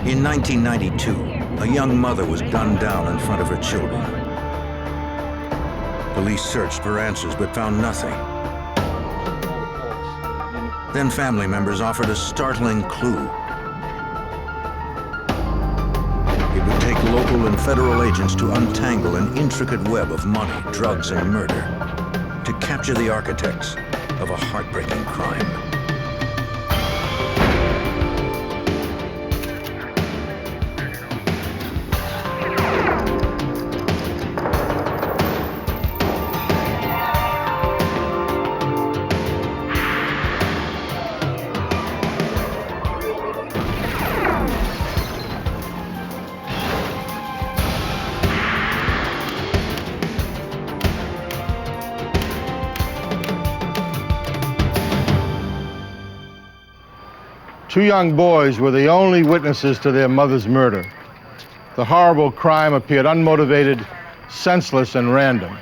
In 1992, a young mother was gunned down in front of her children. Police searched for answers but found nothing. Then family members offered a startling clue. It would take local and federal agents to untangle an intricate web of money, drugs, and murder, to capture the architects of a heartbreaking crime. Two young boys were the only witnesses to their mother's murder. The horrible crime appeared unmotivated, senseless, and random.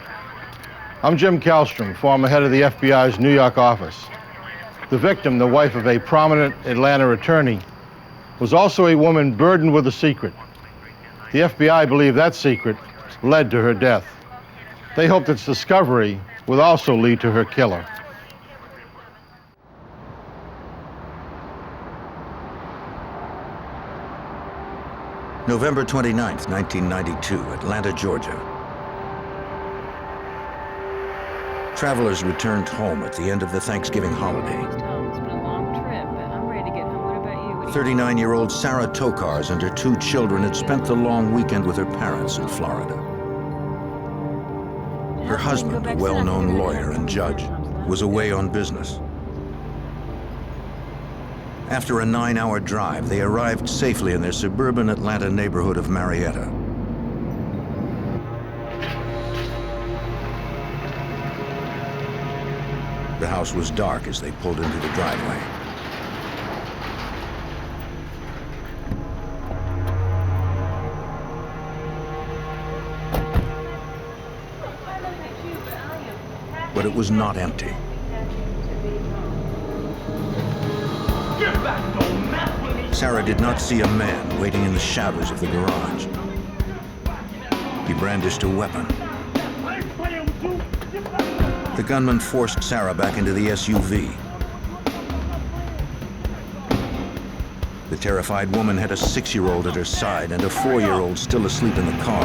I'm Jim Kallstrom, former head of the FBI's New York office. The victim, the wife of a prominent Atlanta attorney, was also a woman burdened with a secret. The FBI believed that secret led to her death. They hoped its discovery would also lead to her killer. November 29th, 1992, Atlanta, Georgia. Travelers returned home at the end of the Thanksgiving holiday. It's been a long trip, and I'm ready to get home. What about you? 39-year-old Sarah Tokars and her two children had spent the long weekend with her parents in Florida. Her husband, a well-known lawyer and judge, was away on business. After a 9-hour drive, they arrived safely in their suburban Atlanta neighborhood of Marietta. The house was dark as they pulled into the driveway. But it was not empty. Sarah did not see a man waiting in the shadows of the garage. He brandished a weapon. The gunman forced Sarah back into the SUV. The terrified woman had a 6-year-old at her side and a 4-year-old still asleep in the car.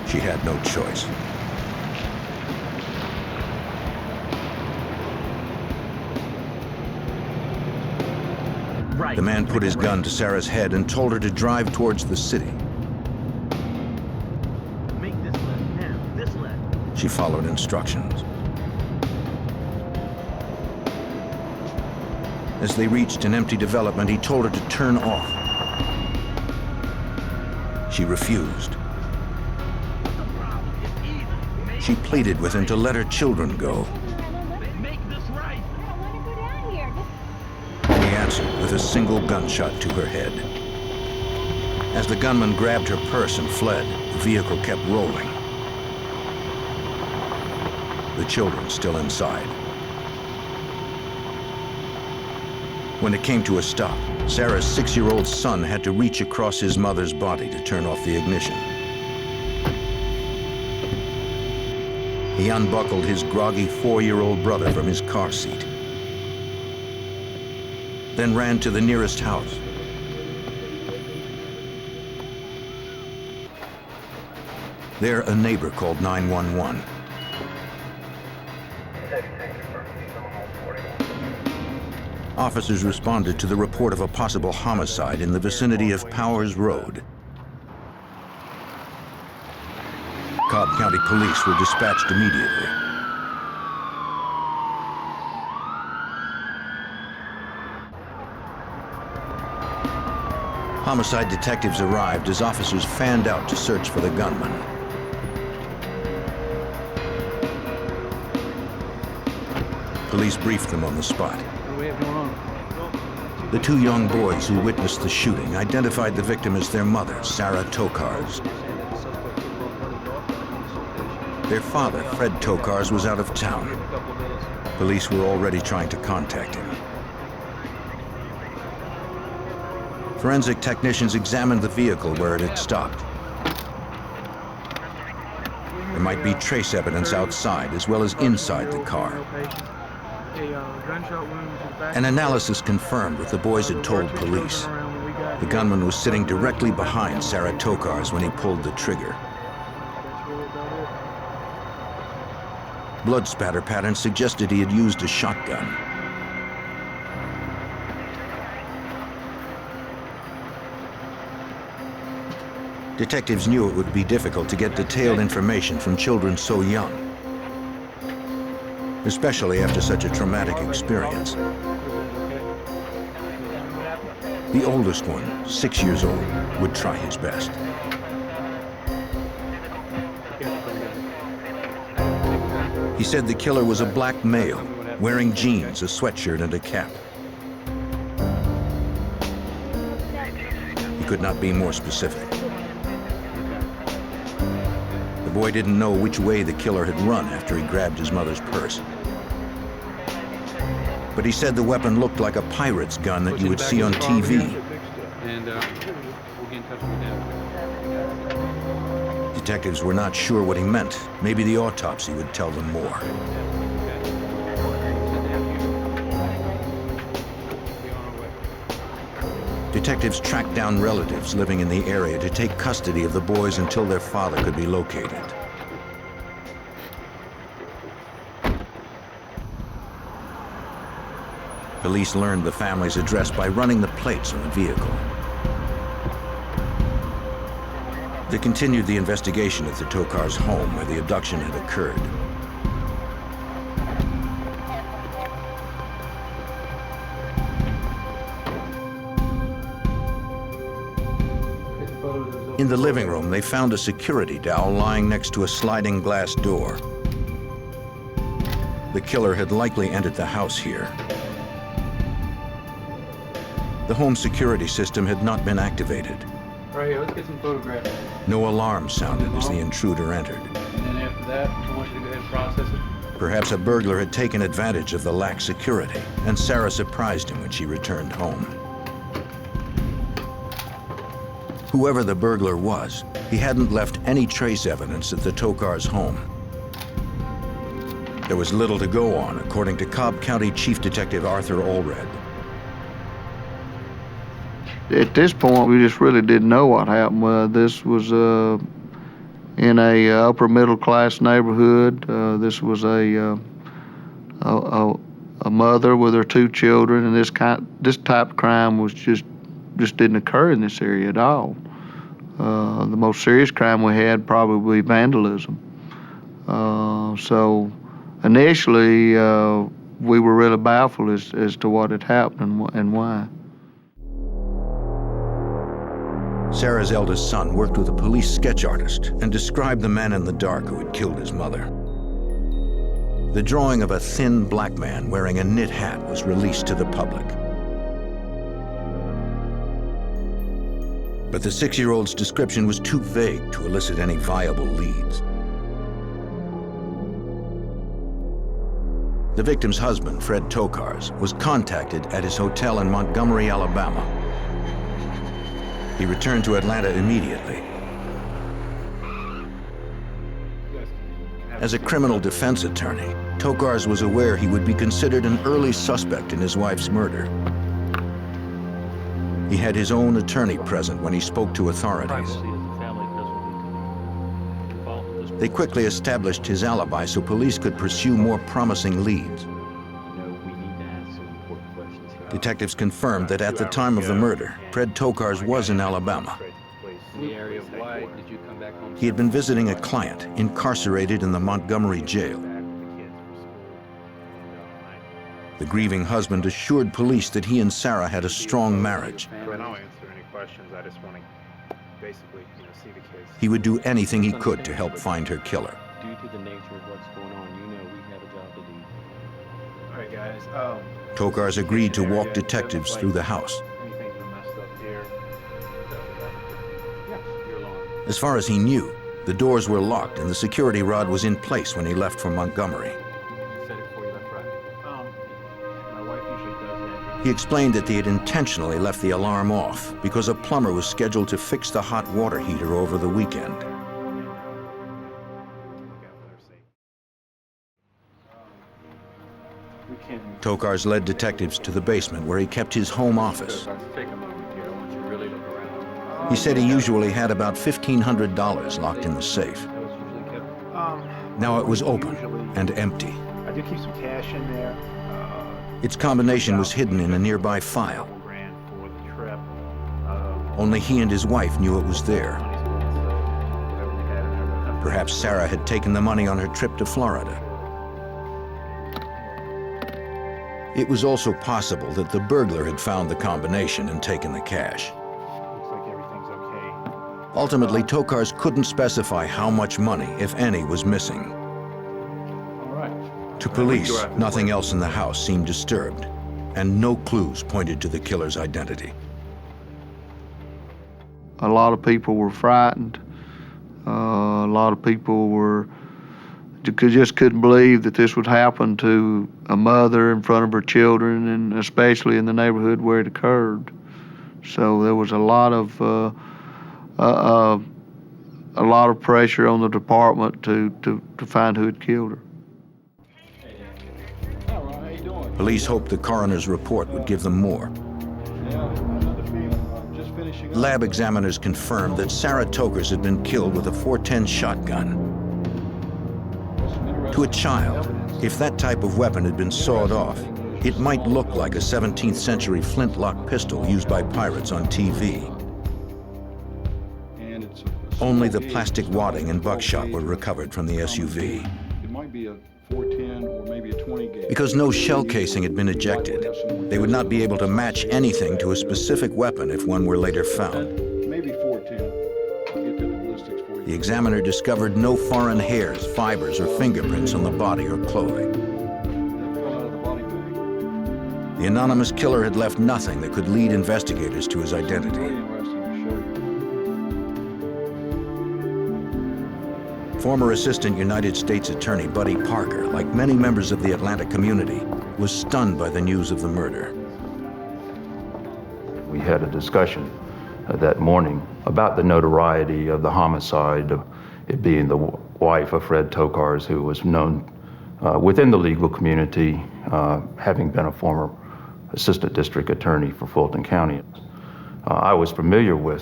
She had no choice. The man put his gun to Sarah's head and told her to drive towards the city. Make this left now, this left. She followed instructions. As they reached an empty development, he told her to turn off. She refused. She pleaded with him to let her children go. With a single gunshot to her head. As the gunman grabbed her purse and fled, the vehicle kept rolling. The children still inside. When it came to a stop, Sarah's 6-year-old son had to reach across his mother's body to turn off the ignition. He unbuckled his groggy 4-year-old brother from his car seat, then ran to the nearest house. There, a neighbor called 911. Officers responded to the report of a possible homicide in the vicinity of Powers Road. Cobb County Police were dispatched immediately. Homicide detectives arrived as officers fanned out to search for the gunman. Police briefed them on the spot. What do we have going on? The two young boys who witnessed the shooting identified the victim as their mother, Sarah Tokars. Their father, Fred Tokars, was out of town. Police were already trying to contact him. Forensic technicians examined the vehicle where it had stopped. There might be trace evidence outside as well as inside the car. An analysis confirmed what the boys had told police. The gunman was sitting directly behind Sarah Tokars when he pulled the trigger. Blood spatter patterns suggested he had used a shotgun. Detectives knew it would be difficult to get detailed information from children so young, especially after such a traumatic experience. The oldest one, 6 years old, would try his best. He said the killer was a black male, wearing jeans, a sweatshirt, and a cap. He could not be more specific. The boy didn't know which way the killer had run after he grabbed his mother's purse. But he said the weapon looked like a pirate's gun that you would see on TV. And we'll get in touch with them. Detectives were not sure what he meant. Maybe the autopsy would tell them more. Detectives tracked down relatives living in the area to take custody of the boys until their father could be located. Police learned the family's address by running the plates on the vehicle. They continued the investigation at the Tokars' home where the abduction had occurred. In the living room, they found a security dowel lying next to a sliding glass door. The killer had likely entered the house here. The home security system had not been activated. Right here, let's get some photographs. No alarm sounded as the intruder entered. And then after that, I want you to go ahead and process it. Perhaps a burglar had taken advantage of the lax security, and Sarah surprised him when she returned home. Whoever the burglar was, he hadn't left any trace evidence at the Tokars' home. There was little to go on, according to Cobb County Chief Detective Arthur Allred. At this point, we just really didn't know what happened. This was in a upper middle class neighborhood. This was a mother with her 2 children, and this type of crime was just didn't occur in this area at all. The most serious crime we had probably vandalism. So initially, we were really baffled as to what had happened and why. Sarah's eldest son worked with a police sketch artist and described the man in the dark who had killed his mother. The drawing of a thin black man wearing a knit hat was released to the public. But the 6-year-old's description was too vague to elicit any viable leads. The victim's husband, Fred Tokars, was contacted at his hotel in Montgomery, Alabama. He returned to Atlanta immediately. As a criminal defense attorney, Tokars was aware he would be considered an early suspect in his wife's murder. He had his own attorney present when he spoke to authorities. They quickly established his alibi so police could pursue more promising leads. Detectives confirmed that at the time of the murder, Fred Tokars was in Alabama. He had been visiting a client incarcerated in the Montgomery jail. The grieving husband assured police that he and Sarah had a strong marriage. I don't answer any questions. I just want to basically, see the case. He would do anything he could to help find her killer. Due to the nature of what's going on, we have a job to do. All right, guys. Tokars agreed to walk detectives through the house. Anything's been messed up here. You're long. As far as he knew, the doors were locked and the security rod was in place when he left for Montgomery. You said it before you left, right? My wife usually does that. He explained that they had intentionally left the alarm off because a plumber was scheduled to fix the hot water heater over the weekend. Look out for their safety. We can Tokars led detectives to the basement where he kept his home office. Take a moment here. I want you to really look around. He said he usually had about $1,500 locked in the safe. That was usually kept. Now it was open and empty. I do keep some cash in there. Its combination was hidden in a nearby file. $1,000 for the trip. Only he and his wife knew it was there. Perhaps Sarah had taken the money on her trip to Florida. It was also possible that the burglar had found the combination and taken the cash. Looks like everything's okay. Ultimately, Tokars couldn't specify how much money, if any, was missing. All right. To police, nothing else in the house seemed disturbed, and no clues pointed to the killer's identity. A lot of people were frightened. A lot of people just couldn't believe that this would happen to a mother in front of her children, and especially in the neighborhood where it occurred. So there was a lot of pressure on the department to find who had killed her. Police hoped the coroner's report would give them more. Lab examiners confirmed that Sarah Tokars had been killed with a .410 shotgun. To a child, if that type of weapon had been sawed off, it might look like a 17th century flintlock pistol used by pirates on TV. Only the plastic wadding and buckshot were recovered from the SUV. It might be a 410 or maybe a 20 gauge. Because no shell casing had been ejected, they would not be able to match anything to a specific weapon if one were later found. Maybe 410. I'll get to the ballistics for you. The examiner discovered no foreign hairs, fibers, or fingerprints on the body or clothing. That fell out of the body bag. The anonymous killer had left nothing that could lead investigators to his Very identity. interesting to show you. Former Assistant United States Attorney Buddy Parker, like many members of the Atlanta community, was stunned by the news of the murder. We had a discussion that morning about the notoriety of the homicide, of it being the wife of Fred Tokars, who was known within the legal community, having been a former assistant district attorney for Fulton County. I was familiar with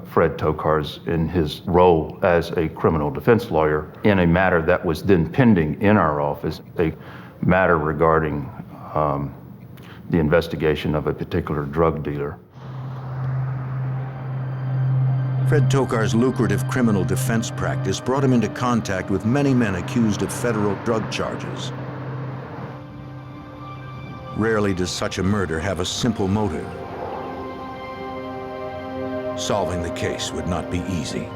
Fred Tokars in his role as a criminal defense lawyer in a matter that was then pending in our office, a matter regarding the investigation of a particular drug dealer. Fred Tokars' lucrative criminal defense practice brought him into contact with many men accused of federal drug charges. Rarely does such a murder have a simple motive. Solving the case would not be easy.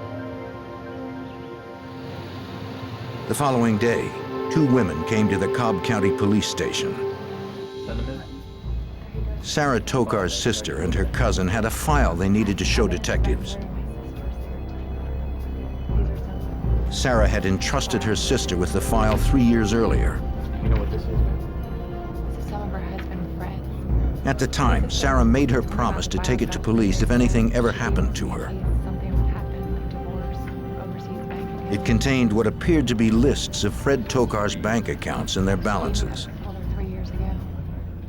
The following day, 2 women came to the Cobb County Police Station. Sarah Tokars' sister and her cousin had a file they needed to show detectives. Sarah had entrusted her sister with the file 3 years earlier. You know what this is, man? It's the cell of her husband, Fred. At the time, Sarah made her promise to take it to police if anything ever happened to her. Something would happen, like divorce, overseas bank account. It contained what appeared to be lists of Fred Tokars' bank accounts and their balances. I told her 3 years ago.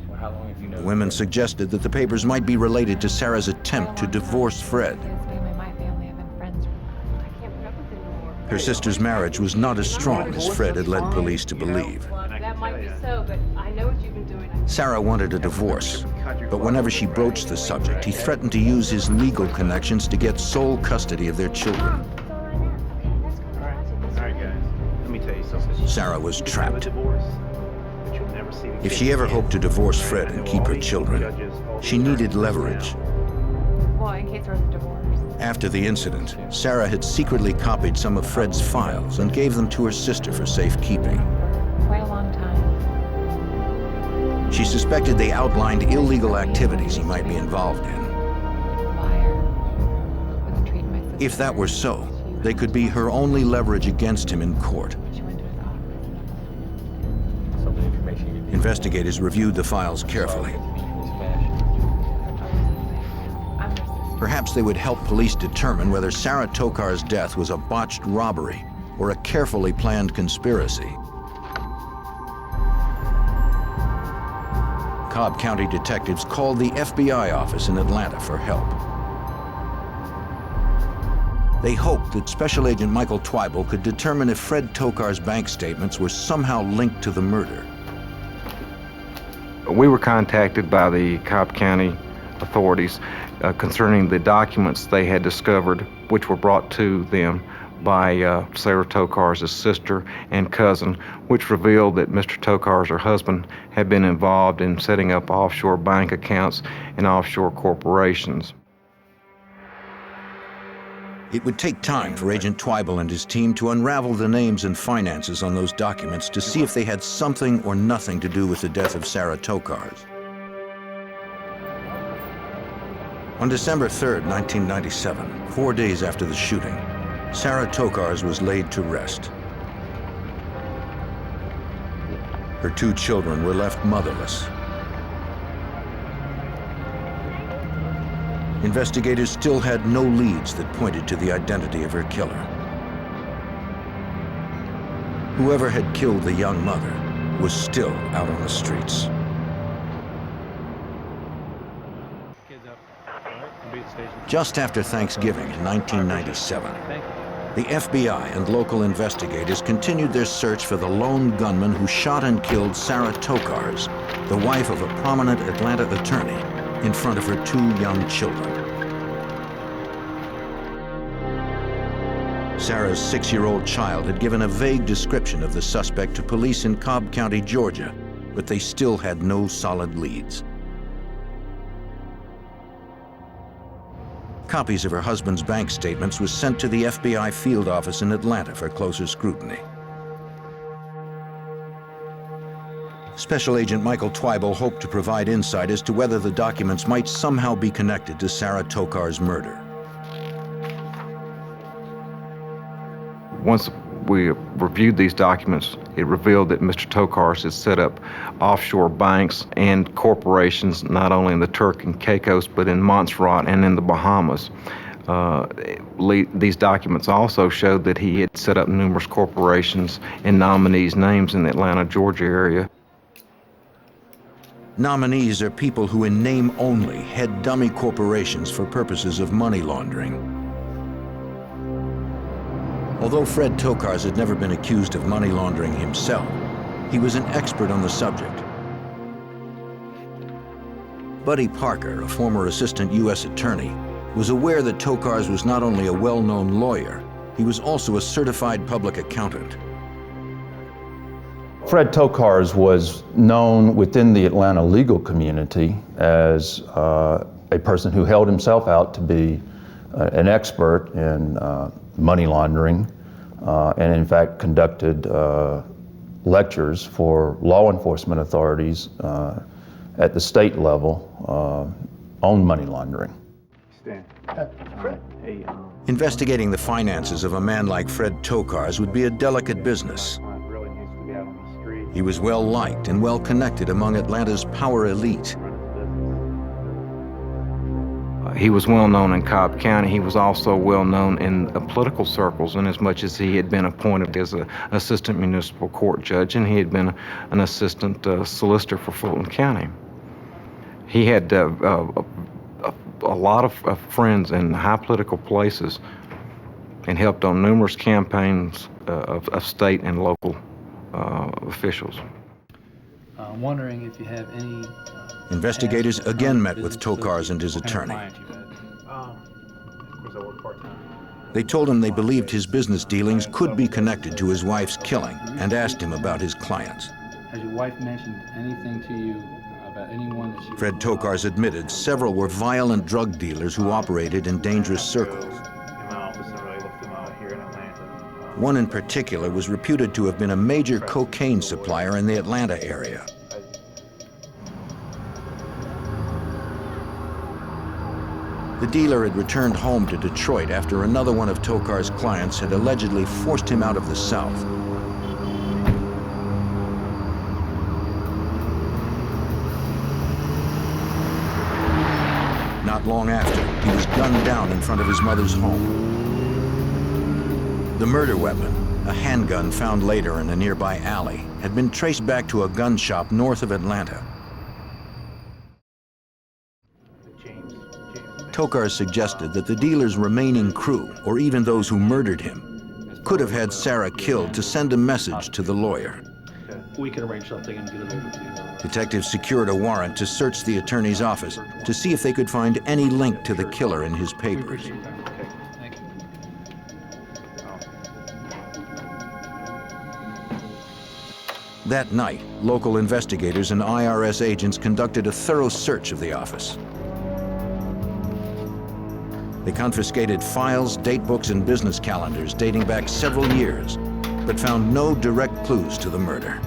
Well, how long have you known? The women suggested that the papers might be related to Sarah's attempt to divorce Fred. His family, my family have been friends for. I can't put up with it anymore. Her sister's marriage was not as strong as Fred had led police to believe. That might be so, but I know what you've been doing. Sarah wanted a divorce, but whenever she broached the subject, he threatened to use his legal connections to get sole custody of their children. All right, guys. Let me tell you something. Sarah was You can have a trapped. divorce, but you'll never see the If kids she ever again. hoped to divorce Fred and keep her children, she needed leverage. Well, in case there was a divorce. After the incident, Sarah had secretly copied some of Fred's files and gave them to her sister for safekeeping. For quite a long time. She suspected they outlined illegal activities he might be involved in. Liar. Wasn't treating my sister. If that were so, they could be her only leverage against him in court. She went to his office. Some of the information you Investigators reviewed the files carefully. Perhaps they would help police determine whether Sarah Tokar's death was a botched robbery or a carefully planned conspiracy. Cobb County detectives called the FBI office in Atlanta for help. They hoped that Special Agent Michael Twible could determine if Fred Tokar's bank statements were somehow linked to the murder. We were contacted by the Cobb County authorities concerning the documents they had discovered, which were brought to them by Sarah Tokar's sister and cousin, which revealed that Mr. Tokar's, her husband, had been involved in setting up offshore bank accounts and offshore corporations. It would take time for Agent Twible and his team to unravel the names and finances on those documents to see if they had something or nothing to do with the death of Sarah Tokar's. On December 3rd, 1997, 4 days after the shooting, Sarah Tokar's was laid to rest. Her 2 children were left motherless. Investigators still had no leads that pointed to the identity of her killer. Whoever had killed the young mother was still out on the streets. Just after Thanksgiving in 1997, the FBI and local investigators continued their search for the lone gunman who shot and killed Sarah Tokar's, the wife of a prominent Atlanta attorney, in front of her 2 young children. Sarah's 6-year-old child had given a vague description of the suspect to police in Cobb County, Georgia, but they still had no solid leads. Copies of her husband's bank statements were sent to the FBI field office in Atlanta for closer scrutiny. Special Agent Michael Twible hoped to provide insight as to whether the documents might somehow be connected to Sarah Tokar's murder. Once we reviewed these documents, it revealed that Mr. Tokar's had set up offshore banks and corporations not only in the Turk and Caicos, but in Montserrat and in the Bahamas. These documents also showed that he had set up numerous corporations and nominees' names in the Atlanta, Georgia area. Nominees are people who in name only head dummy corporations for purposes of money laundering. Although Fred Tokar's had never been accused of money laundering himself, he was an expert on the subject. Buddy Parker, a former assistant U.S. attorney, was aware that Tokar's was not only a well-known lawyer, he was also a certified public accountant. Fred Tokar's was known within the Atlanta legal community as a person who held himself out to be an expert in money laundering, and in fact conducted lectures for law enforcement authorities at the state level on money laundering. Investigating the finances of a man like Fred Tokar's would be a delicate business. He was well-liked and well-connected among Atlanta's power elite. He was well-known in Cobb County. He was also well-known in political circles, in as much as he had been appointed as an assistant municipal court judge, and he had been an assistant solicitor for Fulton County. He had a lot of friends in high political places and helped on numerous campaigns of state and local officials. I'm wondering if you have any... Investigators again met with Tokar's and his attorney. They told him they believed his business dealings could be connected to his wife's killing and asked him about his clients. Has your wife mentioned anything to you about anyone that she... Fred Tokar's admitted several were violent drug dealers who operated in dangerous circles. One in particular was reputed to have been a major cocaine supplier in the Atlanta area. The dealer had returned home to Detroit after another one of Tokar's clients had allegedly forced him out of the South. Not long after, he was gunned down in front of his mother's home. The murder weapon, a handgun found later in a nearby alley, had been traced back to a gun shop north of Atlanta. Tokars suggested that the dealer's remaining crew, or even those who murdered him, could have had Sarah killed to send a message to the lawyer. We can arrange something and get it over to you. Detectives secured a warrant to search the attorney's office to see if they could find any link to the killer in his papers. That night, local investigators and IRS agents conducted a thorough search of the office. They confiscated files, datebooks, and business calendars dating back several years, but found no direct clues to the murder.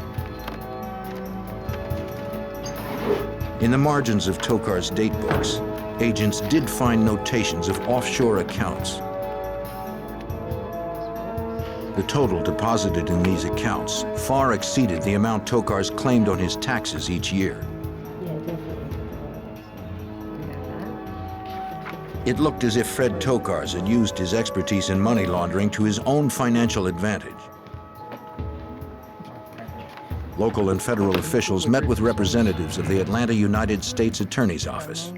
In the margins of Tokar's datebooks, agents did find notations of offshore accounts. The total deposited in these accounts far exceeded the amount Tokars claimed on his taxes each year. It looked as if Fred Tokars had used his expertise in money laundering to his own financial advantage. Local and federal officials met with representatives of the Atlanta United States Attorney's Office.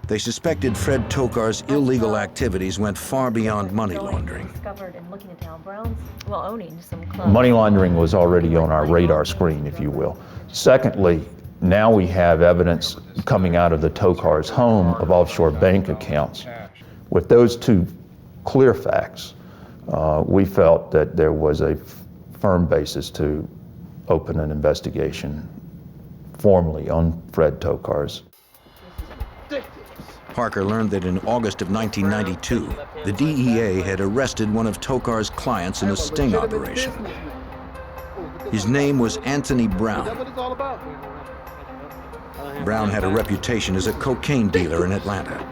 They suspected Fred Tokar's illegal activities went far beyond money laundering. Money laundering was already on our radar screen, if you will. Secondly, now we have evidence coming out of the Tokars' home of offshore bank accounts. With those two clear facts, we felt that there was a firm basis to open an investigation formally on Fred Tokars. Parker learned that in August of 1992, the DEA had arrested one of Tokar's clients in a sting operation. His name was Anthony Brown. Brown had a reputation as a cocaine dealer in Atlanta.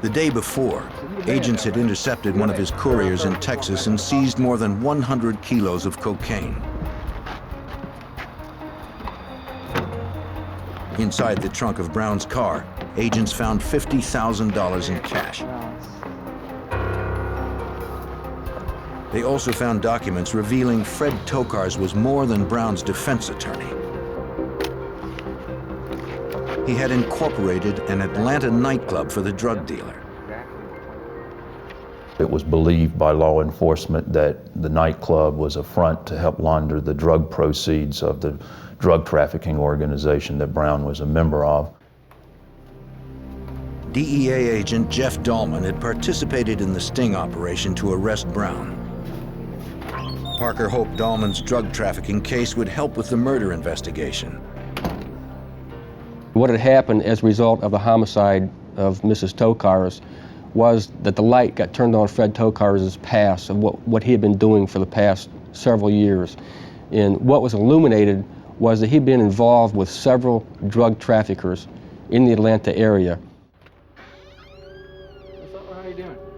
The day before, agents had intercepted one of his couriers in Texas and seized more than 100 kilos of cocaine. Inside the trunk of Brown's car, agents found $50,000 in cash. They also found documents revealing Fred Tokars was more than Brown's defense attorney. He had incorporated an Atlanta nightclub for the drug dealer. It was believed by law enforcement that the nightclub was a front to help launder the drug proceeds of the drug trafficking organization that Brown was a member of. DEA agent Jeff Dahlman had participated in the sting operation to arrest Brown. Parker hoped Dahlman's drug trafficking case would help with the murder investigation. What had happened as a result of the homicide of Mrs. Tokars was that the light got turned on Fred Tokars' past of what he had been doing for the past several years. And what was illuminated was that he'd been involved with several drug traffickers in the Atlanta area.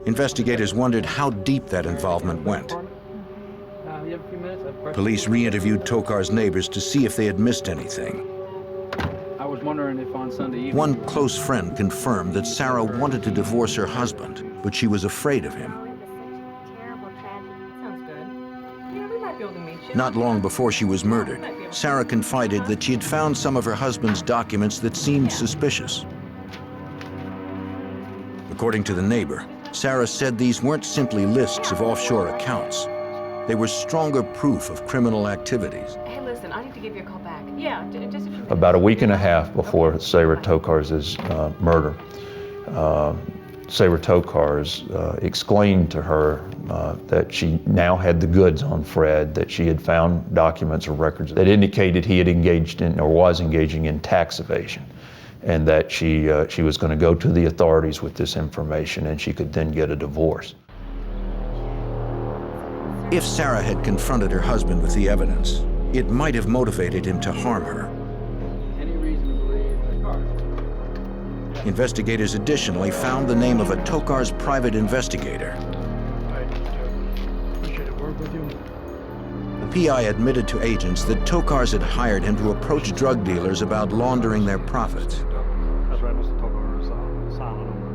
Investigators wondered how deep that involvement went. Police re-interviewed Tokar's neighbors to see if they had missed anything. I was wondering if on Sunday evening... One close friend confirmed that Sarah wanted to divorce her husband, but she was afraid of him. Not long before she was murdered, Sarah confided that she had found some of her husband's documents that seemed suspicious. According to the neighbor, Sarah said these weren't simply lists of offshore accounts. They were stronger proof of criminal activities. Hey, listen, I need to give you a call back. Yeah, just a few minutes. About a week and a half before Sarah Tokars' murder, Sarah Tokars explained to her that she now had the goods on Fred, that she had found documents or records that indicated he had engaged in or was engaging in tax evasion, and that she was going to go to the authorities with this information and she could then get a divorce. If Sarah had confronted her husband with the evidence, it might have motivated him to harm her. Investigators additionally found the name of a Tokars private investigator. The PI admitted to agents that Tokars had hired him to approach drug dealers about laundering their profits.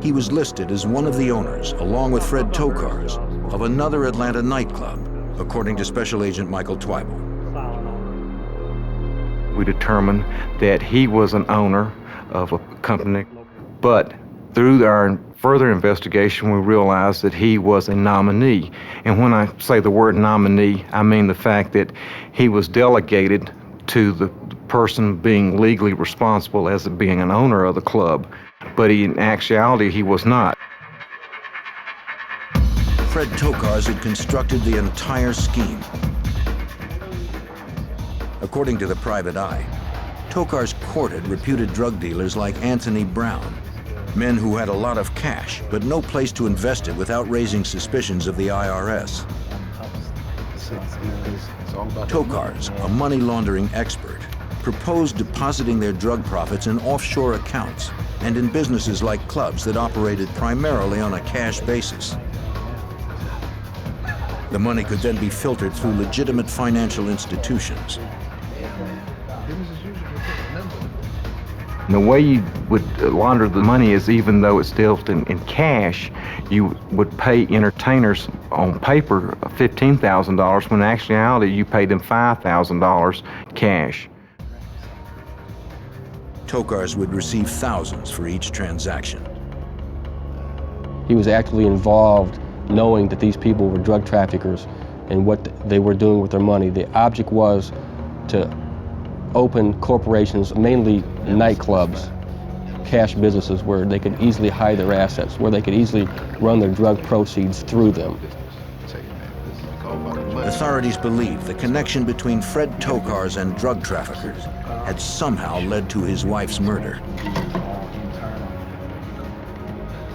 He was listed as one of the owners, along with Fred Tokars, of another Atlanta nightclub, according to Special Agent Michael Twyble. We determined that he was an owner of a company, but through our further investigation, we realized that he was a nominee. And when I say the word nominee, I mean the fact that he was delegated to the person being legally responsible as being an owner of the club, but in actuality, he was not. Fred Tokars had constructed the entire scheme. According to the Private Eye, Tokars courted reputed drug dealers like Anthony Brown, men who had a lot of cash, but no place to invest it without raising suspicions of the IRS. Tokars, a money laundering expert, proposed depositing their drug profits in offshore accounts and in businesses like clubs that operated primarily on a cash basis. The money could then be filtered through legitimate financial institutions. And the way you would launder the money is, even though it's still in cash, you would pay entertainers on paper $15,000, when in actuality you paid them $5,000 cash. Tokars would receive thousands for each transaction. He was actively involved, knowing that these people were drug traffickers and what they were doing with their money. The object was to open corporations, mainly nightclubs, cash businesses where they could easily hide their assets, where they could easily run their drug proceeds through them. Authorities believe the connection between Fred Tokars and drug traffickers had somehow led to his wife's murder.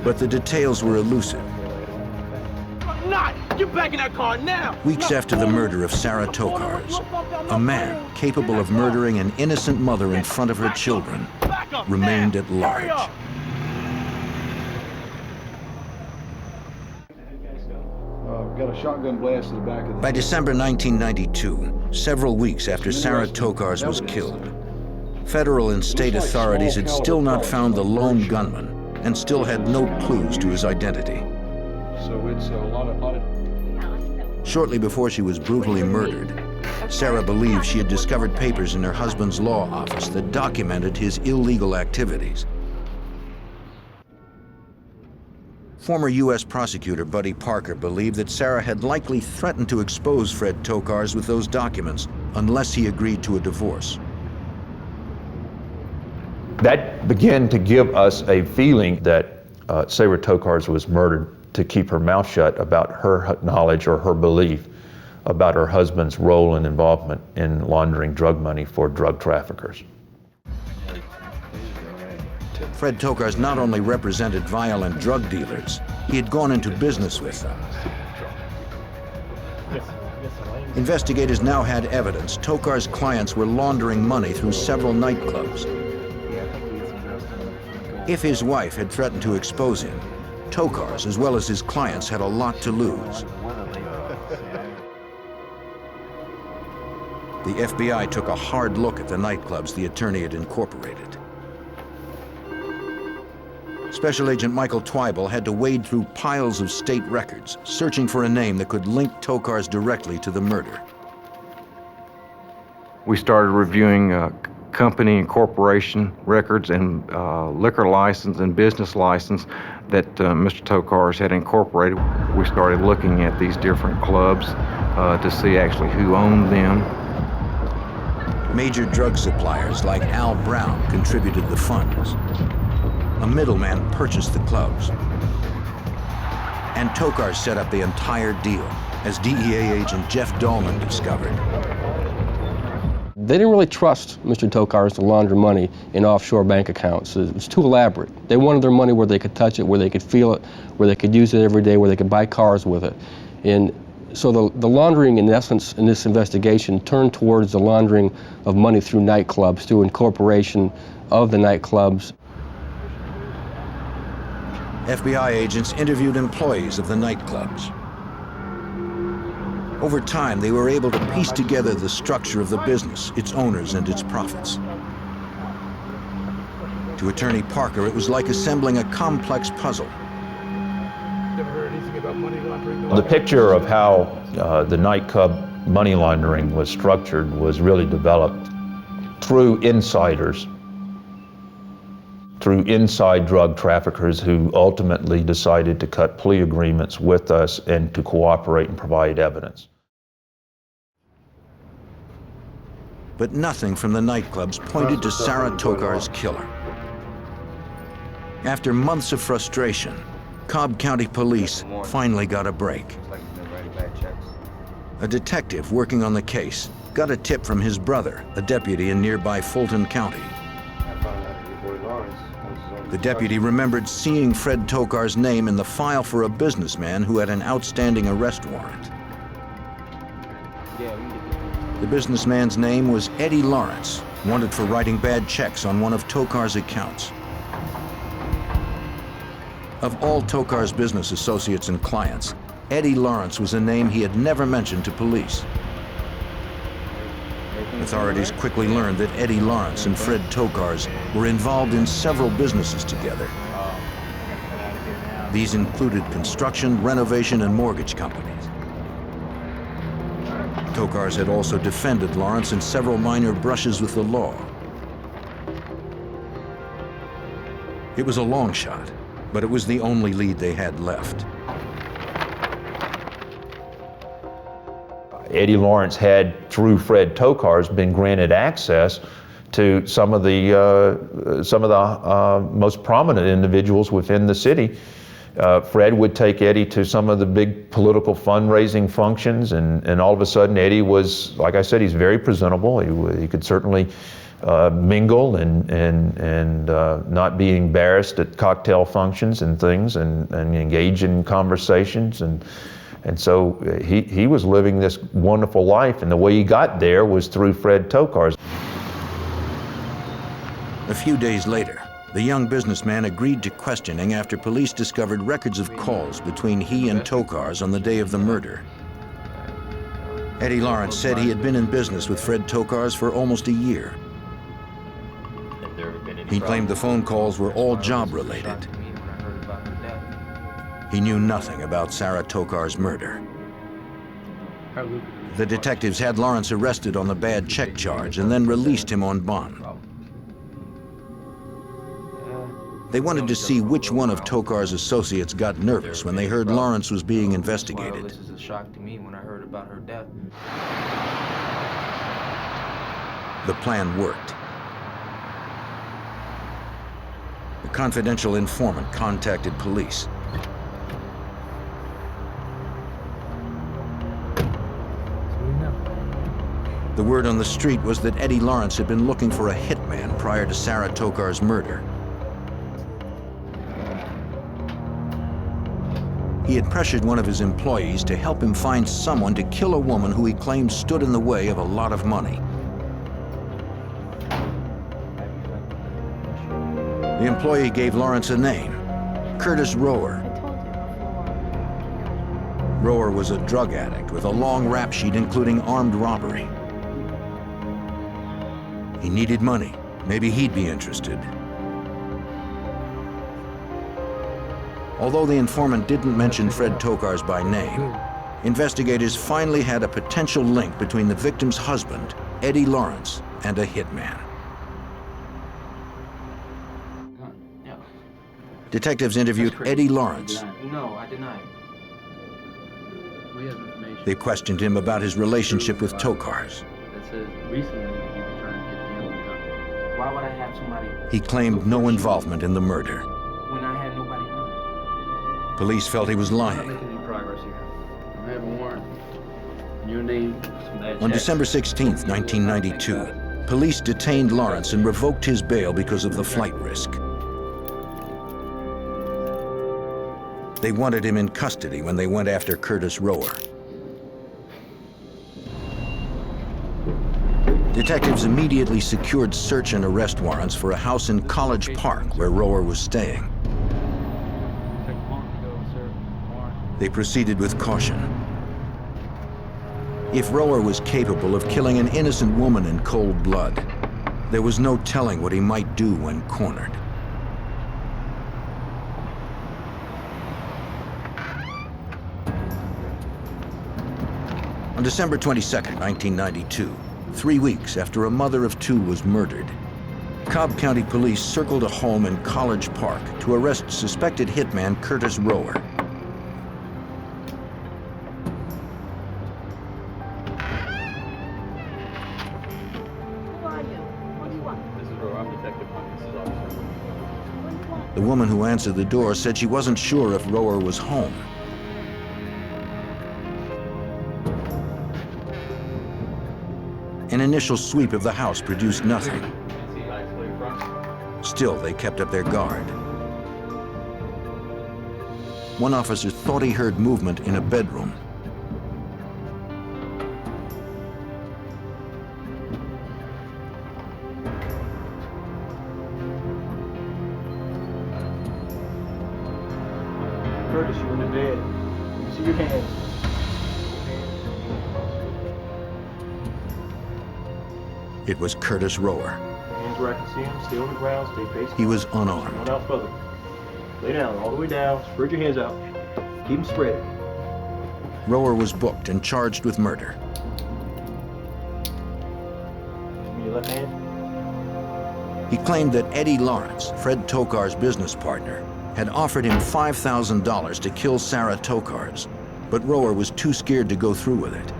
But the details were elusive. Get back in that car now! Weeks after the murder of Sarah Tokars, a man capable of murdering an innocent mother in front of her children remained at large. Got a shotgun blast in the back of the... By December 1992, several weeks after Sarah Tokars was killed, federal and state authorities had still not found the lone gunman and still had no clues to his identity. So it's a lot of... Shortly before she was brutally murdered, Sarah believed she had discovered papers in her husband's law office that documented his illegal activities. Former U.S. prosecutor Buddy Parker believed that Sarah had likely threatened to expose Fred Tokars with those documents unless he agreed to a divorce. That began to give us a feeling that Sarah Tokars was murdered to keep her mouth shut about her knowledge or her belief about her husband's role and involvement in laundering drug money for drug traffickers. Fred Tokars not only represented violent drug dealers, he had gone into business with them. Investigators now had evidence Tokars' clients were laundering money through several nightclubs. If his wife had threatened to expose him, Tokars, as well as his clients, had a lot to lose. The FBI took a hard look at the nightclubs the attorney had incorporated. Special Agent Michael Twyble had to wade through piles of state records, searching for a name that could link Tokars directly to the murder. We started reviewing company and corporation records and liquor license and business license that Mr. Tokars had incorporated. We started looking at these different clubs to see actually who owned them. Major drug suppliers like Al Brown contributed the funds. A middleman purchased the clubs. And Tokars set up the entire deal, as DEA agent Jeff Dahlman discovered. They didn't really trust Mr. Tokars to launder money in offshore bank accounts. It was too elaborate. They wanted their money where they could touch it, where they could feel it, where they could use it every day, where they could buy cars with it. And so the laundering, in essence, in this investigation, turned towards the laundering of money through nightclubs, through incorporation of the nightclubs. FBI agents interviewed employees of the nightclubs. Over time, they were able to piece together the structure of the business, its owners, and its profits. To Attorney Parker, it was like assembling a complex puzzle. The picture of how the nightclub money laundering was structured was really developed through insiders, through inside drug traffickers who ultimately decided to cut plea agreements with us and to cooperate and provide evidence. But nothing from the nightclubs pointed to Sarah Tokar's killer. After months of frustration, Cobb County Police finally got a break. A detective working on the case got a tip from his brother, a deputy in nearby Fulton County. The deputy remembered seeing Fred Tokar's name in the file for a businessman who had an outstanding arrest warrant. The businessman's name was Eddie Lawrence, wanted for writing bad checks on one of Tokar's accounts. Of all Tokar's business associates and clients, Eddie Lawrence was a name he had never mentioned to police. Authorities quickly learned that Eddie Lawrence and Fred Tokar's were involved in several businesses together. These included construction, renovation, and mortgage companies. Tokar's had also defended Lawrence in several minor brushes with the law. It was a long shot, but it was the only lead they had left. Eddie Lawrence had, through Fred Tokar's, been granted access to some of the most prominent individuals within the city. Fred would take Eddie to some of the big political fundraising functions, and all of a sudden Eddie was, like I said, he's very presentable. He could certainly mingle and not be embarrassed at cocktail functions and things, and engage in conversations, and so he was living this wonderful life, and the way he got there was through Fred Tokar's. A few days later, the young businessman agreed to questioning after police discovered records of calls between he and Tokar's on the day of the murder. Eddie Lawrence said he had been in business with Fred Tokar's for almost a year. He claimed the phone calls were all job-related. He knew nothing about Sarah Tokar's murder. The detectives had Lawrence arrested on the bad check charge and then released him on bond. They wanted to see which one of Tokar's associates got nervous when they heard Lawrence was being investigated. This is a shock to me when I heard about her death. The plan worked. A confidential informant contacted police. The word on the street was that Eddie Lawrence had been looking for a hitman prior to Sarah Tokar's murder. He had pressured one of his employees to help him find someone to kill a woman who he claimed stood in the way of a lot of money. The employee gave Lawrence a name, Curtis Rower. Rower was a drug addict with a long rap sheet including armed robbery. He needed money. Maybe he'd be interested. Although the informant didn't mention Fred Tokar's by name, investigators finally had a potential link between the victim's husband, Eddie Lawrence, and a hitman. Detectives interviewed Eddie Lawrence. No, I deny. We have information. They questioned him about his relationship with Tokar's. That says recently he was trying to get the gun. Why would I have somebody? He claimed no involvement in the murder. When I had nobody hurt. Police felt he was I'm lying. not making any progress here. I have a warrant. Your name, some bad On checks. December 16, 1992, police detained Lawrence and revoked his bail because of the flight risk. They wanted him in custody when they went after Curtis Rower. Detectives immediately secured search and arrest warrants for a house in College Park where Rower was staying. They proceeded with caution. If Rower was capable of killing an innocent woman in cold blood, there was no telling what he might do when cornered. On December 22, 1992, 3 weeks after a mother of two was murdered, Cobb County Police circled a home in College Park to arrest suspected hitman Curtis Rower. This is Rower. I'm Detective Hunt. This is Officer. The woman who answered the door said she wasn't sure if Rower was home. An initial sweep of the house produced nothing. Still, they kept up their guard. One officer thought he heard movement in a bedroom. Curtis, you're in the bed. You see your hands. It was Curtis Rower. Hands where I can see them. Stay on the ground. Stay facing. He was unarmed. One out further. Lay down, all the way down. Spread your hands out. Keep them spread. Rower was booked and charged with murder. Give me your left hand. He claimed that Eddie Lawrence, Fred Tokar's business partner, had offered him $5,000 to kill Sarah Tokars, but Rower was too scared to go through with it.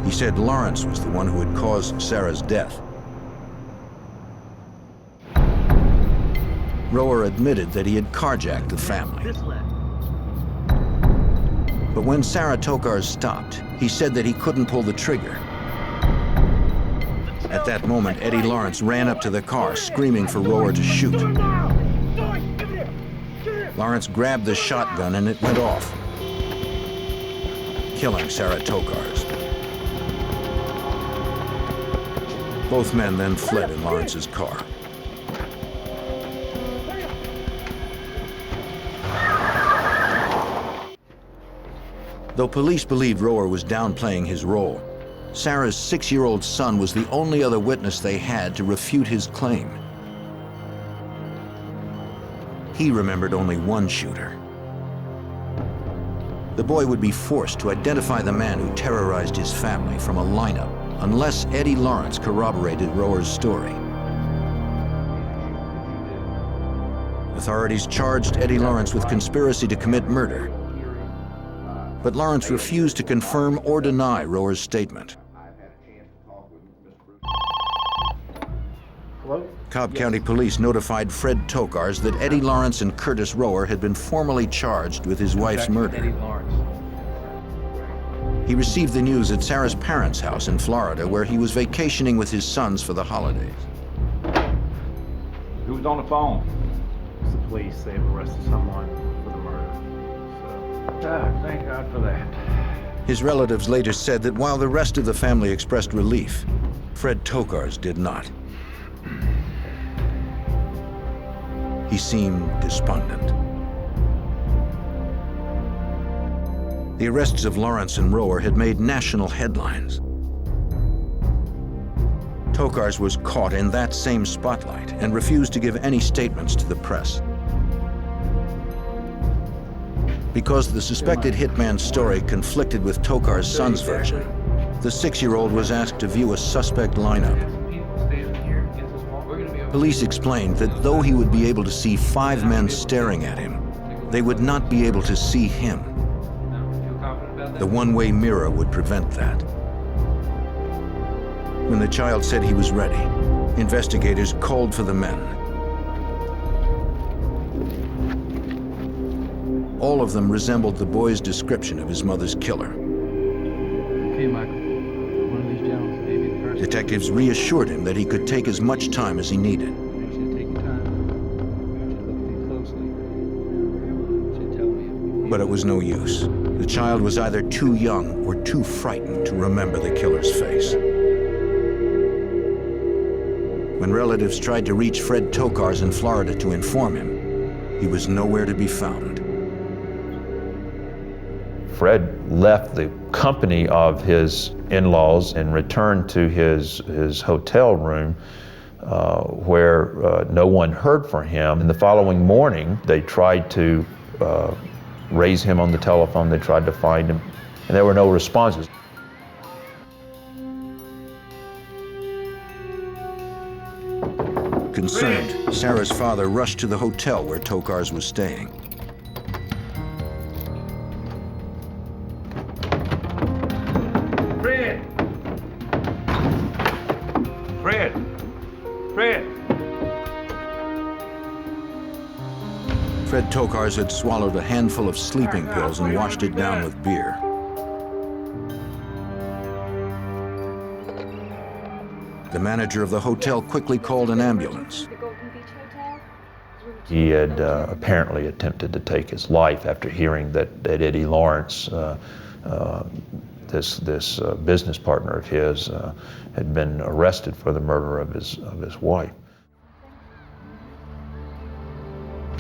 He said Lawrence was the one who had caused Sarah's death. Rower admitted that he had carjacked the family. But when Sarah Tokars stopped, he said that he couldn't pull the trigger. At that moment, Eddie Lawrence ran up to the car, screaming for Rower to shoot. Lawrence grabbed the shotgun and it went off, killing Sarah Tokars. Both men then fled in Lawrence's car. Though police believed Rower was downplaying his role, Sarah's 6-year-old son was the only other witness they had to refute his claim. He remembered only one shooter. The boy would be forced to identify the man who terrorized his family from a lineup unless Eddie Lawrence corroborated Rower's story. Authorities charged Eddie Lawrence with conspiracy to commit murder, but Lawrence refused to confirm or deny Rower's statement. Hello? Cobb County Police notified Fred Tokars that Eddie Lawrence and Curtis Rower had been formally charged with his wife's murder. Eddie Lawrence. He received the news at Sarah's parents' house in Florida, where he was vacationing with his sons for the holidays. Who was on the phone? It's the police. They've arrested someone for the murder. Thank God for that. His relatives later said that while the rest of the family expressed relief, Fred Tokars did not. He seemed despondent. The arrests of Lawrence and Rower had made national headlines. Tokars was caught in that same spotlight and refused to give any statements to the press. Because the suspected hitman's story conflicted with Tokar's son's version, the 6-year-old was asked to view a suspect lineup. Police explained that though he would be able to see 5 men staring at him, they would not be able to see him. The one-way mirror would prevent that. When the child said he was ready, investigators called for the men. All of them resembled the boy's description of his mother's killer. Okay, Michael. One of these gentlemen may be the person. Detectives reassured him that he could take as much time as he needed. You should take your time. You should look at me closely. You should tell me. But it was no use. The child was either too young or too frightened to remember the killer's face. When relatives tried to reach Fred Tokars in Florida to inform him, he was nowhere to be found. Fred left the company of his in-laws and returned to his hotel room where no one heard from him. And the following morning, they tried to raise him on the telephone. They tried to find him, and there were no responses. Concerned, Sarah's father rushed to the hotel where Tokars was staying. Fred! Fred! Fred! Fred Tokars had swallowed a handful of sleeping pills and washed it down with beer. The manager of the hotel quickly called an ambulance. He had apparently attempted to take his life after hearing that Eddie Lawrence, this business partner of his, had been arrested for the murder of his wife.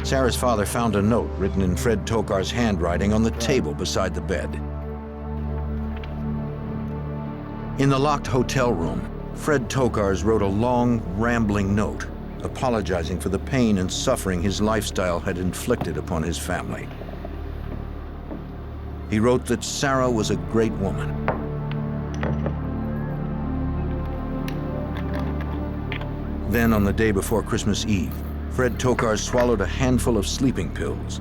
Sarah's father found a note written in Fred Tokars' handwriting on the table beside the bed. In the locked hotel room, Fred Tokars wrote a long, rambling note apologizing for the pain and suffering his lifestyle had inflicted upon his family. He wrote that Sarah was a great woman. Then, on the day before Christmas Eve, Fred Tokars swallowed a handful of sleeping pills,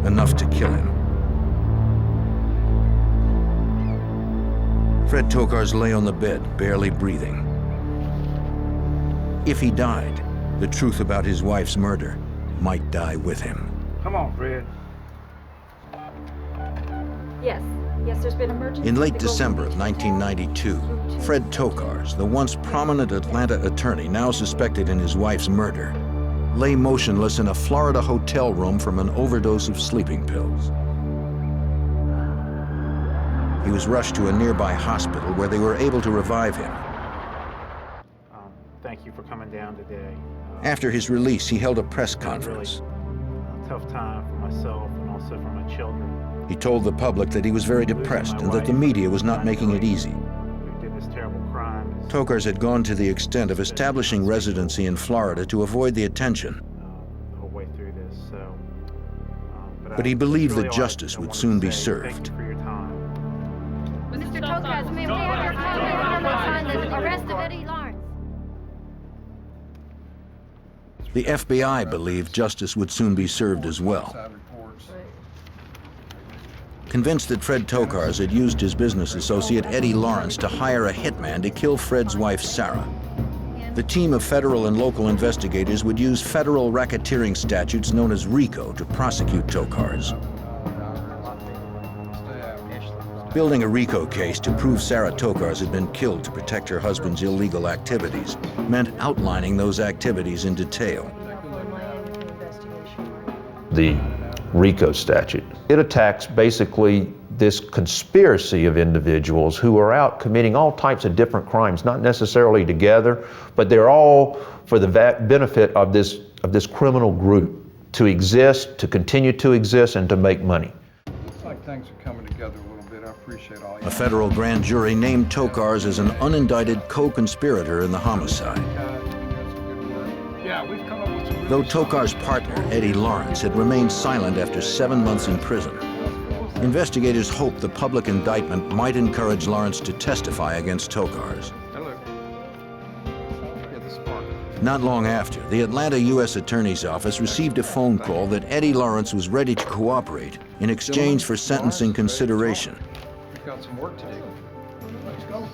enough to kill him. Fred Tokars lay on the bed, barely breathing. If he died, the truth about his wife's murder might die with him. Come on, Fred. Yes. Yes, there's been emergency. In late December of 1992, Fred Tokars, the once prominent Atlanta attorney now suspected in his wife's murder, lay motionless in a Florida hotel room from an overdose of sleeping pills. He was rushed to a nearby hospital where they were able to revive him. Thank you for coming down today. After his release, he held a press conference. Really tough time for myself and also for my children. He told the public that he was very depressed and that the media was not making it easy. We did this terrible crime. Tokars had gone to the extent of establishing residency in Florida to avoid the attention. The whole way through this, so. But he believed that justice would soon be served. Mr. Tokars, may we have your comment on the arrest of Eddie Lawrence? The FBI believed justice would soon be served as well. Convinced that Fred Tokars had used his business associate Eddie Lawrence to hire a hitman to kill Fred's wife, Sarah, the team of federal and local investigators would use federal racketeering statutes known as RICO to prosecute Tokars. Building a RICO case to prove Sarah Tokars had been killed to protect her husband's illegal activities meant outlining those activities in detail. The RICO statute. It attacks basically this conspiracy of individuals who are out committing all types of different crimes, not necessarily together, but they're all for the benefit of this criminal group to exist, to continue to exist, and to make money. Looks like things are coming together a little bit. I appreciate all you. A federal grand jury named Tokars as an unindicted co-conspirator in the homicide. Yeah, we've come up with some. Though Tokars' partner, Eddie Lawrence, had remained silent after 7 months in prison, investigators hoped the public indictment might encourage Lawrence to testify against Tokars. Not long after, the Atlanta U.S. Attorney's Office received a phone call that Eddie Lawrence was ready to cooperate in exchange for sentencing consideration. We've got some work to do. Let's go.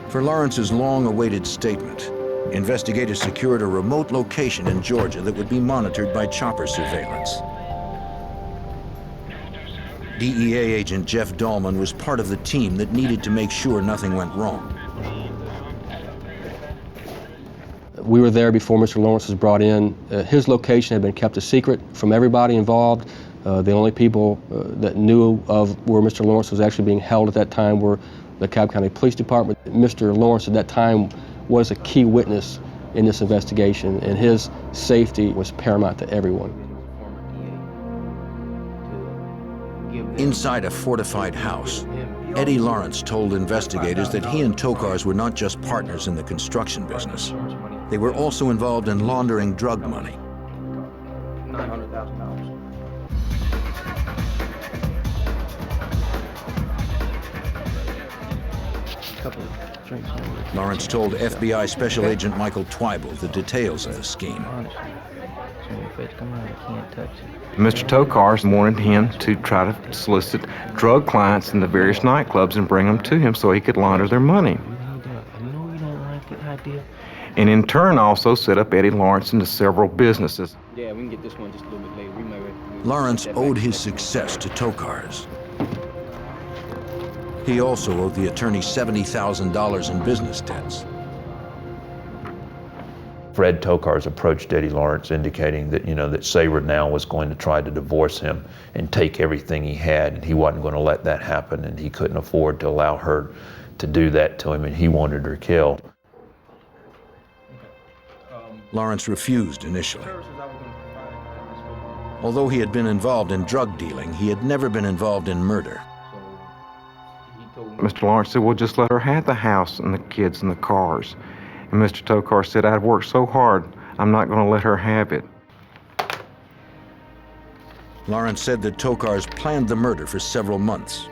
For Lawrence's long-awaited statement, investigators secured a remote location in Georgia that would be monitored by chopper surveillance. DEA agent Jeff Dahlman was part of the team that needed to make sure nothing went wrong. We were there before Mr. Lawrence was brought in. His location had been kept a secret from everybody involved. The only people that knew of where Mr. Lawrence was actually being held at that time were the Cobb County Police Department. Mr. Lawrence at that time was a key witness in this investigation, and his safety was paramount to everyone. Inside a fortified house, Eddie Lawrence told investigators that he and Tokars were not just partners in the construction business. They were also involved in laundering drug money. $900,000. Lawrence told FBI Special Agent Michael Twyble the details of the scheme. Mr. Tokars wanted him to try to solicit drug clients in the various nightclubs and bring them to him so he could launder their money. And in turn also set up Eddie Lawrence into several businesses. Yeah, we can get this one just a little bit later. We may Lawrence owed his success to Tokars. He also owed the attorney $70,000 in business debts. Fred Tokars approached Eddie Lawrence indicating that, that Sabre now was going to try to divorce him and take everything he had, and he wasn't going to let that happen, and he couldn't afford to allow her to do that to him, and he wanted her killed. Lawrence refused initially. Although he had been involved in drug dealing, he had never been involved in murder. Mr. Lawrence said, well, just let her have the house and the kids and the cars. And Mr. Tokars said, I've worked so hard, I'm not going to let her have it. Lawrence said that Tokars planned the murder for several months.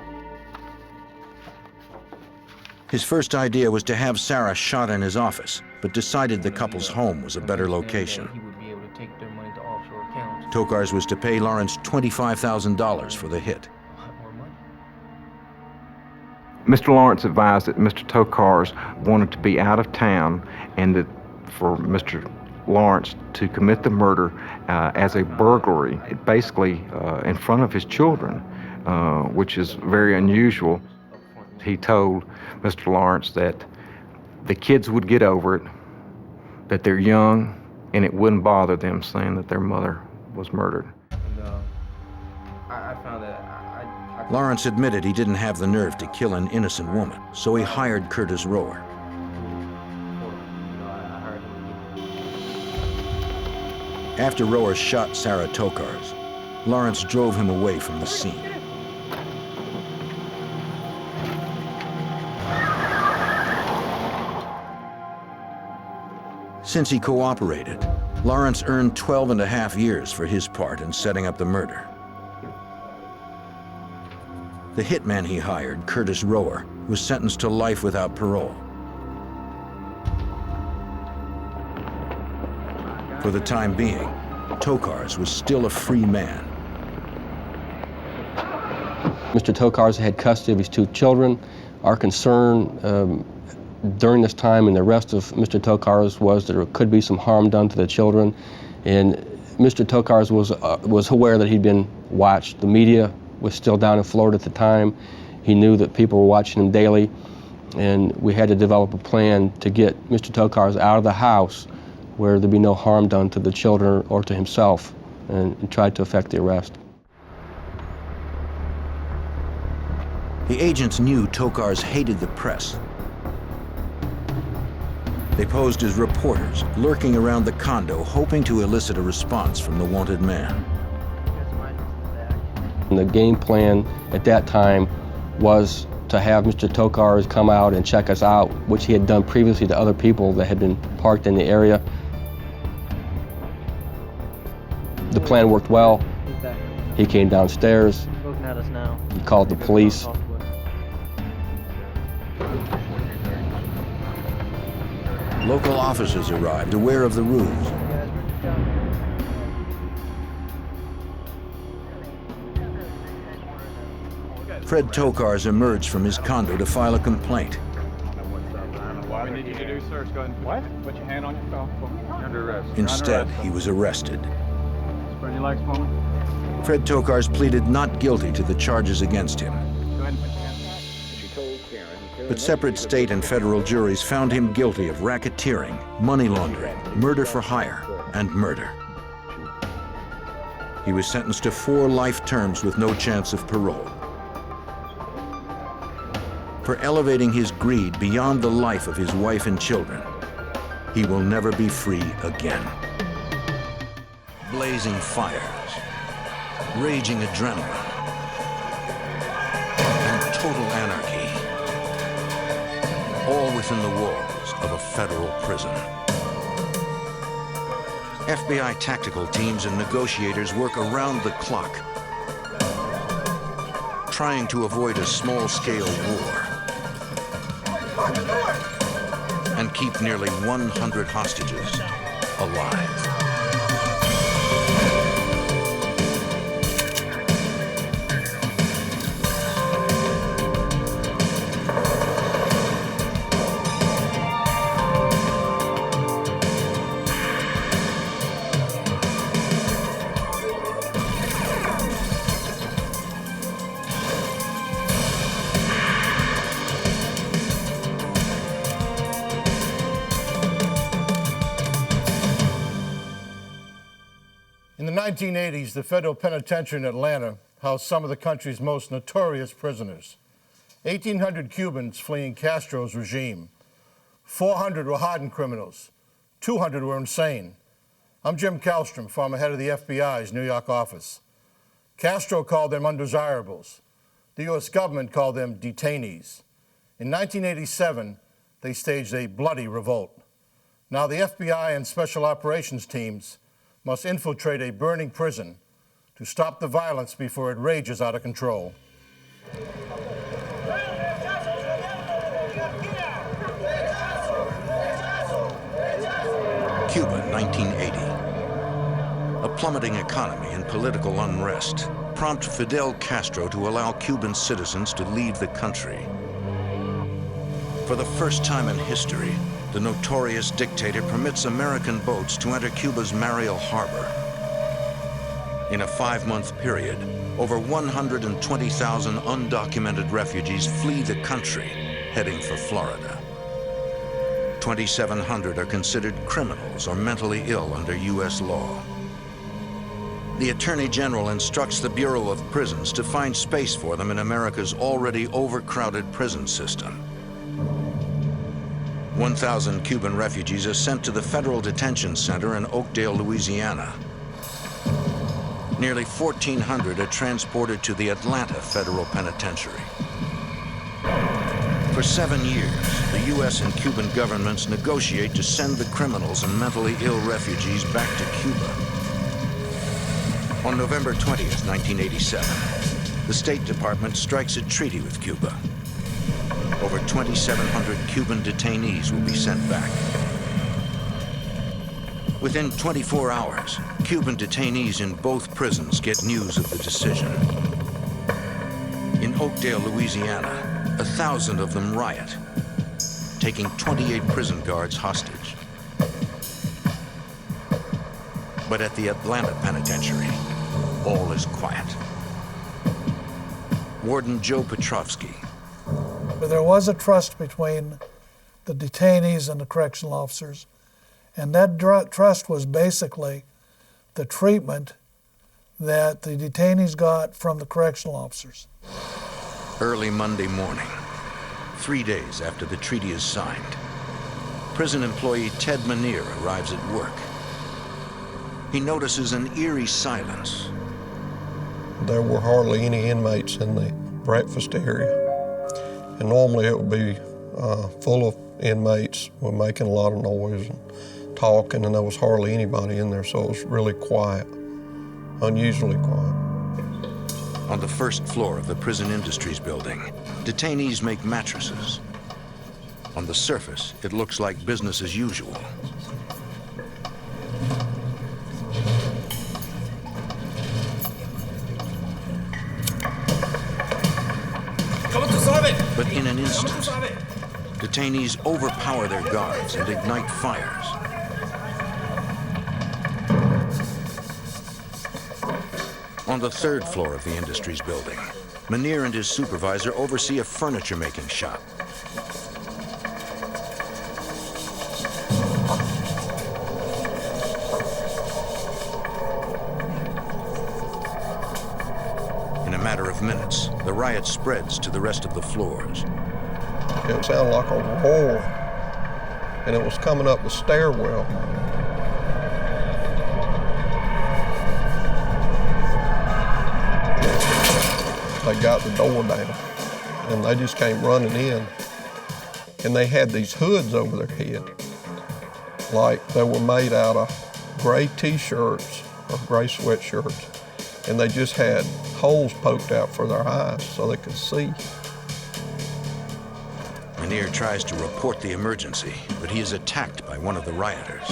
His first idea was to have Sarah shot in his office, but decided the couple's home was a better location. Tokars was to pay Lawrence $25,000 for the hit. Mr. Lawrence advised that Mr. Tokars wanted to be out of town and that for Mr. Lawrence to commit the murder as a burglary, basically in front of his children, which is very unusual. He told Mr. Lawrence that the kids would get over it, that they're young, and it wouldn't bother them saying that their mother was murdered. I found that Lawrence admitted he didn't have the nerve to kill an innocent woman, so he hired Curtis Rower. After Rower shot Sarah Tokars, Lawrence drove him away from the scene. Since he cooperated, Lawrence earned 12.5 years for his part in setting up the murder. The hitman he hired, Curtis Rower, was sentenced to life without parole. For the time being, Tokars was still a free man. Mr. Tokars had custody of his 2 children. Our concern during this time and the rest of Mr. Tokars was that there could be some harm done to the children. And Mr. Tokars was aware that he'd been watched. The media was still down in Florida at the time. He knew that people were watching him daily, and we had to develop a plan to get Mr. Tokars out of the house where there'd be no harm done to the children or to himself, and tried to effect the arrest. The agents knew Tokars hated the press. They posed as reporters, lurking around the condo, hoping to elicit a response from the wanted man. And the game plan at that time was to have Mr. Tokars come out and check us out, which he had done previously to other people that had been parked in the area. The plan worked well. He came downstairs. He called the police. Local officers arrived, aware of the ruse. Fred Tokars emerged from his condo to file a complaint. What we need you to do, sir, is go ahead and put your hand on your phone. You're under arrest. Instead, he was arrested. Spread your legs for me. Fred Tokars pleaded not guilty to the charges against him. Go ahead and put your hand on. But separate state and federal juries found him guilty of racketeering, money laundering, murder for hire, and murder. He was sentenced to 4 life terms with no chance of parole. For elevating his greed beyond the life of his wife and children, he will never be free again. Blazing fires, raging adrenaline, and total anarchy, all within the walls of a federal prison. FBI tactical teams and negotiators work around the clock, trying to avoid a small-scale war and keep nearly 100 hostages alive. In the 1980s, the federal penitentiary in Atlanta housed some of the country's most notorious prisoners. 1,800 Cubans fleeing Castro's regime. 400 were hardened criminals. 200 were insane. I'm Jim Kallstrom, former head of the FBI's New York office. Castro called them undesirables. The U.S. government called them detainees. In 1987, they staged a bloody revolt. Now the FBI and special operations teams must infiltrate a burning prison to stop the violence before it rages out of control. Cuba, 1980. A plummeting economy and political unrest prompt Fidel Castro to allow Cuban citizens to leave the country. For the first time in history, the notorious dictator permits American boats to enter Cuba's Mariel Harbor. In a 5-month period, over 120,000 undocumented refugees flee the country, heading for Florida. 2,700 are considered criminals or mentally ill under U.S. law. The Attorney General instructs the Bureau of Prisons to find space for them in America's already overcrowded prison system. 1,000 Cuban refugees are sent to the Federal Detention Center in Oakdale, Louisiana. Nearly 1,400 are transported to the Atlanta Federal Penitentiary. For 7 years, the U.S. and Cuban governments negotiate to send the criminals and mentally ill refugees back to Cuba. On November 20th, 1987, the State Department strikes a treaty with Cuba. Over 2,700 Cuban detainees will be sent back. Within 24 hours, Cuban detainees in both prisons get news of the decision. In Oakdale, Louisiana, 1,000 of them riot, taking 28 prison guards hostage. But at the Atlanta Penitentiary, all is quiet. Warden Joe Petrovsky. But there was a trust between the detainees and the correctional officers, and that trust was basically the treatment that the detainees got from the correctional officers. Early Monday morning, 3 days after the treaty is signed, prison employee Ted Manier arrives at work. He notices an eerie silence. There were hardly any inmates in the breakfast area. And normally it would be full of inmates were making a lot of noise and talking, and there was hardly anybody in there, so it was really quiet, unusually quiet. On the first floor of the Prison Industries building, detainees make mattresses. On the surface, it looks like business as usual. But in an instant, detainees overpower their guards and ignite fires. On the third floor of the Industries building, Manier and his supervisor oversee a furniture-making shop. In a matter of minutes, the riot spreads to the rest of the floors. It sounded like a roar, and it was coming up the stairwell. They got the door down, and they just came running in, and they had these hoods over their head, like they were made out of gray t-shirts or gray sweatshirts, and they just had holes poked out for their eyes so they could see. Manier tries to report the emergency, but he is attacked by one of the rioters.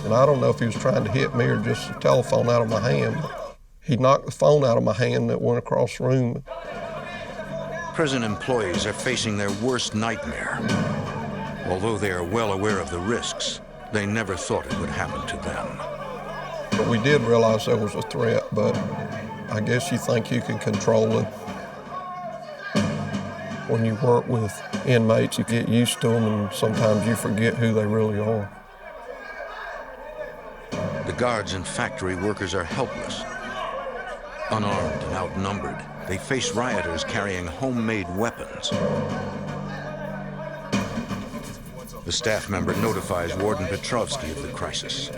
And I don't know if he was trying to hit me or just the telephone out of my hand, but he knocked the phone out of my hand that went across the room. Prison employees are facing their worst nightmare. Although they are well aware of the risks, they never thought it would happen to them. But we did realize there was a threat, but I guess you think you can control it. When you work with inmates, you get used to them, and sometimes you forget who they really are. The guards and factory workers are helpless. Unarmed and outnumbered, they face rioters carrying homemade weapons. The staff member notifies Warden Petrovsky of the crisis.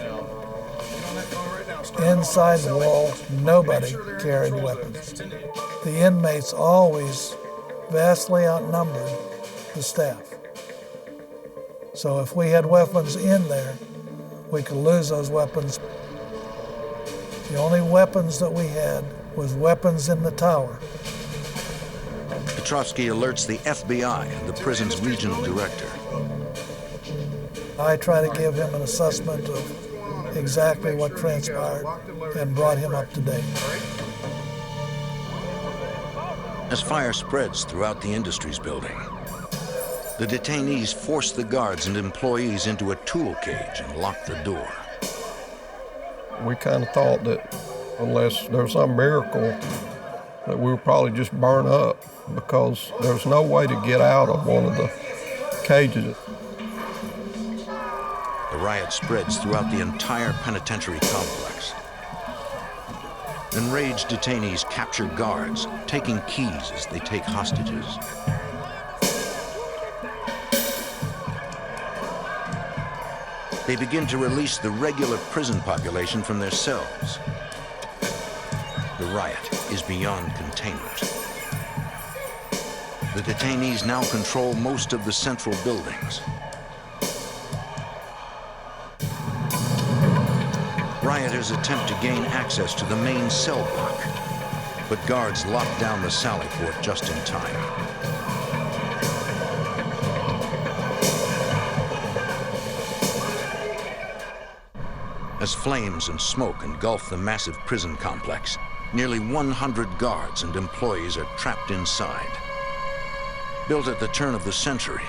Inside the wall, nobody carried weapons. The inmates always vastly outnumbered the staff. So if we had weapons in there, we could lose those weapons. The only weapons that we had was weapons in the tower. Petrovsky alerts the FBI and the prison's regional director. I try to give him an assessment of exactly what transpired and brought him up to date. As fire spreads throughout the Industries building, the detainees force the guards and employees into a tool cage and lock the door. We kind of thought that unless there's some miracle, that we would probably just burn up, because there's no way to get out of one of the cages. The riot spreads throughout the entire penitentiary complex. Enraged detainees capture guards, taking keys as they take hostages. They begin to release the regular prison population from their cells. The riot is beyond containment. The detainees now control most of the central buildings. Rioters attempt to gain access to the main cell block, but guards lock down the sally port just in time. As flames and smoke engulf the massive prison complex, nearly 100 guards and employees are trapped inside. Built at the turn of the century,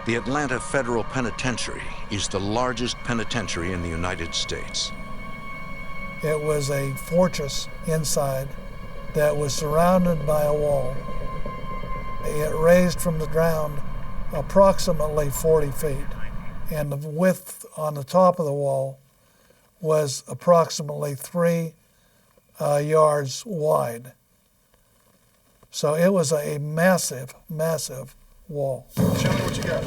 the Atlanta Federal Penitentiary is the largest penitentiary in the United States. It was a fortress inside that was surrounded by a wall. It raised from the ground approximately 40 feet, and the width on the top of the wall was approximately 3 yards wide. So it was a massive, massive wall. Show me what you got.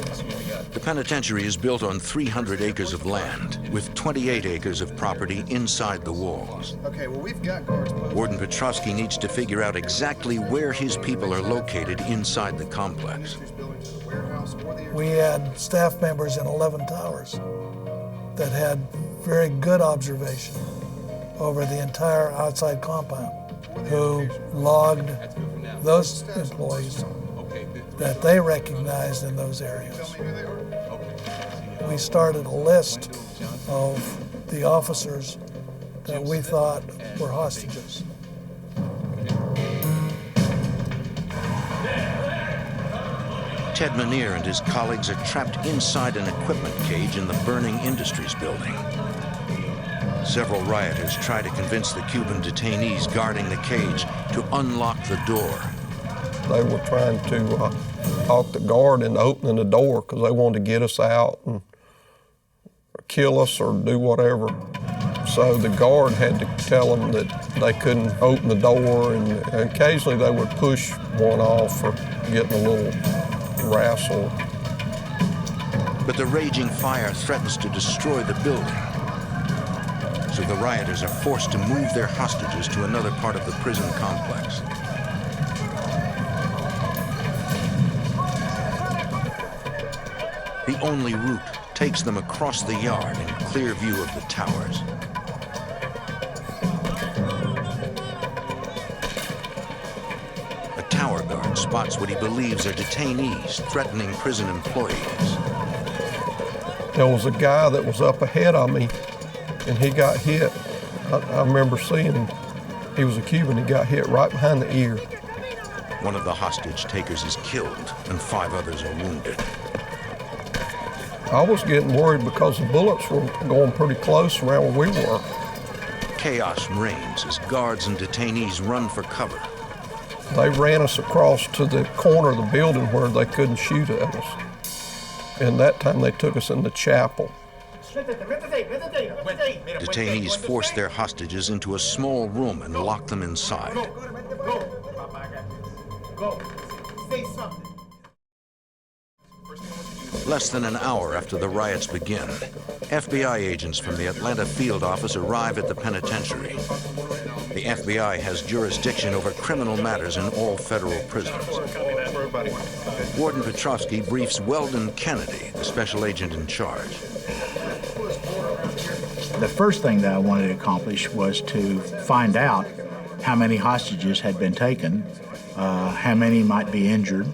The penitentiary is built on 300 acres of land, with 28 acres of property inside the walls. Okay, well, we've got guards. Warden Petrovsky needs to figure out exactly where his people are located inside the complex. We had staff members in 11 towers that had very good observation over the entire outside compound, who logged those employees that they recognized in those areas. We started a list of the officers that we thought were hostages. Ted Manier and his colleagues are trapped inside an equipment cage in the burning Industries building. Several rioters try to convince the Cuban detainees guarding the cage to unlock the door. They were trying to talk the guard into opening the door because they wanted to get us out and kill us or do whatever. So the guard had to tell them that they couldn't open the door, and occasionally they would push one off for getting a little wrestle. But the raging fire threatens to destroy the building. So the rioters are forced to move their hostages to another part of the prison complex. The only route takes them across the yard in clear view of the towers. A tower guard spots what he believes are detainees threatening prison employees. There was a guy that was up ahead of me, and he got hit. I remember seeing him. He was a Cuban. He got hit right behind the ear. One of the hostage takers is killed, and 5 others are wounded. I was getting worried because the bullets were going pretty close around where we were. Chaos reigns as guards and detainees run for cover. They ran us across to the corner of the building where they couldn't shoot at us. And that time they took us in the chapel. Detainees force their hostages into a small room and lock them inside. Less than an hour after the riots begin, FBI agents from the Atlanta field office arrive at the penitentiary. The FBI has jurisdiction over criminal matters in all federal prisons. Warden Petrovsky briefs Weldon Kennedy, the special agent in charge. The first thing that I wanted to accomplish was to find out how many hostages had been taken, how many might be injured,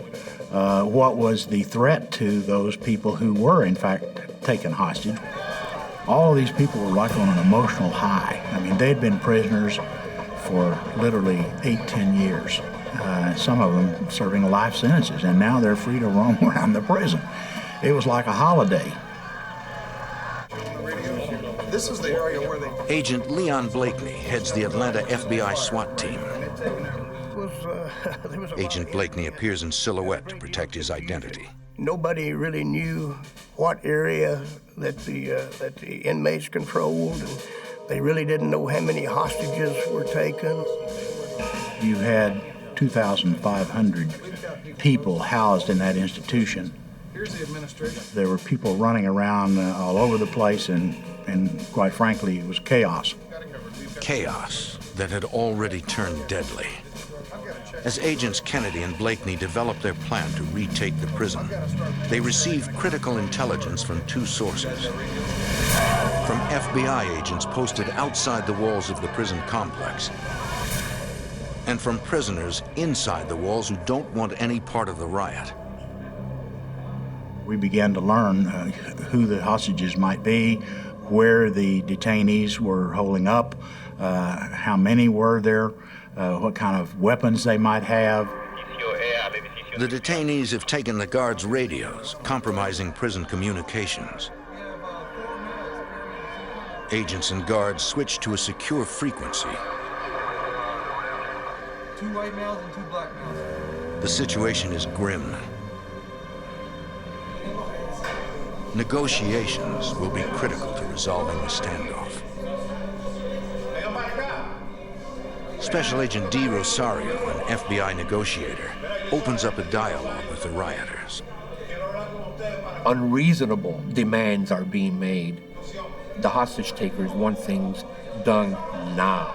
what was the threat to those people who were in fact taken hostage. All of these people were like on an emotional high. I mean, they'd been prisoners for literally 8-10 years. Some of them serving life sentences, and now they're free to roam around the prison. It was like a holiday. This is the area where they... Agent Leon Blakeney heads the Atlanta FBI SWAT team. Agent Blakeney appears in silhouette to protect his identity. Nobody really knew what area that the inmates controlled, and they really didn't know how many hostages were taken. You had 2,500 people housed in that institution. Here's the administration. There were people running around all over the place, and quite frankly, it was chaos. Chaos that had already turned deadly. As agents Kennedy and Blakeney develop their plan to retake the prison, they receive critical intelligence from 2 sources. From FBI agents posted outside the walls of the prison complex, and from prisoners inside the walls who don't want any part of the riot. We began to learn who the hostages might be, where the detainees were holding up, how many were there, what kind of weapons they might have. The detainees have taken the guards' radios, compromising prison communications. Agents and guards switch to a secure frequency. 2 white males and 2 black males. The situation is grim. Negotiations will be critical to resolving the standoff. Special Agent D. Rosario, an FBI negotiator, opens up a dialogue with the rioters. Unreasonable demands are being made. The hostage takers want things done now.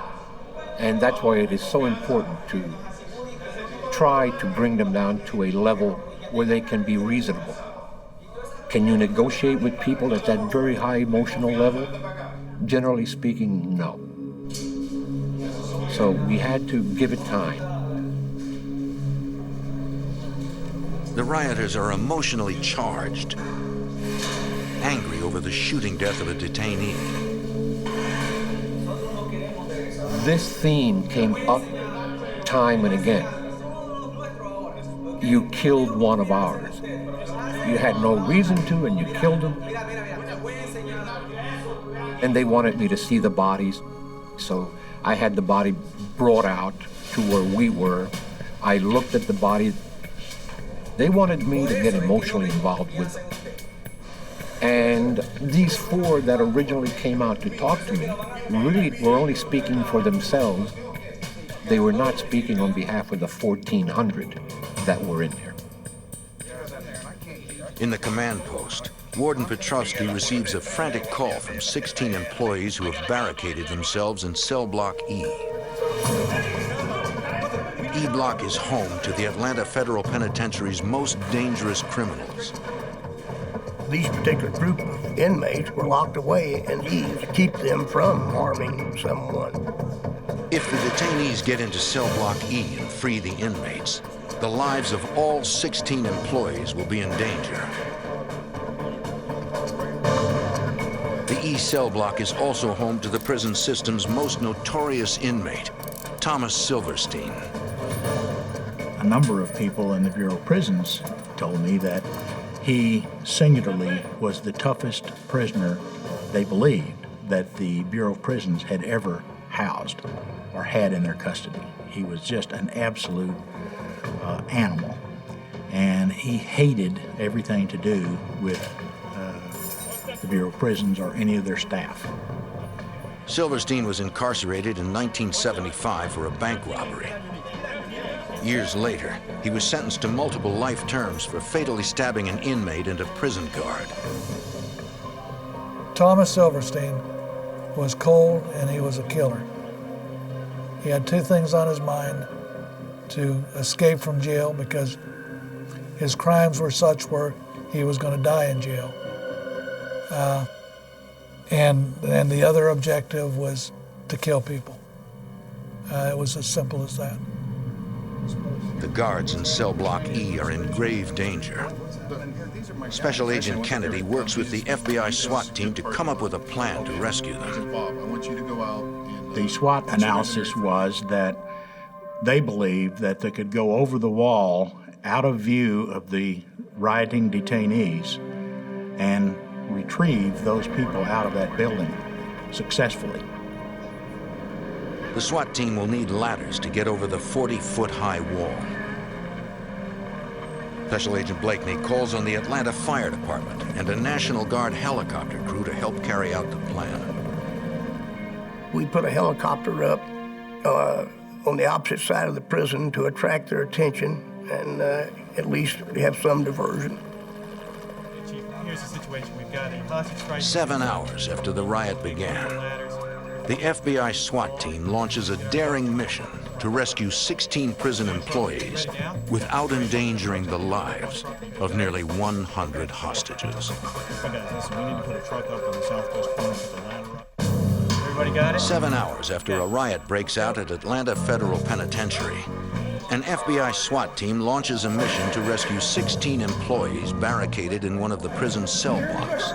And that's why it is so important to try to bring them down to a level where they can be reasonable. Can you negotiate with people at that very high emotional level? Generally speaking, no. So we had to give it time. The rioters are emotionally charged, angry over the shooting death of a detainee. This theme came up time and again. You killed one of ours. You had no reason to, and you killed him. And they wanted me to see the bodies, so I had the body brought out to where we were. I looked at the body. They wanted me to get emotionally involved with them. And these 4 that originally came out to talk to me really were only speaking for themselves. They were not speaking on behalf of the 1,400 that were in there. In the command post, Warden Petrovsky receives a frantic call from 16 employees who have barricaded themselves in cell block E. E block is home to the Atlanta Federal Penitentiary's most dangerous criminals. These particular group of inmates were locked away in E to keep them from harming someone. If the detainees get into cell block E and free the inmates, the lives of all 16 employees will be in danger. The E cell block is also home to the prison system's most notorious inmate, Thomas Silverstein. A number of people in the Bureau of Prisons told me that he singularly was the toughest prisoner they believed that the Bureau of Prisons had ever housed or had in their custody. He was just an absolute animal, and he hated everything to do with the Bureau of Prisons or any of their staff. Silverstein was incarcerated in 1975 for a bank robbery. Years later, he was sentenced to multiple life terms for fatally stabbing an inmate and a prison guard. Thomas Silverstein was cold and he was a killer. He had two things on his mind: to escape from jail because his crimes were such where he was going to die in jail. And the other objective was to kill people. It was as simple as that. The guards in cell block E are in grave danger. Special Agent Kennedy works with the FBI SWAT team to come up with a plan to rescue them. The SWAT analysis was that they believed that they could go over the wall out of view of the rioting detainees and retrieve those people out of that building successfully. The SWAT team will need ladders to get over the 40-foot-high wall. Special Agent Blakeney calls on the Atlanta Fire Department and a National Guard helicopter crew to help carry out the plan. We put a helicopter up on the opposite side of the prison to attract their attention and at least have some diversion. Chief, here's the situation. We've got a hostage crisis. 7 hours after the riot began, the FBI SWAT team launches a daring mission to rescue 16 prison employees without endangering the lives of nearly 100 hostages. We need to put a truck up on the southwest corner with the ladder up. Everybody got it? 7 hours after a riot breaks out at Atlanta Federal Penitentiary, an FBI SWAT team launches a mission to rescue 16 employees barricaded in one of the prison's cell blocks.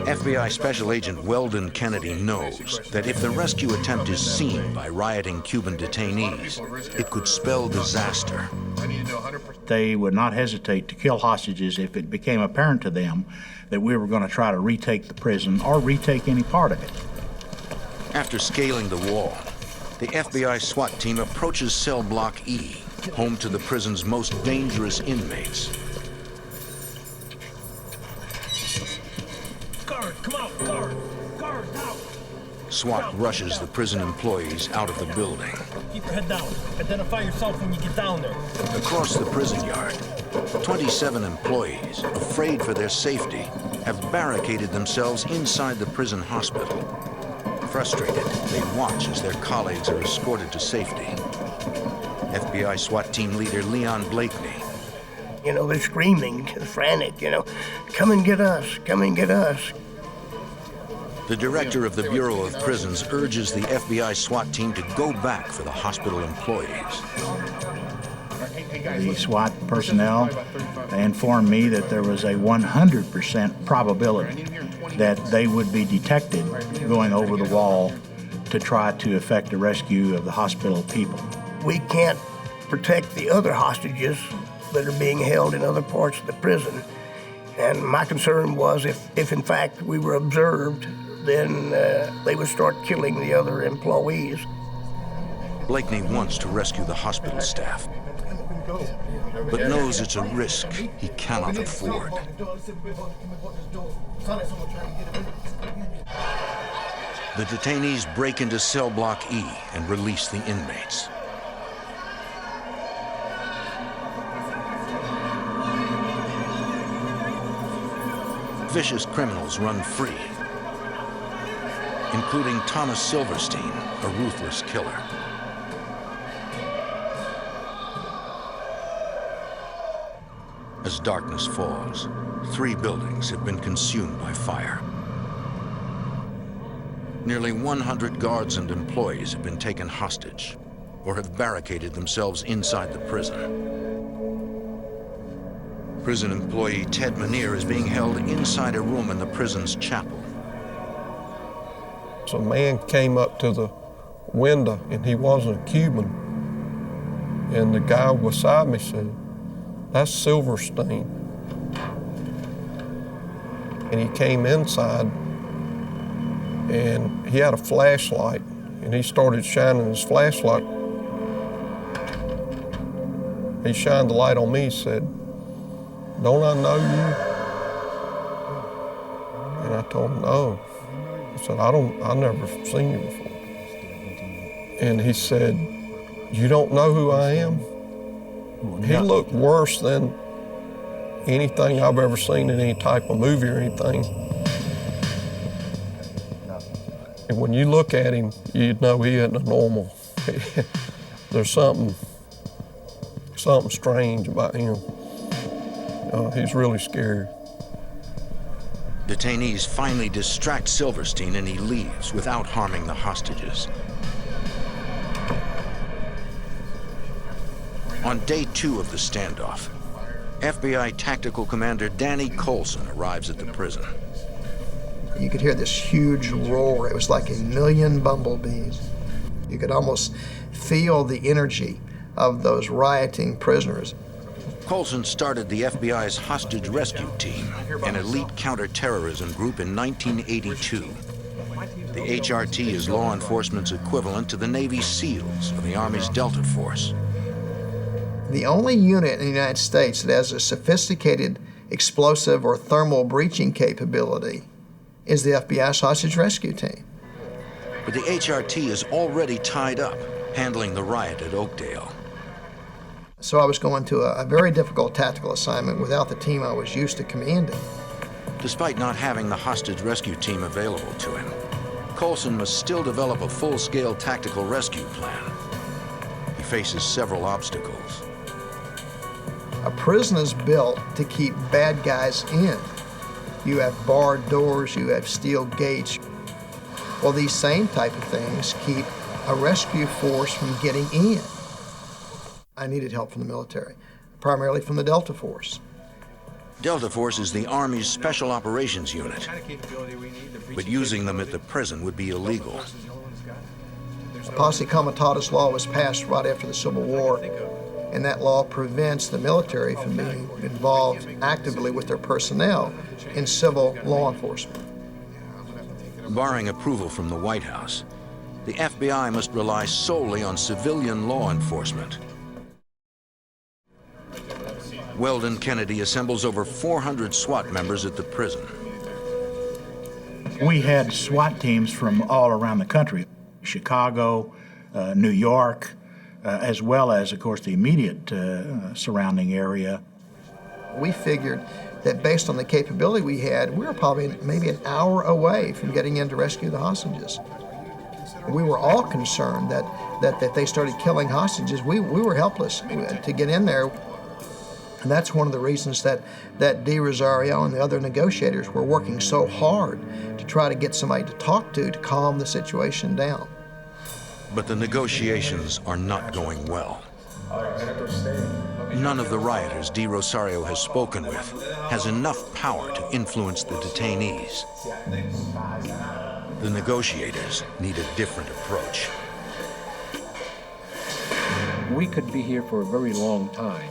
FBI Special Agent Weldon Kennedy knows that if the rescue attempt is seen by rioting Cuban detainees, it could spell disaster. They would not hesitate to kill hostages if it became apparent to them that we were going to try to retake the prison or retake any part of it. After scaling the wall, the FBI SWAT team approaches cell block E, home to the prison's most dangerous inmates. Guard, come out, guard! Guard, now! SWAT rushes the prison employees out of the building. Keep your head down. Identify yourself when you get down there. Across the prison yard, 27 employees, afraid for their safety, have barricaded themselves inside the prison hospital. Frustrated, they watch as their colleagues are escorted to safety. FBI SWAT team leader Leon Blakeney. You know, they're screaming, frantic, you know, come and get us, come and get us. The director of the Bureau of Prisons urges the FBI SWAT team to go back for the hospital employees. The SWAT personnel informed me that there was a 100% probability that they would be detected going over the wall to try to effect a rescue of the hospital people. We can't protect the other hostages that are being held in other parts of the prison. And my concern was if in fact we were observed, then they would start killing the other employees. Blakeney wants to rescue the hospital staff, but knows it's a risk he cannot afford. The detainees break into cell block E and release the inmates. vicious criminals run free, including Thomas Silverstein, a ruthless killer. As darkness falls, 3 buildings have been consumed by fire. Nearly 100 guards and employees have been taken hostage or have barricaded themselves inside the prison. Prison employee Ted Manier is being held inside a room in the prison's chapel. So a man came up to the window, and he wasn't a Cuban. And the guy beside me said, "That's Silverstein." And he came inside, and he had a flashlight, and he started shining his flashlight. He shined the light on me, said, "Don't I know you?" And I told him, "No." I said, I've never seen you before. And he said, "You don't know who I am?" He looked worse than anything I've ever seen in any type of movie or anything. And when you look at him, you'd know he isn't a normal. There's something strange about him. He's really scary. Detainees finally distract Silverstein and he leaves without harming the hostages. On day 2 of the standoff, FBI Tactical Commander Danny Colson arrives at the prison. You could hear this huge roar. It was like a million bumblebees. You could almost feel the energy of those rioting prisoners. Colson started the FBI's hostage rescue team, an elite counterterrorism group in 1982. The HRT is law enforcement's equivalent to the Navy SEALs or the Army's Delta Force. The only unit in the United States that has a sophisticated explosive or thermal breaching capability is the FBI's hostage rescue team. But the HRT is already tied up, handling the riot at Oakdale. So I was going to a very difficult tactical assignment without the team I was used to commanding. Despite not having the hostage rescue team available to him, Colson must still develop a full-scale tactical rescue plan. He faces several obstacles. A prison is built to keep bad guys in. You have barred doors, you have steel gates. Well, these same type of things keep a rescue force from getting in. I needed help from the military, primarily from the Delta Force. Delta Force is the Army's Special Operations Unit, but using them at the prison would be illegal. The Posse Comitatus law was passed right after the Civil War, and that law prevents the military from being involved actively with their personnel in civil law enforcement. Barring approval from the White House, the FBI must rely solely on civilian law enforcement. Weldon Kennedy assembles over 400 SWAT members at the prison. We had SWAT teams from all around the country, Chicago, New York, as well as, of course, the immediate surrounding area. We figured that based on the capability we had, we were probably maybe an hour away from getting in to rescue the hostages. We were all concerned that they started killing hostages. We were helpless to get in there. And that's one of the reasons that De Rosario and the other negotiators were working so hard to try to get somebody to talk to calm the situation down. But the negotiations are not going well. None of the rioters De Rosario has spoken with has enough power to influence the detainees. The negotiators need a different approach. We could be here for a very long time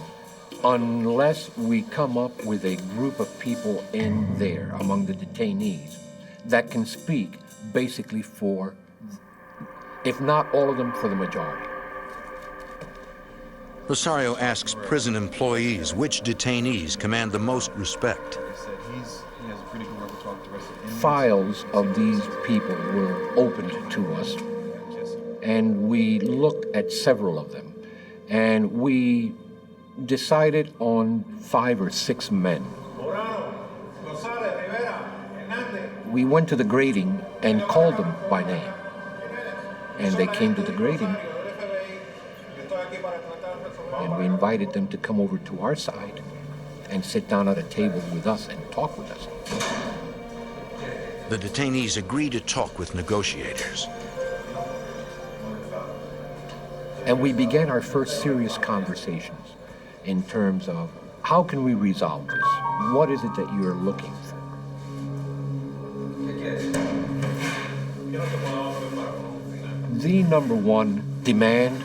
unless we come up with a group of people in there among the detainees that can speak basically for, if not all of them, for the majority. Rosario asks prison employees which detainees command the most respect. Files of these people were opened to us, and we looked at several of them, and we decided on 5 or 6 men We went to the grating and called them by name. And they came to the grating, and we invited them to come over to our side and sit down at a table with us and talk with us. The detainees agree to talk with negotiators. And we began our first serious conversations in terms of how can we resolve this? What is it that you're looking for? The number one demand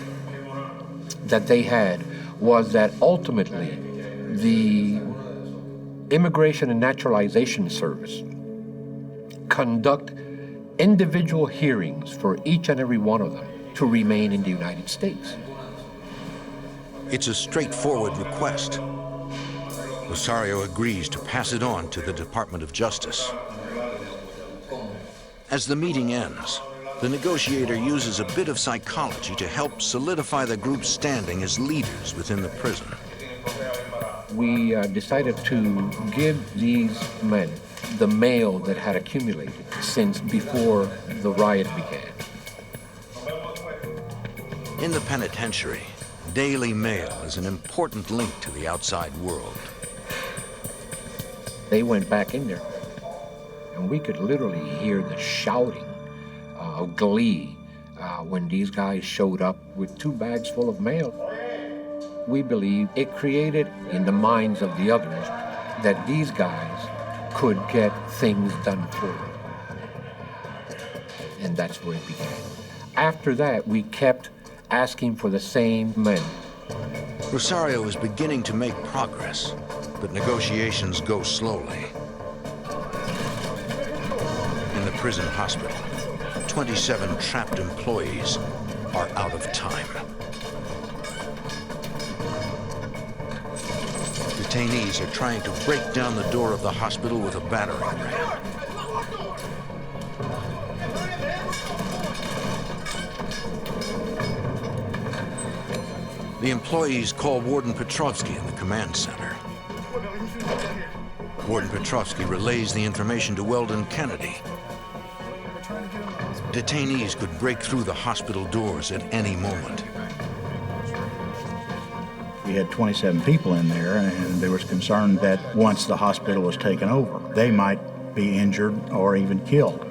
that they had was that ultimately the Immigration and Naturalization Service conduct individual hearings for each and every one of them to remain in the United States. It's a straightforward request. Rosario agrees to pass it on to the Department of Justice. As the meeting ends, the negotiator uses a bit of psychology to help solidify the group's standing as leaders within the prison. We decided to give these men the mail that had accumulated since before the riot began. In the penitentiary, daily mail is an important link to the outside world. They went back in there, and we could literally hear the shouting of glee when these guys showed up with 2 bags full of mail. We believe it created in the minds of the others that these guys could get things done for them. And that's where it began. After that, we kept asking for the same men. Rosario is beginning to make progress, but negotiations go slowly. In the prison hospital, 27 trapped employees are out of time. Detainees are trying to break down the door of the hospital with a battering ram. The employees call Warden Petrovsky in the command center. Warden Petrovsky relays the information to Weldon Kennedy. Detainees could break through the hospital doors at any moment. We had 27 people in there, and there was concern that once the hospital was taken over, they might be injured or even killed.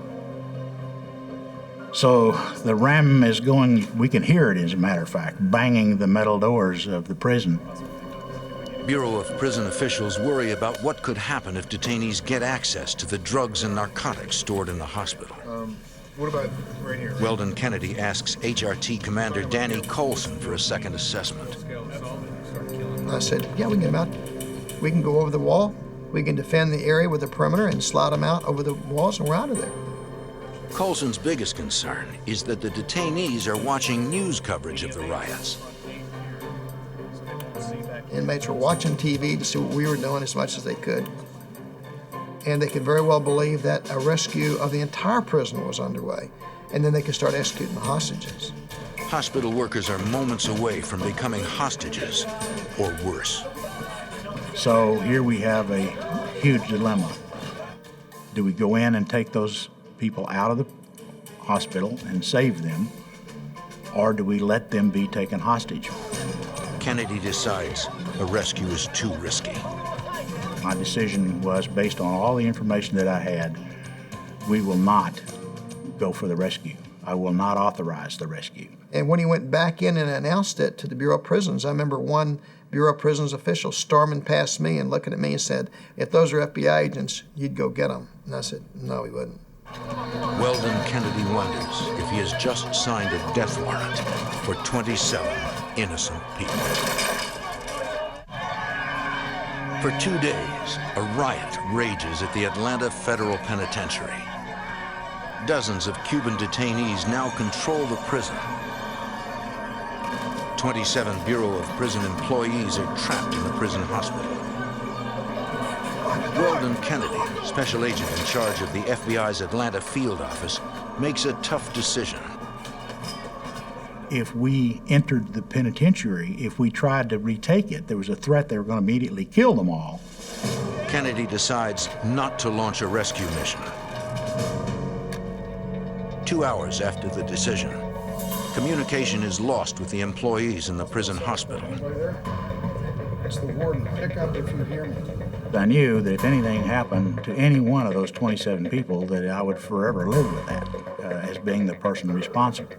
So the ram is going, we can hear it as a matter of fact, banging the metal doors of the prison. Bureau of Prison officials worry about what could happen if detainees get access to the drugs and narcotics stored in the hospital. What about right here? Weldon Kennedy asks HRT Commander Danny Colson for a second assessment. I said, yeah, we can get them out. We can go over the wall. We can defend the area with the perimeter and slide them out over the walls, and we're out of there. Colson's biggest concern is that the detainees are watching news coverage of the riots. Inmates were watching TV to see what we were doing as much as they could. And they could very well believe that a rescue of the entire prison was underway, and then they could start executing the hostages. Hospital workers are moments away from becoming hostages, or worse. So here we have a huge dilemma. Do we go in and take those people out of the hospital and save them, or do we let them be taken hostage? Kennedy decides a rescue is too risky. My decision was based on all the information that I had. We will not go for the rescue. I will not authorize the rescue. And when he went back in and announced it to the Bureau of Prisons, I remember one Bureau of Prisons official storming past me and looking at me and said, if those are FBI agents, you'd go get them. And I said, no, he wouldn't. Weldon Kennedy wonders if he has just signed a death warrant for 27 innocent people. For 2 days, a riot rages at the Atlanta Federal Penitentiary. Dozens of Cuban detainees now control the prison. 27 Bureau of Prison employees are trapped in the prison hospital. Weldon Kennedy, special agent in charge of the FBI's Atlanta field office, makes a tough decision. If we entered the penitentiary, if we tried to retake it, there was a threat they were going to immediately kill them all. Kennedy decides not to launch a rescue mission. 2 hours after the decision, communication is lost with the employees in the prison hospital. It's the warden. Pick up if you hear me. I knew that if anything happened to any one of those 27 people, that I would forever live with that as being the person responsible.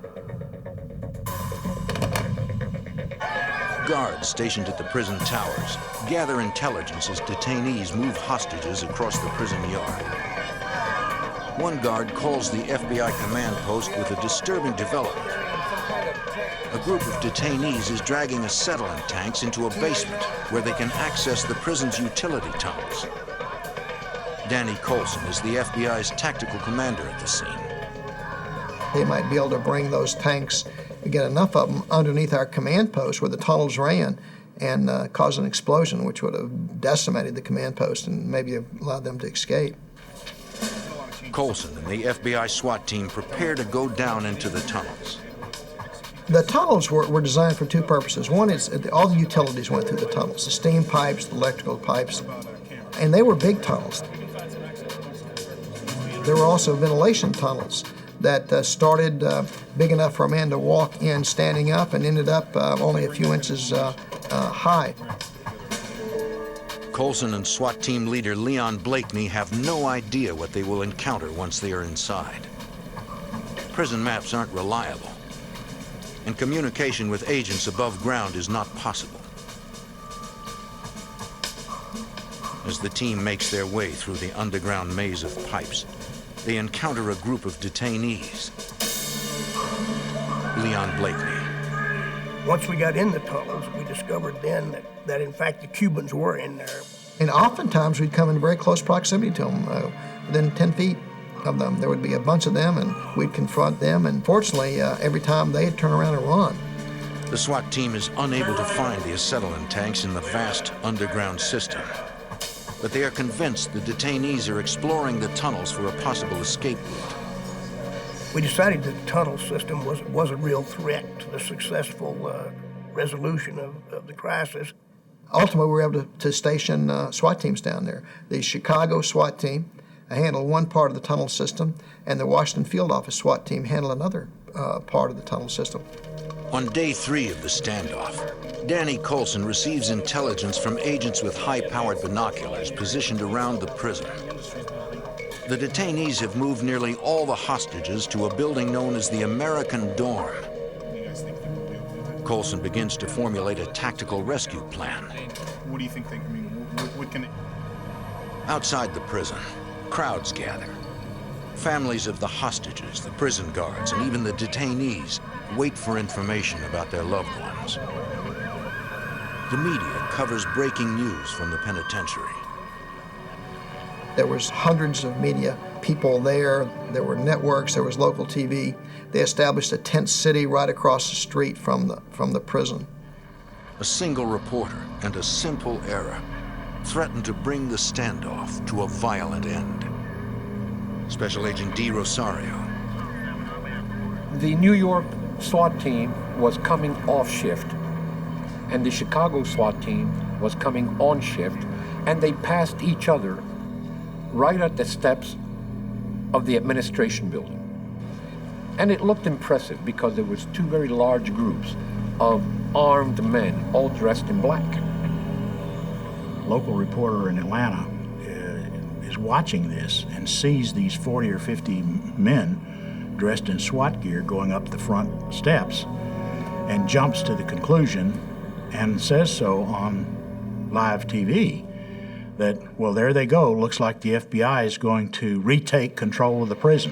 Guards stationed at the prison towers gather intelligence as detainees move hostages across the prison yard. One guard calls the FBI command post with a disturbing development. A group of detainees is dragging acetylene tanks into a basement where they can access the prison's utility tunnels. Danny Colson is the FBI's tactical commander at the scene. They might be able to bring those tanks, get enough of them underneath our command post where the tunnels ran, and cause an explosion which would have decimated the command post and maybe have allowed them to escape. Colson and the FBI SWAT team prepare to go down into the tunnels. The tunnels were designed for two purposes. One is all the utilities went through the tunnels, the steam pipes, the electrical pipes, and they were big tunnels. There were also ventilation tunnels that started big enough for a man to walk in standing up and ended up only a few inches high. Colson and SWAT team leader Leon Blakeney have no idea what they will encounter once they are inside. Prison maps aren't reliable, and communication with agents above ground is not possible. As the team makes their way through the underground maze of pipes, they encounter a group of detainees. Leon Blakeney. Once we got in the tunnels, we discovered then that in fact the Cubans were in there. And oftentimes we'd come in very close proximity to them, within 10 feet of them. There would be a bunch of them and we'd confront them, and fortunately every time they'd turn around and run. The SWAT team is unable to find the acetylene tanks in the vast underground system, but they are convinced the detainees are exploring the tunnels for a possible escape route. We decided that the tunnel system was a real threat to the successful resolution of the crisis. Ultimately, we were able to station SWAT teams down there. The Chicago SWAT team handled one part of the tunnel system, and the Washington Field Office SWAT team handled another part of the tunnel system. On day 3 of the standoff, Danny Colson receives intelligence from agents with high-powered binoculars positioned around the prison. The detainees have moved nearly all the hostages to a building known as the American Dorm. Colson begins to formulate a tactical rescue plan. What do you think what can it... Outside the prison, crowds gather. Families of the hostages, the prison guards, and even the detainees wait for information about their loved ones. The media covers breaking news from the penitentiary. There was hundreds of media people there. There were networks, there was local TV. They established a tent city right across the street from the prison. A single reporter and a simple error threatened to bring the standoff to a violent end. Special Agent D. Rosario. The New York SWAT team was coming off shift, and the Chicago SWAT team was coming on shift, and they passed each other right at the steps of the administration building. And it looked impressive because there was two very large groups of armed men, all dressed in black. A local reporter in Atlanta is watching this and sees these 40 or 50 men dressed in SWAT gear going up the front steps, and jumps to the conclusion and says so on live TV that, well, there they go, looks like the FBI is going to retake control of the prison.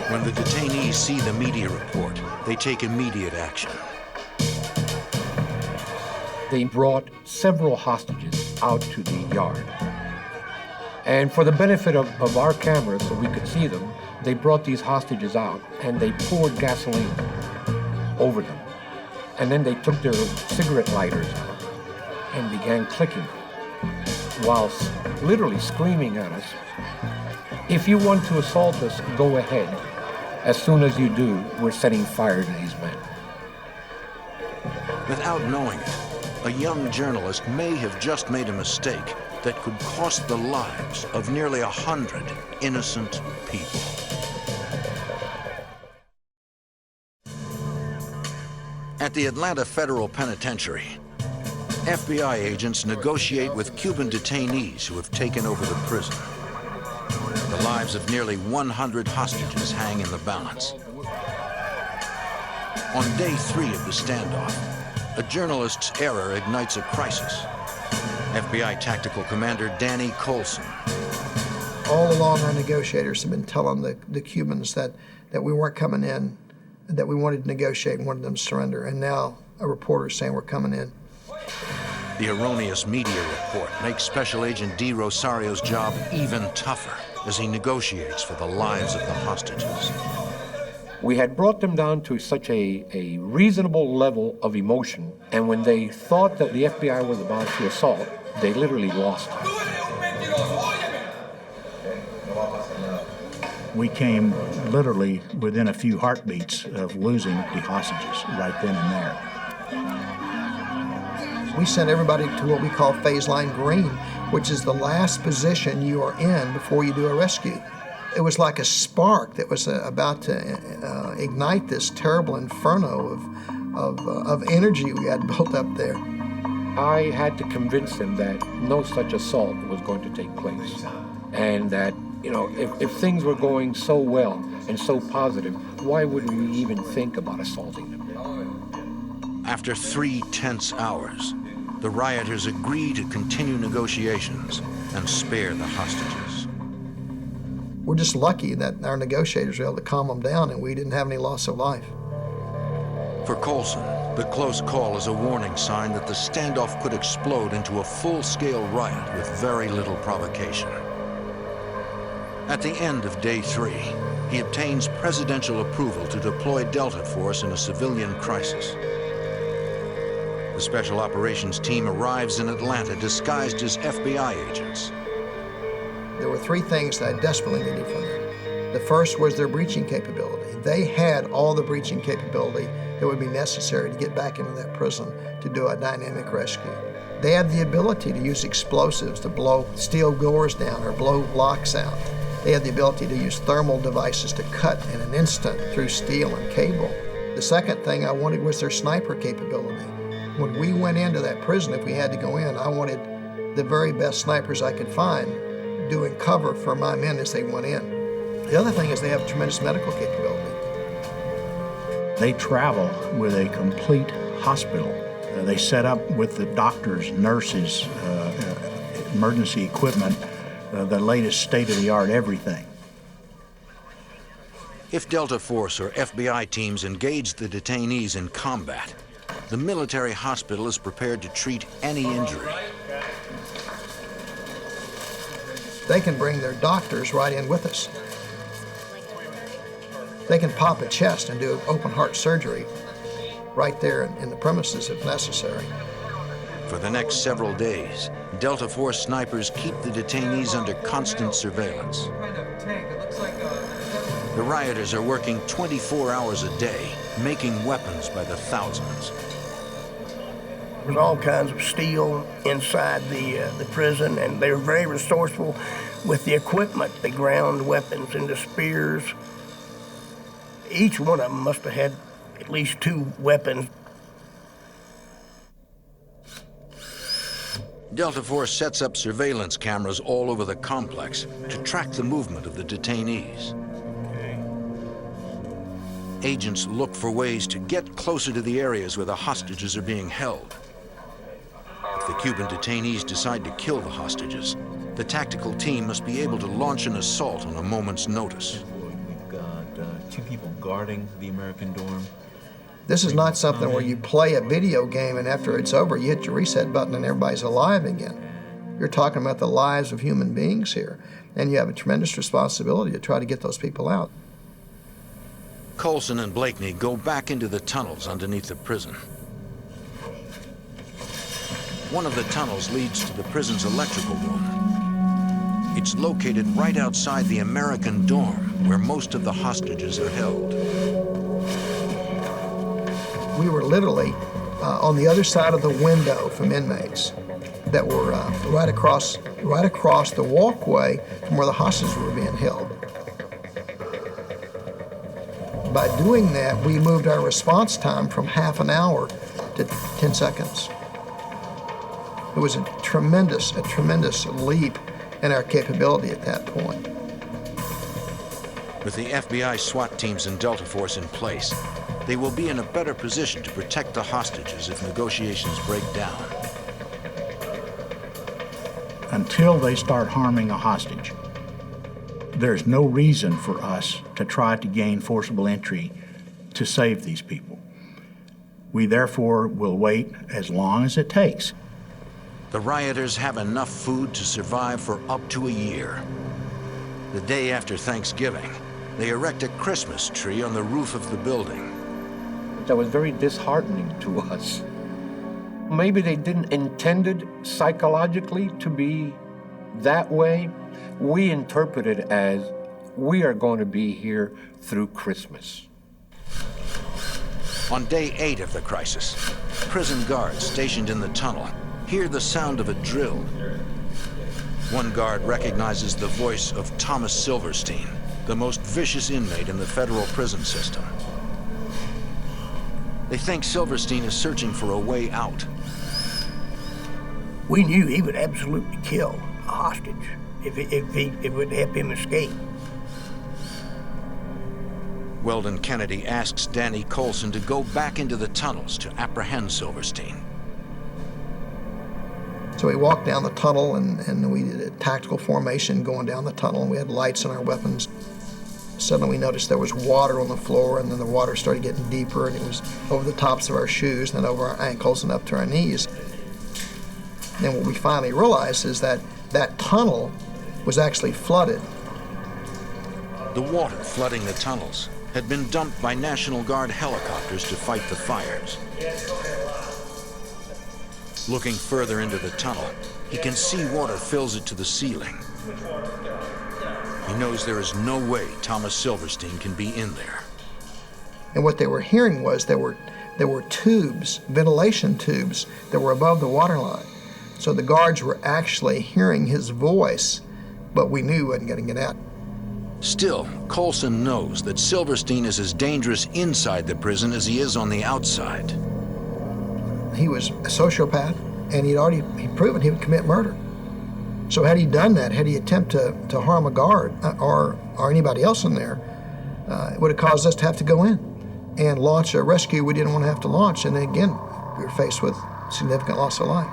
When the detainees see the media report, they take immediate action. They brought several hostages out to the yard. And for the benefit of our cameras, so we could see them, they brought these hostages out and they poured gasoline over them. And then they took their cigarette lighters out and began clicking whilst literally screaming at us, "If you want to assault us, go ahead. As soon as you do, we're setting fire to these men." Without knowing it, a young journalist may have just made a mistake, that could cost the lives of nearly 100 innocent people. At the Atlanta Federal Penitentiary, FBI agents negotiate with Cuban detainees who have taken over the prison. The lives of nearly 100 hostages hang in the balance. On day 3 of the standoff, a journalist's error ignites a crisis. FBI Tactical Commander Danny Colson. All along, our negotiators have been telling the Cubans that we weren't coming in, that we wanted to negotiate and wanted them to surrender, and now a reporter is saying we're coming in. The erroneous media report makes Special Agent D. Rosario's job even tougher as he negotiates for the lives of the hostages. We had brought them down to such a reasonable level of emotion, and when they thought that the FBI was about to assault, they literally lost it. We came literally within a few heartbeats of losing the hostages right then and there. We sent everybody to what we call phase line green, which is the last position you are in before you do a rescue. It was like a spark that was about to ignite this terrible inferno of energy we had built up there. I had to convince them that no such assault was going to take place, and that, you know, if things were going so well and so positive, why would we even think about assaulting them? After 3 tense hours, the rioters agree to continue negotiations and spare the hostages. We're just lucky that our negotiators were able to calm them down and we didn't have any loss of life. For Colson, the close call is a warning sign that the standoff could explode into a full-scale riot with very little provocation. At the end of day 3, he obtains presidential approval to deploy Delta Force in a civilian crisis. The Special Operations Team arrives in Atlanta disguised as FBI agents. There were 3 things that I desperately needed from them. The first was their breaching capability. They had all the breaching capability that would be necessary to get back into that prison to do a dynamic rescue. They had the ability to use explosives to blow steel doors down or blow locks out. They had the ability to use thermal devices to cut in an instant through steel and cable. The second thing I wanted was their sniper capability. When we went into that prison, if we had to go in, I wanted the very best snipers I could find doing cover for my men as they went in. The other thing is they have tremendous medical capability. They travel with a complete hospital. They set up with the doctors, nurses, emergency equipment, the latest state-of-the-art everything. If Delta Force or FBI teams engage the detainees in combat, the military hospital is prepared to treat any injury. They can bring their doctors right in with us. They can pop a chest and do open heart surgery right there in the premises if necessary. For the next several days, Delta Force snipers keep the detainees under constant surveillance. The rioters are working 24 hours a day, making weapons by the thousands. There's all kinds of steel inside the prison, and they're very resourceful with the equipment. They ground weapons into spears. Each one of them must have had at least 2 weapons. Delta Force sets up surveillance cameras all over the complex to track the movement of the detainees. Agents look for ways to get closer to the areas where the hostages are being held. If the Cuban detainees decide to kill the hostages, the tactical team must be able to launch an assault on a moment's notice. We've got 2 people guarding the American dorm. This is not something where you play a video game and after it's over, you hit your reset button and everybody's alive again. You're talking about the lives of human beings here, and you have a tremendous responsibility to try to get those people out. Colson and Blakeney go back into the tunnels underneath the prison. One of the tunnels leads to the prison's electrical room. It's located right outside the American dorm, where most of the hostages are held. We were literally on the other side of the window from inmates that were right across the walkway from where the hostages were being held. By doing that, we moved our response time from half an hour to 10 seconds. It was a tremendous leap in our capability at that point. With the FBI SWAT teams and Delta Force in place, they will be in a better position to protect the hostages if negotiations break down. Until they start harming a hostage, there's no reason for us to try to gain forcible entry to save these people. We therefore will wait as long as it takes. The rioters have enough food to survive for up to a year. The day after Thanksgiving, they erect a Christmas tree on the roof of the building. That was very disheartening to us. Maybe they didn't intend it psychologically to be that way. We interpret it as we are going to be here through Christmas. On day 8 of the crisis, prison guards stationed in the tunnel hear the sound of a drill. One guard recognizes the voice of Thomas Silverstein, the most vicious inmate in the federal prison system. They think Silverstein is searching for a way out. We knew he would absolutely kill a hostage if it would help him escape. Weldon Kennedy asks Danny Colson to go back into the tunnels to apprehend Silverstein. So we walked down the tunnel and we did a tactical formation going down the tunnel. We had lights on our weapons. Suddenly we noticed there was water on the floor, and then the water started getting deeper, and it was over the tops of our shoes, and then over our ankles and up to our knees. Then what we finally realized is that that tunnel was actually flooded. The water flooding the tunnels had been dumped by National Guard helicopters to fight the fires. Looking further into the tunnel, he can see water fills it to the ceiling. He knows there is no way Thomas Silverstein can be in there. And what they were hearing was there were tubes, ventilation tubes, that were above the water line. So the guards were actually hearing his voice, but we knew he wasn't going to get out. Still, Colson knows that Silverstein is as dangerous inside the prison as he is on the outside. He was a sociopath, and he'd proven he would commit murder. So had he done that, had he attempted to harm a guard or anybody else in there, it would have caused us to have to go in and launch a rescue we didn't want to have to launch. And again, we were faced with significant loss of life.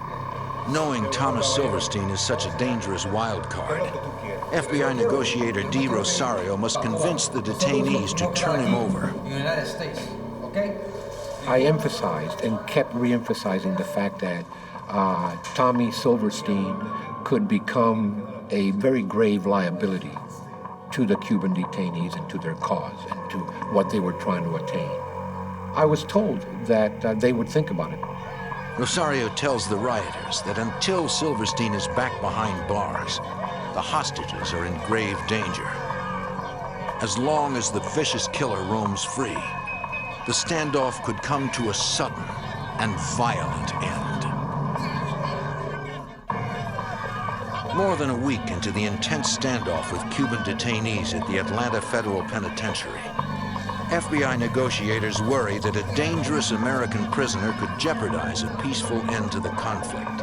Knowing Thomas Silverstein is such a dangerous wild card, FBI negotiator D. Rosario must convince the detainees to turn him over. United States, okay? I emphasized and kept re-emphasizing the fact that Tommy Silverstein could become a very grave liability to the Cuban detainees and to their cause and to what they were trying to attain. I was told that they would think about it. Rosario tells the rioters that until Silverstein is back behind bars, the hostages are in grave danger. As long as the vicious killer roams free, the standoff could come to a sudden and violent end. More than a week into the intense standoff with Cuban detainees at the Atlanta Federal Penitentiary, FBI negotiators worry that a dangerous American prisoner could jeopardize a peaceful end to the conflict.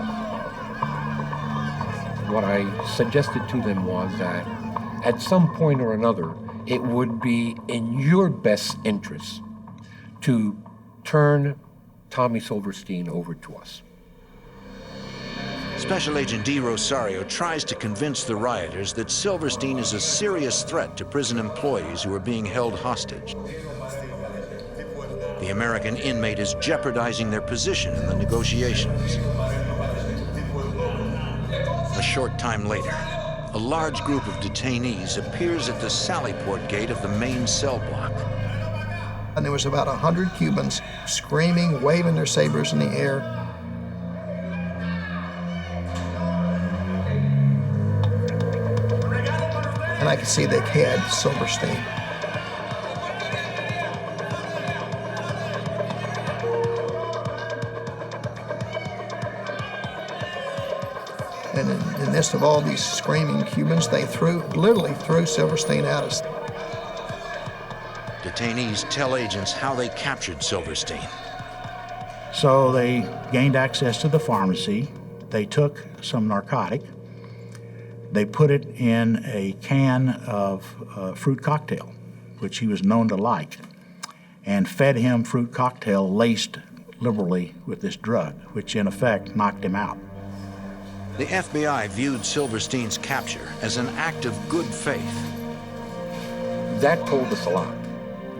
What I suggested to them was that at some point or another, it would be in your best interest to turn Tommy Silverstein over to us. Special Agent D. Rosario tries to convince the rioters that Silverstein is a serious threat to prison employees who are being held hostage. The American inmate is jeopardizing their position in the negotiations. A short time later, a large group of detainees appears at the Sallyport gate of the main cell block. And there was about 100 Cubans screaming, waving their sabers in the air. And I could see they had Silverstein. And in the midst of all these screaming Cubans, they literally threw Silverstein at us. Detainees tell agents how they captured Silverstein. So they gained access to the pharmacy. They took some narcotic. They put it in a can of fruit cocktail, which he was known to like, and fed him fruit cocktail laced liberally with this drug, which in effect knocked him out. The FBI viewed Silverstein's capture as an act of good faith. That told us a lot.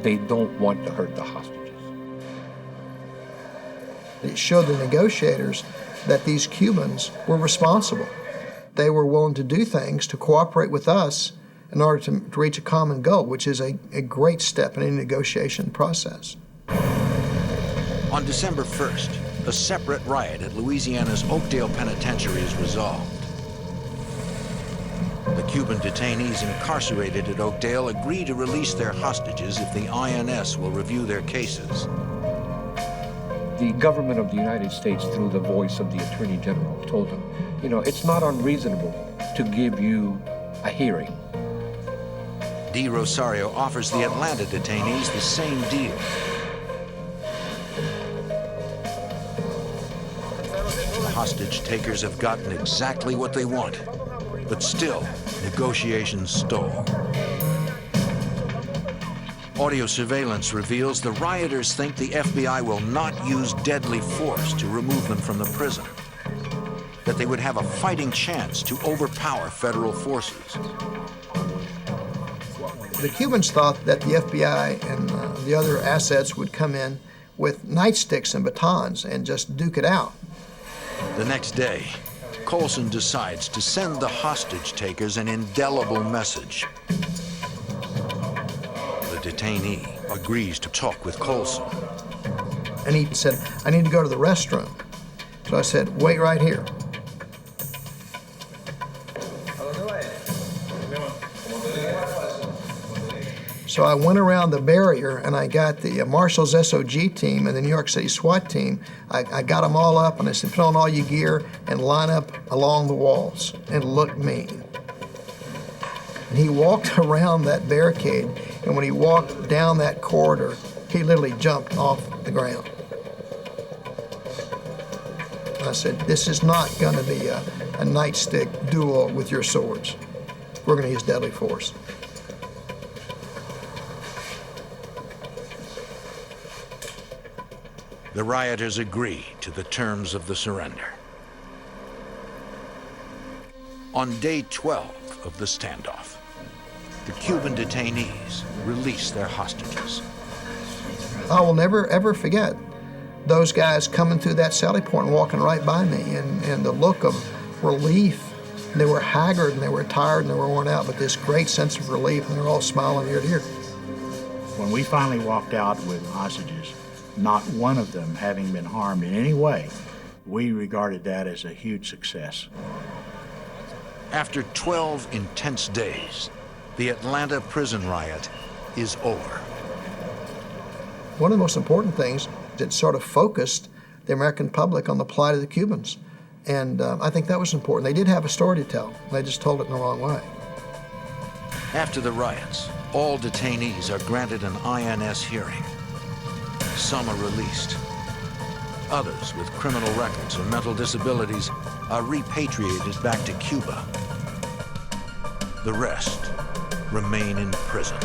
They don't want to hurt the hostages. It showed the negotiators that these Cubans were responsible. They were willing to do things to cooperate with us in order to reach a common goal, which is a great step in any negotiation process. On December 1st, a separate riot at Louisiana's Oakdale Penitentiary is resolved. The Cuban detainees incarcerated at Oakdale agree to release their hostages if the INS will review their cases. The government of the United States, through the voice of the Attorney General, told them, you know, it's not unreasonable to give you a hearing. D. Rosario offers the Atlanta detainees the same deal. The hostage takers have gotten exactly what they want, but still, negotiations stall. Audio surveillance reveals the rioters think the FBI will not use deadly force to remove them from the prison, that they would have a fighting chance to overpower federal forces. The Cubans thought that the FBI and the other assets would come in with nightsticks and batons and just duke it out. The next day, Colson decides to send the hostage takers an indelible message. The detainee agrees to talk with Colson. And he said, I need to go to the restroom. So I said, wait right here. So I went around the barrier and I got the Marshall's SOG team and the New York City SWAT team. I got them all up and I said, put on all your gear and line up along the walls and look mean. And he walked around that barricade, and when he walked down that corridor, he literally jumped off the ground. I said, this is not going to be a nightstick duel with your swords. We're going to use deadly force. The rioters agree to the terms of the surrender. On day 12 of the standoff, the Cuban detainees release their hostages. I will never, ever forget those guys coming through that sally port and walking right by me, and the look of relief. They were haggard and they were tired and they were worn out, but this great sense of relief, and they were all smiling ear to ear. When we finally walked out with hostages, not one of them having been harmed in any way, we regarded that as a huge success. After 12 intense days, the Atlanta prison riot is over. One of the most important things, it sort of focused the American public on the plight of the Cubans. And I think that was important. They did have a story to tell. They just told it in the wrong way. After the riots, all detainees are granted an INS hearing. Some are released. Others with criminal records or mental disabilities are repatriated back to Cuba. The rest remain in prison.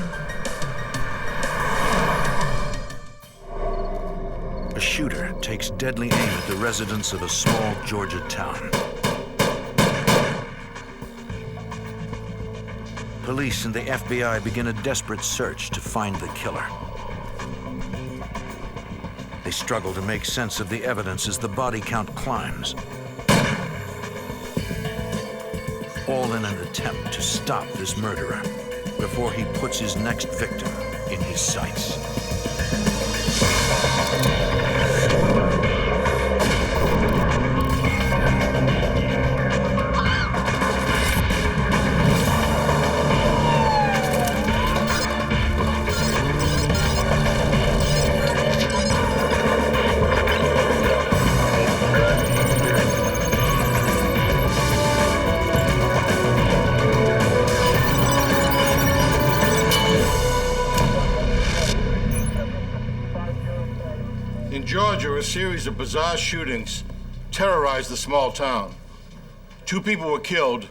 A shooter takes deadly aim at the residents of a small Georgia town. Police and the FBI begin a desperate search to find the killer. They struggle to make sense of the evidence as the body count climbs, all in an attempt to stop this murderer before he puts his next victim in his sights. In Georgia, a series of bizarre shootings terrorized the small town. 2 people were killed,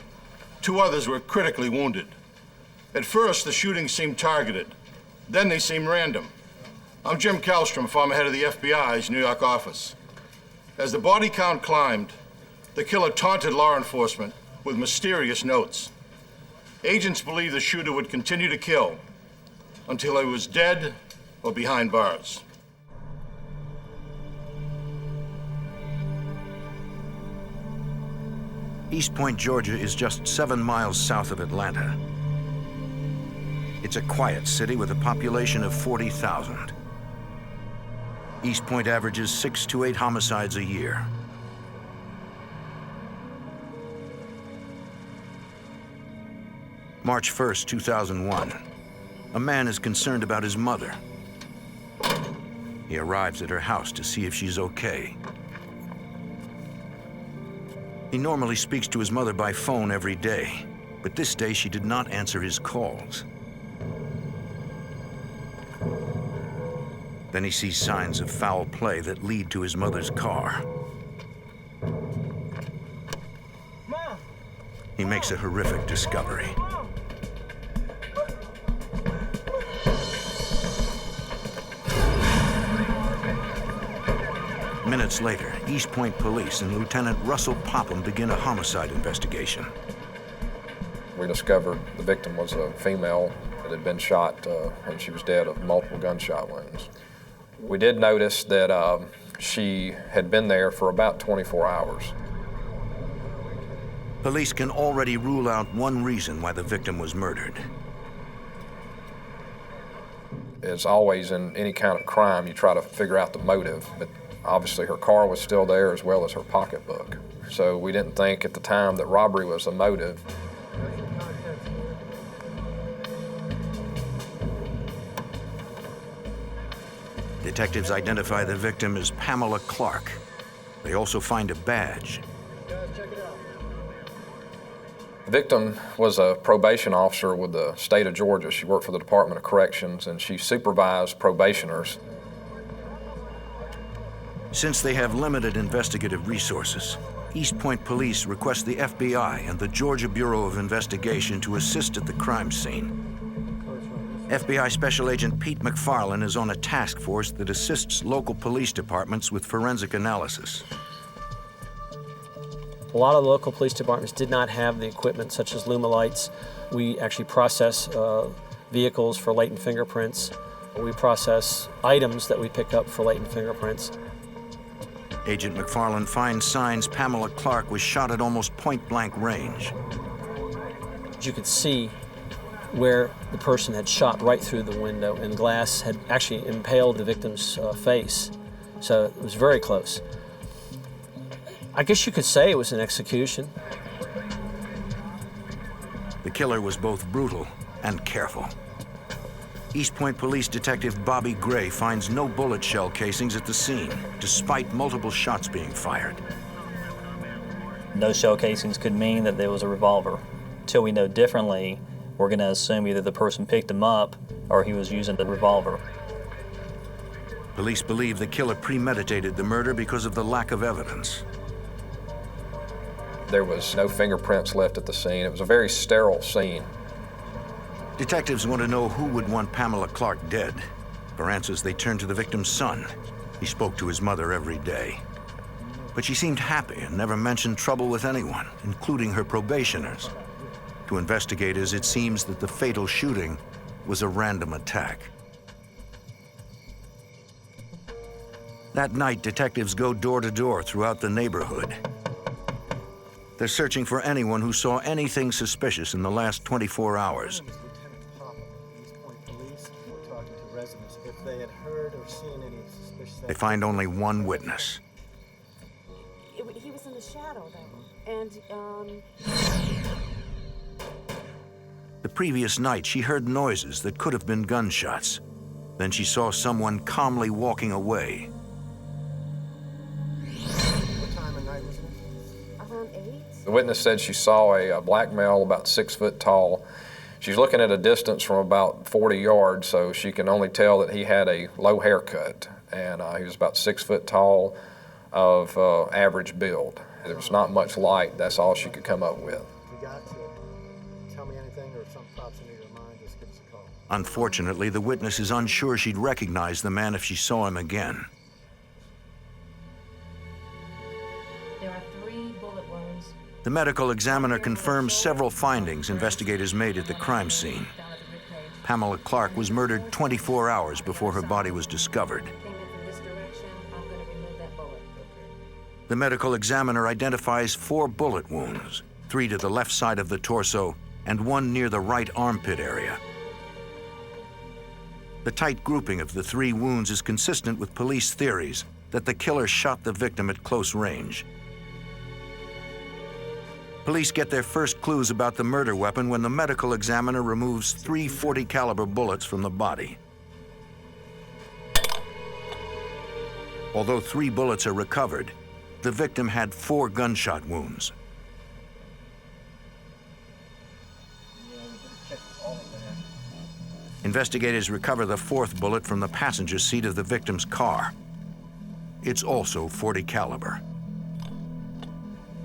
2 others were critically wounded. At first, the shootings seemed targeted. Then they seemed random. I'm Jim Kallstrom, former head of the FBI's New York office. As the body count climbed, the killer taunted law enforcement with mysterious notes. Agents believed the shooter would continue to kill until he was dead or behind bars. East Point, Georgia is just 7 miles south of Atlanta. It's a quiet city with a population of 40,000. East Point averages 6 to 8 homicides a year. March 1st, 2001. A man is concerned about his mother. He arrives at her house to see if she's okay. He normally speaks to his mother by phone every day, but this day she did not answer his calls. Then he sees signs of foul play that lead to his mother's car. He makes a horrific discovery. Minutes later, East Point Police and Lieutenant Russell Popham begin a homicide investigation. We discovered the victim was a female that had been shot and she was dead of multiple gunshot wounds. We did notice that she had been there for about 24 hours. Police can already rule out one reason why the victim was murdered. As always in any kind of crime, you try to figure out the motive, but obviously her car was still there as well as her pocketbook. So we didn't think at the time that robbery was the motive. Detectives identify the victim as Pamela Clark. They also find a badge. The victim was a probation officer with the state of Georgia. She worked for the Department of Corrections and she supervised probationers. Since they have limited investigative resources, East Point Police request the FBI and the Georgia Bureau of Investigation to assist at the crime scene. FBI Special Agent Pete McFarlane is on a task force that assists local police departments with forensic analysis. A lot of the local police departments did not have the equipment such as Luma lights. We actually process vehicles for latent fingerprints. We process items that we pick up for latent fingerprints. Agent McFarlane finds signs Pamela Clark was shot at almost point-blank range. You could see where the person had shot right through the window, and glass had actually impaled the victim's face. So it was very close. I guess you could say it was an execution. The killer was both brutal and careful. East Point Police Detective Bobby Gray finds no bullet shell casings at the scene, despite multiple shots being fired. No shell casings could mean that there was a revolver. Until we know differently, we're going to assume either the person picked him up or he was using the revolver. Police believe the killer premeditated the murder because of the lack of evidence. There was no fingerprints left at the scene. It was a very sterile scene. Detectives want to know who would want Pamela Clark dead. For answers, they turn to the victim's son. He spoke to his mother every day. But she seemed happy and never mentioned trouble with anyone, including her probationers. To investigators, it seems that the fatal shooting was a random attack. That night, detectives go door to door throughout the neighborhood. They're searching for anyone who saw anything suspicious in the last 24 hours. They find only one witness. He was in the shadow, though, and The previous night, she heard noises that could have been gunshots. Then she saw someone calmly walking away. What time of night was it? Around 8? The witness said she saw a black male about 6 foot tall. She's looking at a distance from about 40 yards, so she can only tell that he had a low haircut. and he was about 6 foot tall, of average build. There was not much light. That's all she could come up with. If you got to tell me anything or if something pops into your mind, just give us a call. Unfortunately, the witness is unsure she'd recognize the man if she saw him again. There are 3 bullet wounds. The medical examiner confirms several findings investigators made at the crime scene. Pamela Clark was murdered 24 hours before her body was discovered. The medical examiner identifies 4 bullet wounds, 3 to the left side of the torso and 1 near the right armpit area. The tight grouping of the 3 wounds is consistent with police theories that the killer shot the victim at close range. Police get their first clues about the murder weapon when the medical examiner removes 3 .40 caliber bullets from the body. Although 3 bullets are recovered, the victim had 4 gunshot wounds. Investigators recover the 4th bullet from the passenger seat of the victim's car. It's also .40 caliber.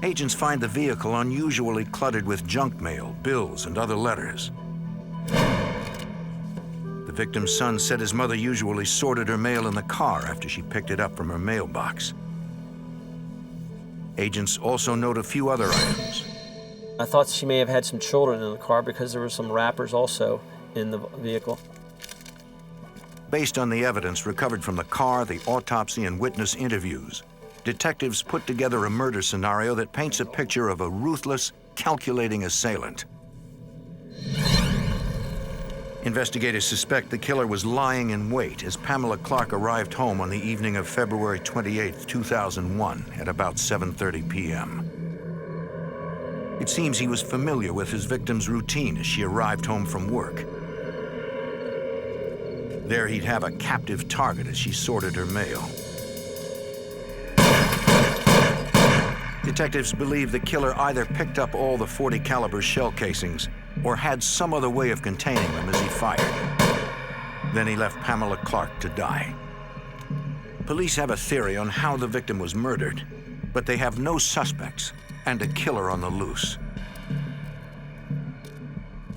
Agents find the vehicle unusually cluttered with junk mail, bills, and other letters. The victim's son said his mother usually sorted her mail in the car after she picked it up from her mailbox. Agents also note a few other items. I thought she may have had some children in the car because there were some wrappers also in the vehicle. Based on the evidence recovered from the car, the autopsy, and witness interviews, detectives put together a murder scenario that paints a picture of a ruthless, calculating assailant. Investigators suspect the killer was lying in wait as Pamela Clark arrived home on the evening of February 28, 2001 at about 7:30 p.m. It seems he was familiar with his victim's routine as she arrived home from work. There he'd have a captive target as she sorted her mail. Detectives believe the killer either picked up all the .40 caliber shell casings or had some other way of containing them as he fired. Then he left Pamela Clark to die. Police have a theory on how the victim was murdered, but they have no suspects and a killer on the loose.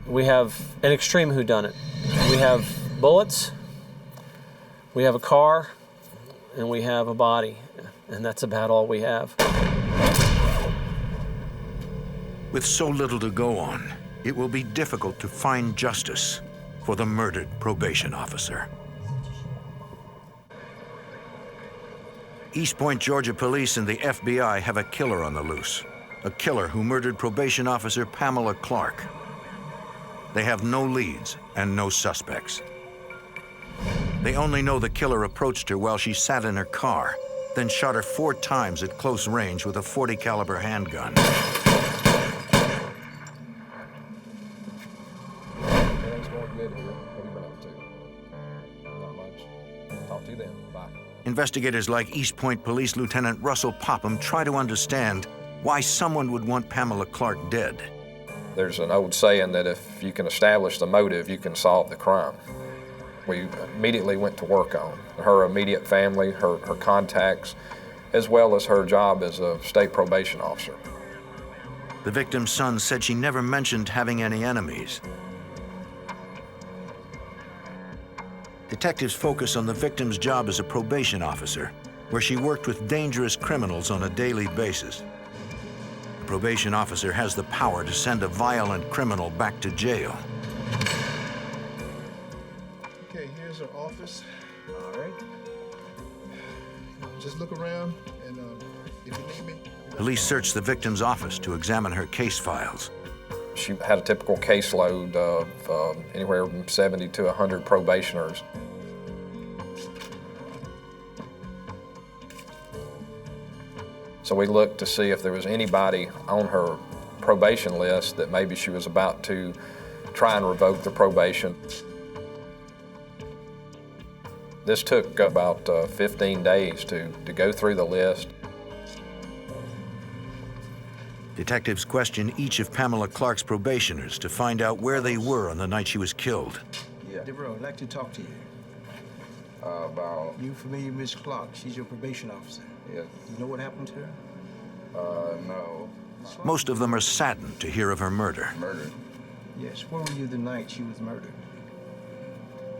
We have an extreme whodunit. We have bullets, we have a car, and we have a body, and that's about all we have. With so little to go on, it will be difficult to find justice for the murdered probation officer. East Point, Georgia police and the FBI have a killer on the loose, a killer who murdered probation officer Pamela Clark. They have no leads and no suspects. They only know the killer approached her while she sat in her car, then shot her 4 times at close range with a .40 caliber handgun. Investigators like East Point Police Lieutenant Russell Popham try to understand why someone would want Pamela Clark dead. There's an old saying that if you can establish the motive, you can solve the crime. We immediately went to work on her immediate family, her contacts, as well as her job as a state probation officer. The victim's son said she never mentioned having any enemies. Detectives focus on the victim's job as a probation officer, where she worked with dangerous criminals on a daily basis. The probation officer has the power to send a violent criminal back to jail. Okay, here's our office. All right. Just look around, and if you need me. Police search the victim's office to examine her case files. She had a typical caseload of anywhere from 70 to 100 probationers. So we looked to see if there was anybody on her probation list that maybe she was about to try and revoke the probation. This took about 15 days to go through the list. Detectives question each of Pamela Clark's probationers to find out where they were on the night she was killed. Yeah. Devereaux, I'd like to talk to you. About... You familiar with Miss Clark? She's your probation officer. Yes. You know what happened to her? No. Most of them are saddened to hear of her murder. Murdered? Yes. Where were you the night she was murdered?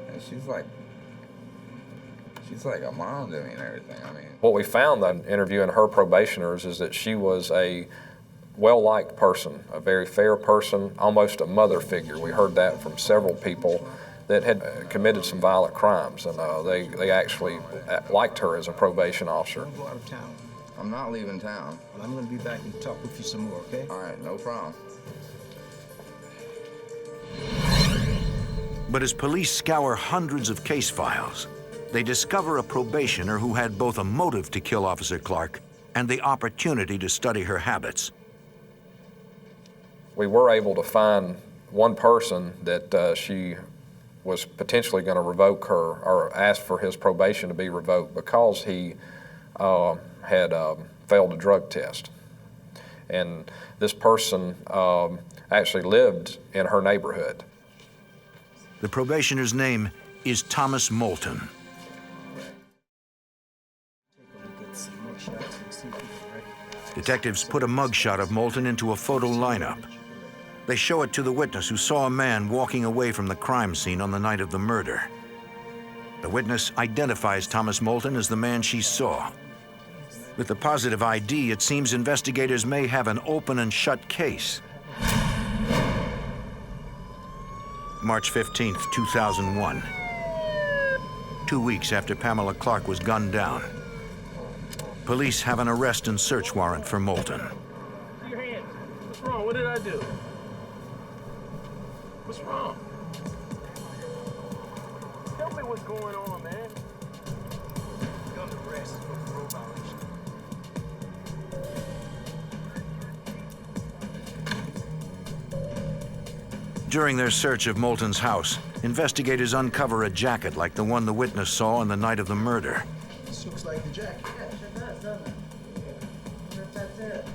And she's like a mom to me and everything. I mean... What we found in interviewing her probationers is that she was a well-liked person, a very fair person, almost a mother figure. We heard that from several people that had committed some violent crimes, and they actually liked her as a probation officer. Don't go out of town. I'm not leaving town. Well, I'm going to be back and talk with you some more, okay? All right, no problem. But as police scour hundreds of case files, they discover a probationer who had both a motive to kill Officer Clark and the opportunity to study her habits. We were able to find one person that she was potentially going to revoke her or ask for his probation to be revoked because he had failed a drug test. And this person actually lived in her neighborhood. The probationer's name is Thomas Moulton. Detectives put a mugshot of Moulton into a photo lineup. They show it to the witness who saw a man walking away from the crime scene on the night of the murder. The witness identifies Thomas Moulton as the man she saw. With the positive ID, it seems investigators may have an open and shut case. March 15th, 2001. 2 weeks after Pamela Clark was gunned down. Police have an arrest and search warrant for Moulton. Your hands. What's wrong? What did I do? What's wrong? Tell me what's going on, man. You're under arrest for parole violation. During their search of Moulton's house, investigators uncover a jacket like the one the witness saw on the night of the murder. This looks like the jacket. Yeah, it sure does, doesn't it? That's it.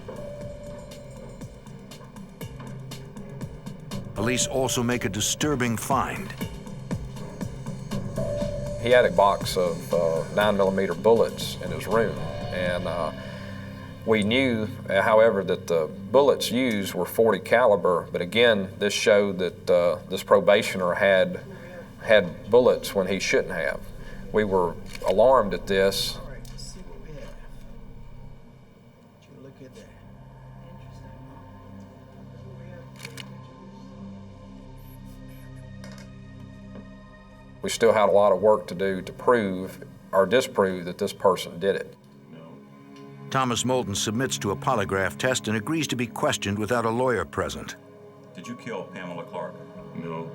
Police also make a disturbing find. He had a box of 9mm bullets in his room, and we knew, however, that the bullets used were .40 caliber, but again, this showed that this probationer had bullets when he shouldn't have. We were alarmed at this. All right, let's see what we have. Would you look at that? We still had a lot of work to do to prove or disprove that this person did it. Thomas Moulton submits to a polygraph test and agrees to be questioned without a lawyer present. Did you kill Pamela Clark? No.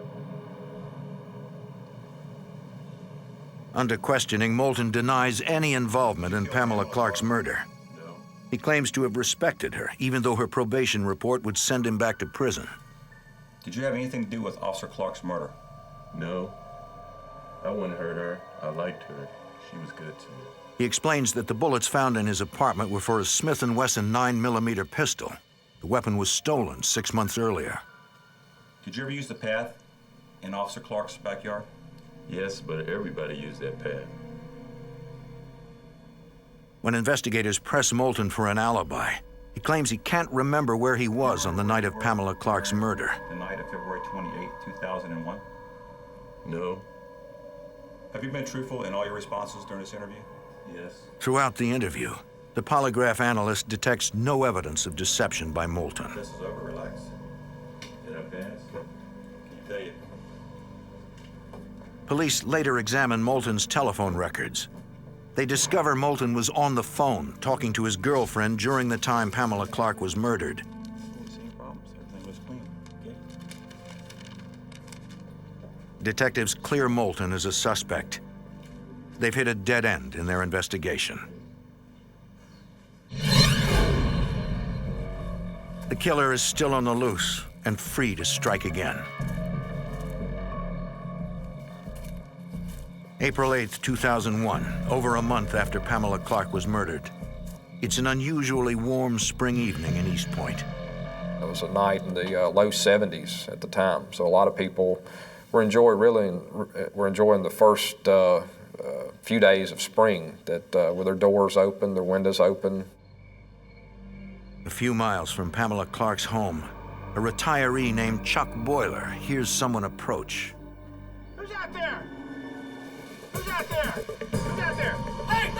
Under questioning, Moulton denies any involvement in Pamela Clark's murder. He claims to have respected her, even though her probation report would send him back to prison. Did you have anything to do with Officer Clark's murder? No. I wouldn't hurt her. I liked her. She was good to me. He explains that the bullets found in his apartment were for a Smith & Wesson 9mm pistol. The weapon was stolen 6 months earlier. Did you ever use the path in Officer Clark's backyard? Yes, but everybody used that path. When investigators press Moulton for an alibi, he claims he can't remember where he was on the night of Pamela Clark's murder. The night of February 28, 2001? No. Have you been truthful in all your responses during this interview? Yes. Throughout the interview, the polygraph analyst detects no evidence of deception by Moulton. This is over, relax. Did I pass? Can you tell you? Police later examine Moulton's telephone records. They discover Moulton was on the phone talking to his girlfriend during the time Pamela Clark was murdered. Any problems? Everything was clean. Okay? Detectives clear Moulton as a suspect. They've hit a dead end in their investigation. The killer is still on the loose and free to strike again. April 8th, 2001, over a month after Pamela Clark was murdered. It's an unusually warm spring evening in East Point. It was a night in the low 70s at the time, so a lot of people were enjoying the first a few days of spring that with their doors open, their windows open. A few miles from Pamela Clark's home, a retiree named Chuck Boiler hears someone approach. Who's out there? Who's out there? Who's out there? Hey!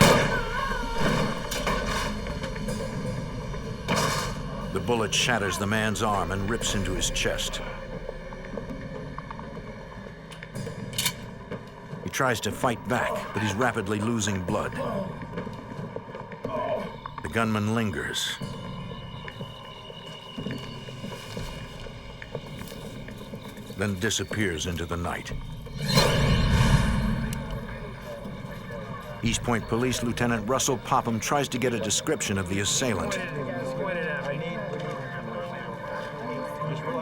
The bullet shatters the man's arm and rips into his chest. He tries to fight back, but he's rapidly losing blood. The gunman lingers. Then disappears into the night. East Point Police Lieutenant Russell Popham tries to get a description of the assailant.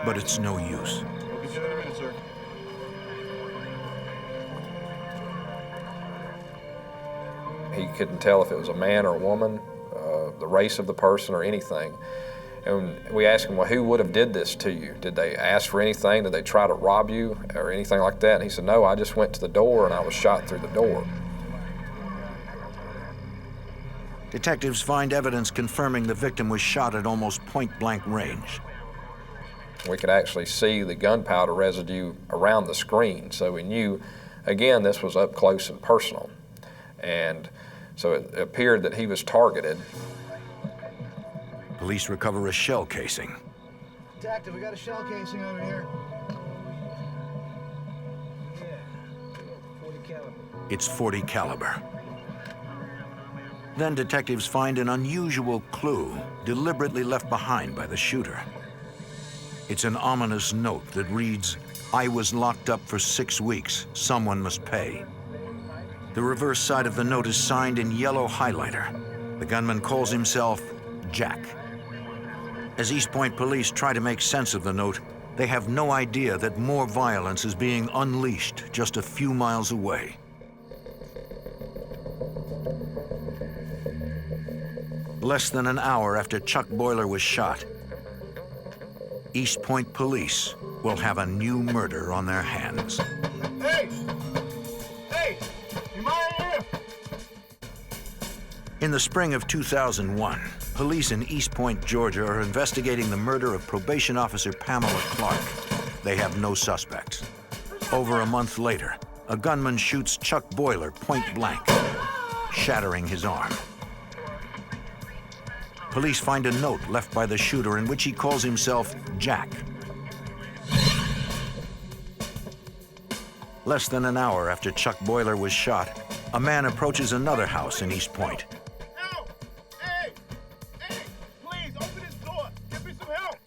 But it's no use. He couldn't tell if it was a man or a woman, the race of the person or anything. And we asked him, well, who would have did this to you? Did they ask for anything? Did they try to rob you or anything like that? And he said, no, I just went to the door and I was shot through the door. Detectives find evidence confirming the victim was shot at almost point-blank range. We could actually see the gunpowder residue around the screen, so we knew, again, this was up close and personal. And so it appeared that he was targeted. Police recover a shell casing. Detective, we got a shell casing over here. Yeah, 40 caliber. It's .40 caliber. Then detectives find an unusual clue deliberately left behind by the shooter. It's an ominous note that reads, "I was locked up for 6 weeks. Someone must pay." The reverse side of the note is signed in yellow highlighter. The gunman calls himself Jack. As East Point police try to make sense of the note, they have no idea that more violence is being unleashed just a few miles away. Less than an hour after Chuck Boiler was shot, East Point police will have a new murder on their hands. Hey! Hey! You mind here? In the spring of 2001, police in East Point, Georgia are investigating the murder of probation officer Pamela Clark. They have no suspects. Over a month later, a gunman shoots Chuck Boiler point blank, shattering his arm. Police find a note left by the shooter in which he calls himself Jack. Less than an hour after Chuck Boiler was shot, a man approaches another house in East Point. Help! Hey! Hey! Please, open this door! Give me some help!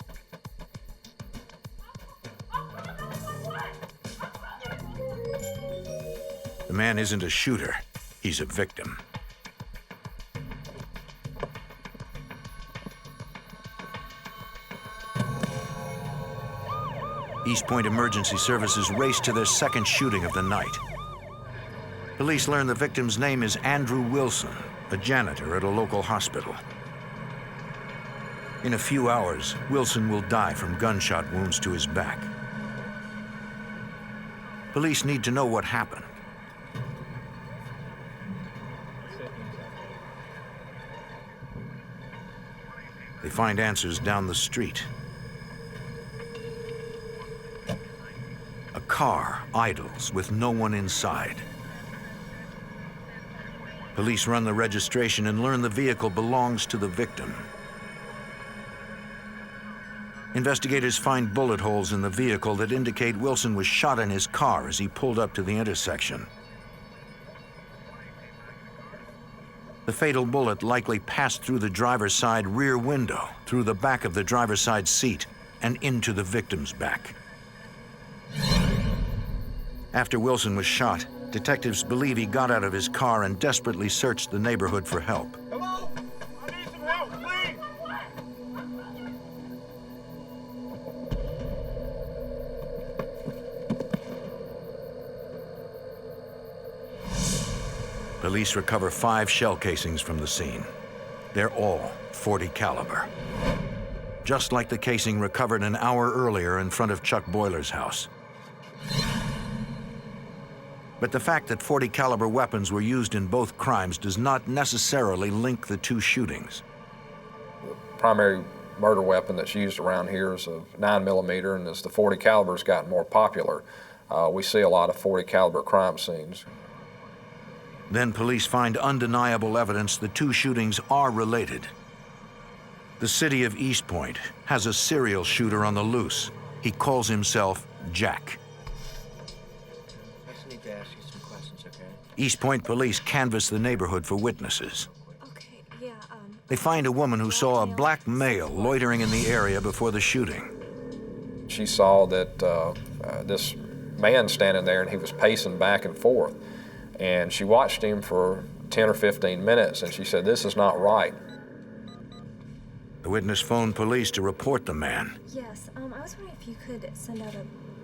The man isn't a shooter, he's a victim. East Point Emergency Services race to their second shooting of the night. Police learn the victim's name is Andrew Wilson, a janitor at a local hospital. In a few hours, Wilson will die from gunshot wounds to his back. Police need to know what happened. They find answers down the street. A car idles with no one inside. Police run the registration and learn the vehicle belongs to the victim. Investigators find bullet holes in the vehicle that indicate Wilson was shot in his car as he pulled up to the intersection. The fatal bullet likely passed through the driver's side rear window, through the back of the driver's side seat, and into the victim's back. After Wilson was shot, detectives believe he got out of his car and desperately searched the neighborhood for help. Hello? I need some help, please! Police recover 5 shell casings from the scene. They're all .40 caliber. Just like the casing recovered an hour earlier in front of Chuck Boiler's house. But the fact that .40 caliber weapons were used in both crimes does not necessarily link the two shootings. The primary murder weapon that's used around here is a 9mm, and as the .40 caliber's gotten more popular, we see a lot of .40 caliber crime scenes. Then police find undeniable evidence the two shootings are related. The city of East Point has a serial shooter on the loose. He calls himself Jack. I just need to ask you some questions, okay? East Point police canvass the neighborhood for witnesses. Okay, yeah, They find a woman who saw a black male loitering in the area before the shooting. She saw that this man standing there, and he was pacing back and forth. And she watched him for 10 or 15 minutes, and she said, "This is not right." The witness phoned police to report the man. Yes, I was wondering if you could send out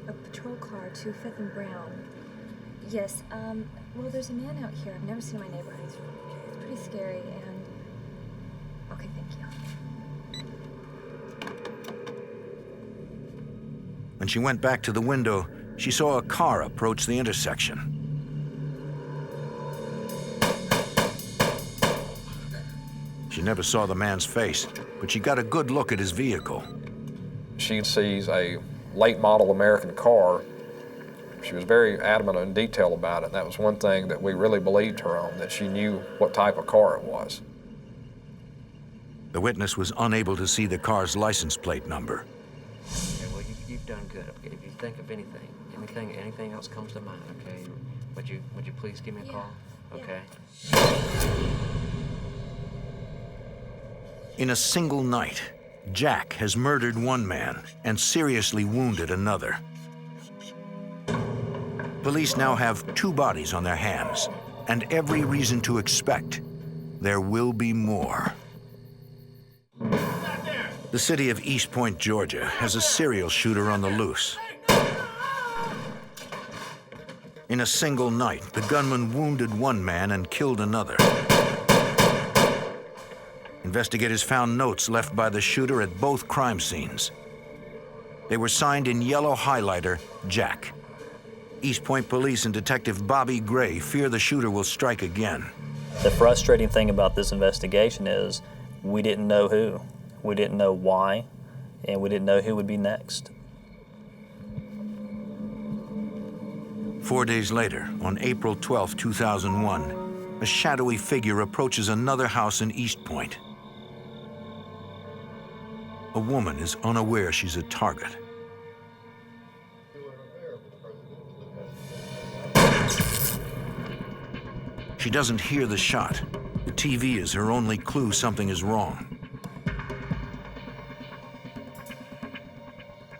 a patrol car to 5th and Brown. Yes, well, there's a man out here. I've never seen in my neighborhood. It's pretty scary, and... Okay, thank you. When she went back to the window, she saw a car approach the intersection. She never saw the man's face, but she got a good look at his vehicle. She sees a late model American car. She was very adamant in detail about it, and that was one thing that we really believed her on, that she knew what type of car it was. The witness was unable to see the car's license plate number. Okay, well, you've done good, okay? If you think of anything else comes to mind, okay? Would you please give me a call? Okay? In a single night, Jack has murdered one man and seriously wounded another. Police now have two bodies on their hands, and every reason to expect there will be more. The city of East Point, Georgia, has a serial shooter on the loose. In a single night, the gunman wounded one man and killed another. Investigators found notes left by the shooter at both crime scenes. They were signed in yellow highlighter, Jack. East Point Police and Detective Bobby Gray fear the shooter will strike again. The frustrating thing about this investigation is we didn't know who, we didn't know why, and we didn't know who would be next. 4 days later, on April 12, 2001, a shadowy figure approaches another house in East Point. A woman is unaware she's a target. She doesn't hear the shot. The TV is her only clue something is wrong.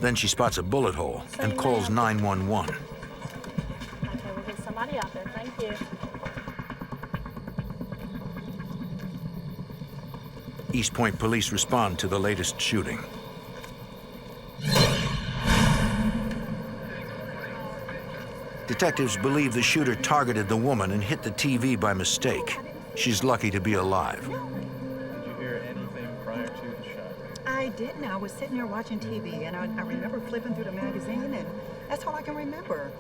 Then she spots a bullet hole and calls 911. Okay, we'll get somebody out there. Thank you. East Point police respond to the latest shooting. Detectives believe the shooter targeted the woman and hit the TV by mistake. She's lucky to be alive. Did you hear anything prior to the shot? I didn't. I was sitting there watching TV, and I remember flipping through the magazine, and that's all I can remember.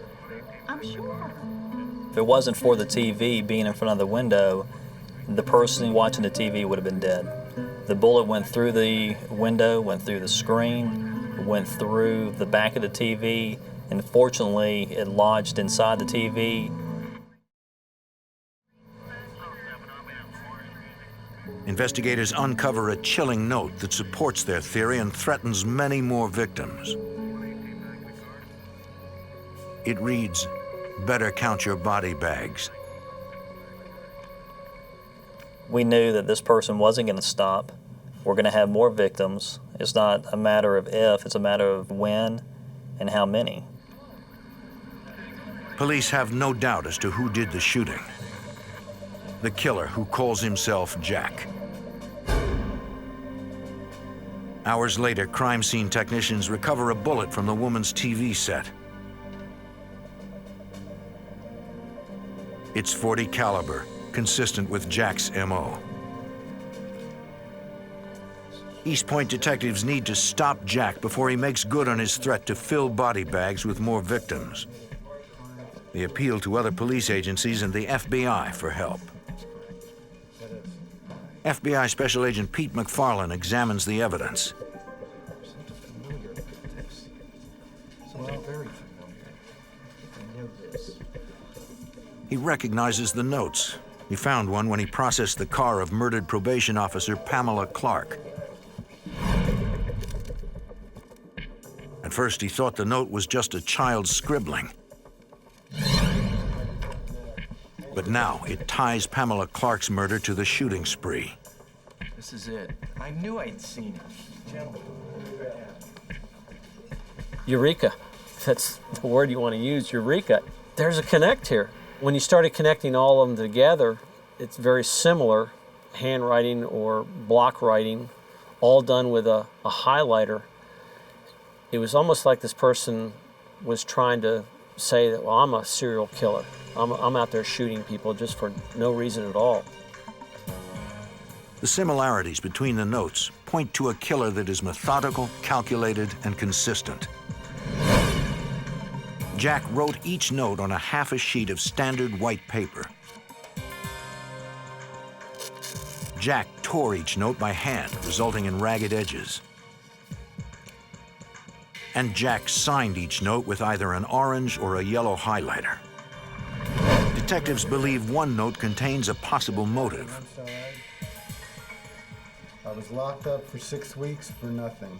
I'm sure. If it wasn't for the TV being in front of the window, the person watching the TV would have been dead. The bullet went through the window, went through the screen, went through the back of the TV, and fortunately, it lodged inside the TV. Investigators uncover a chilling note that supports their theory and threatens many more victims. It reads, "Better count your body bags." We knew that this person wasn't going to stop. We're going to have more victims. It's not a matter of if, it's a matter of when and how many. Police have no doubt as to who did the shooting. The killer, who calls himself Jack. Hours later, crime scene technicians recover a bullet from the woman's TV set. It's .40 caliber, consistent with Jack's MO. East Point detectives need to stop Jack before he makes good on his threat to fill body bags with more victims. They appeal to other police agencies and the FBI for help. FBI Special Agent Pete McFarlane examines the evidence. Something very familiar. I know this. He recognizes the notes. He found one when he processed the car of murdered probation officer Pamela Clark. At first, he thought the note was just a child's scribbling. But now it ties Pamela Clark's murder to the shooting spree. This is it. I knew I'd seen it. Gentlemen. Eureka. That's the word you want to use, eureka. There's a connect here. When you started connecting all of them together, it's very similar, handwriting or block writing, all done with a highlighter. It was almost like this person was trying to say that, well, I'm a serial killer. I'm out there shooting people just for no reason at all. The similarities between the notes point to a killer that is methodical, calculated, and consistent. Jack wrote each note on a half a sheet of standard white paper. Jack tore each note by hand, resulting in ragged edges. And Jack signed each note with either an orange or a yellow highlighter. Detectives believe one note contains a possible motive. I was locked up for 6 weeks for nothing.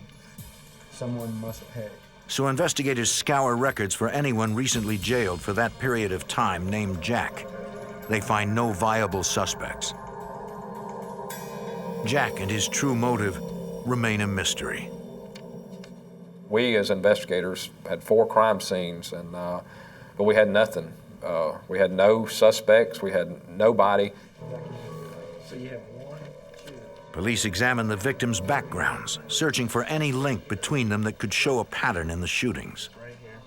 Someone must pay. So investigators scour records for anyone recently jailed for that period of time named Jack. They find no viable suspects. Jack and his true motive remain a mystery. We as investigators had 4 crime scenes, but we had nothing. We had no suspects, we had nobody. So you have 1, 2. Police examine the victims' backgrounds, searching for any link between them that could show a pattern in the shootings. Right here.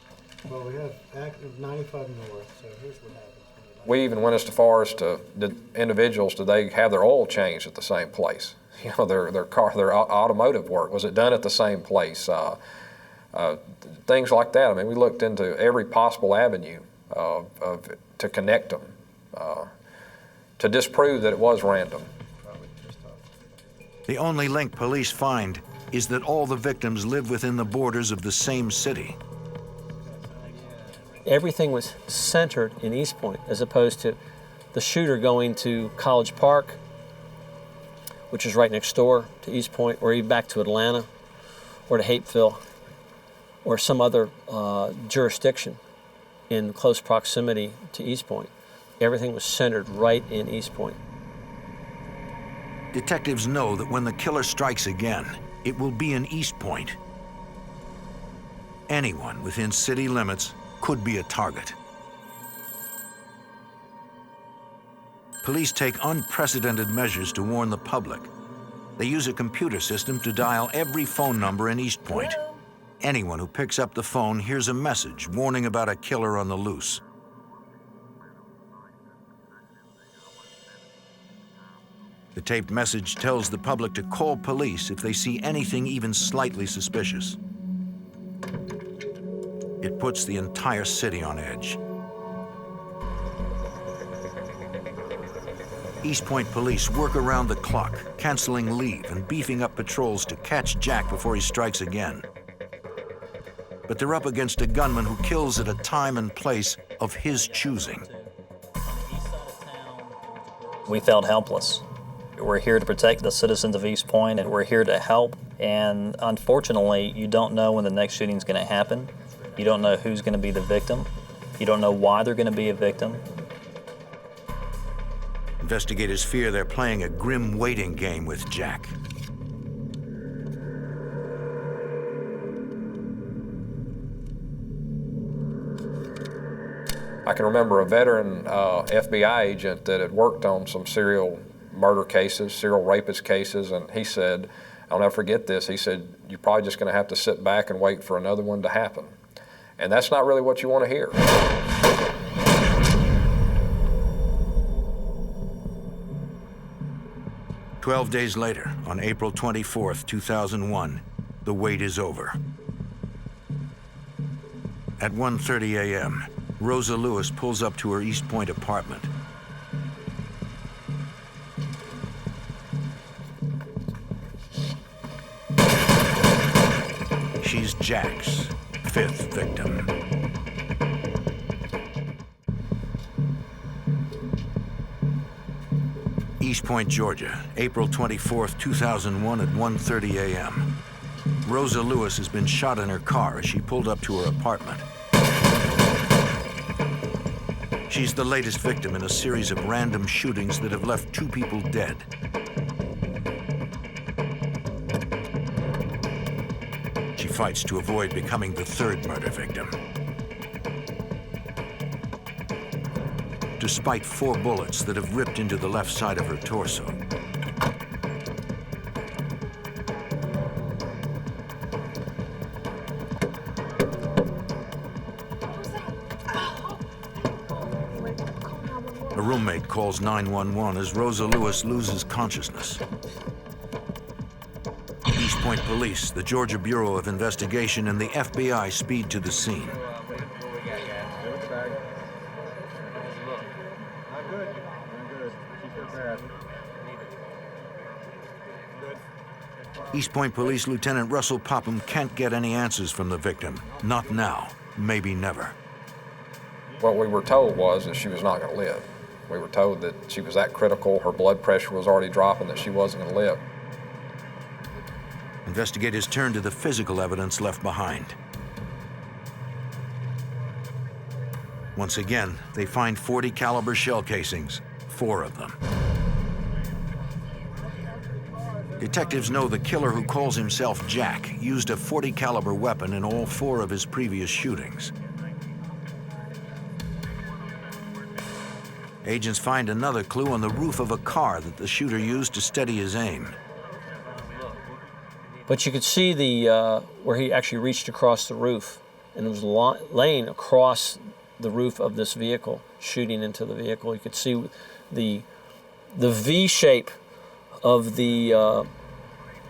Well, we have active 95 North, so here's what happens. We even went as far as to the individuals, did they have their oil changed at the same place? You know, their car, their automotive work, was it done at the same place? Things like that. I mean, we looked into every possible avenue to connect them, to disprove that it was random. The only link police find is that all the victims live within the borders of the same city. Everything was centered in East Point, as opposed to the shooter going to College Park, which is right next door to East Point, or even back to Atlanta, or to Hapeville, or some other jurisdiction in close proximity to East Point. Everything was centered right in East Point. Detectives know that when the killer strikes again, it will be in East Point. Anyone within city limits could be a target. Police take unprecedented measures to warn the public. They use a computer system to dial every phone number in East Point. Anyone who picks up the phone hears a message warning about a killer on the loose. The taped message tells the public to call police if they see anything even slightly suspicious. It puts the entire city on edge. East Point police work around the clock, canceling leave and beefing up patrols to catch Jack before he strikes again. But they're up against a gunman who kills at a time and place of his choosing. We felt helpless. We're here to protect the citizens of East Point, and we're here to help. And unfortunately, you don't know when the next shooting is going to happen. You don't know who's going to be the victim. You don't know why they're going to be a victim. Investigators fear they're playing a grim waiting game with Jack. I can remember a veteran FBI agent that had worked on some serial murder cases, serial rapist cases, and he said, I'll never forget this, he said, you're probably just going to have to sit back and wait for another one to happen. And that's not really what you want to hear. "12 days later, on April 24th, 2001, the wait is over. At 1:30 a.m., Rosa Lewis pulls up to her East Point apartment. She's Jack's fifth victim. East Point, Georgia, April 24th, 2001 at 1:30 a.m. Rosa Lewis has been shot in her car as she pulled up to her apartment. She's the latest victim in a series of random shootings that have left 2 people dead. She fights to avoid becoming the 3rd murder victim. Despite 4 bullets that have ripped into the left side of her torso. A roommate calls 911 as Rosa Lewis loses consciousness. East Point Police, the Georgia Bureau of Investigation, and the FBI speed to the scene. East Point Police Lieutenant Russell Popham can't get any answers from the victim. Not now, maybe never. What we were told was that she was not going to live. We were told that she was that critical, her blood pressure was already dropping, that she wasn't going to live. Investigators turn to the physical evidence left behind. Once again, they find .40 caliber shell casings, 4 of them. Detectives know the killer, who calls himself Jack, used a .40 caliber weapon in all 4 of his previous shootings. Agents find another clue on the roof of a car that the shooter used to steady his aim. But you could see where he actually reached across the roof and was laying across the roof of this vehicle, shooting into the vehicle. You could see the V shape of the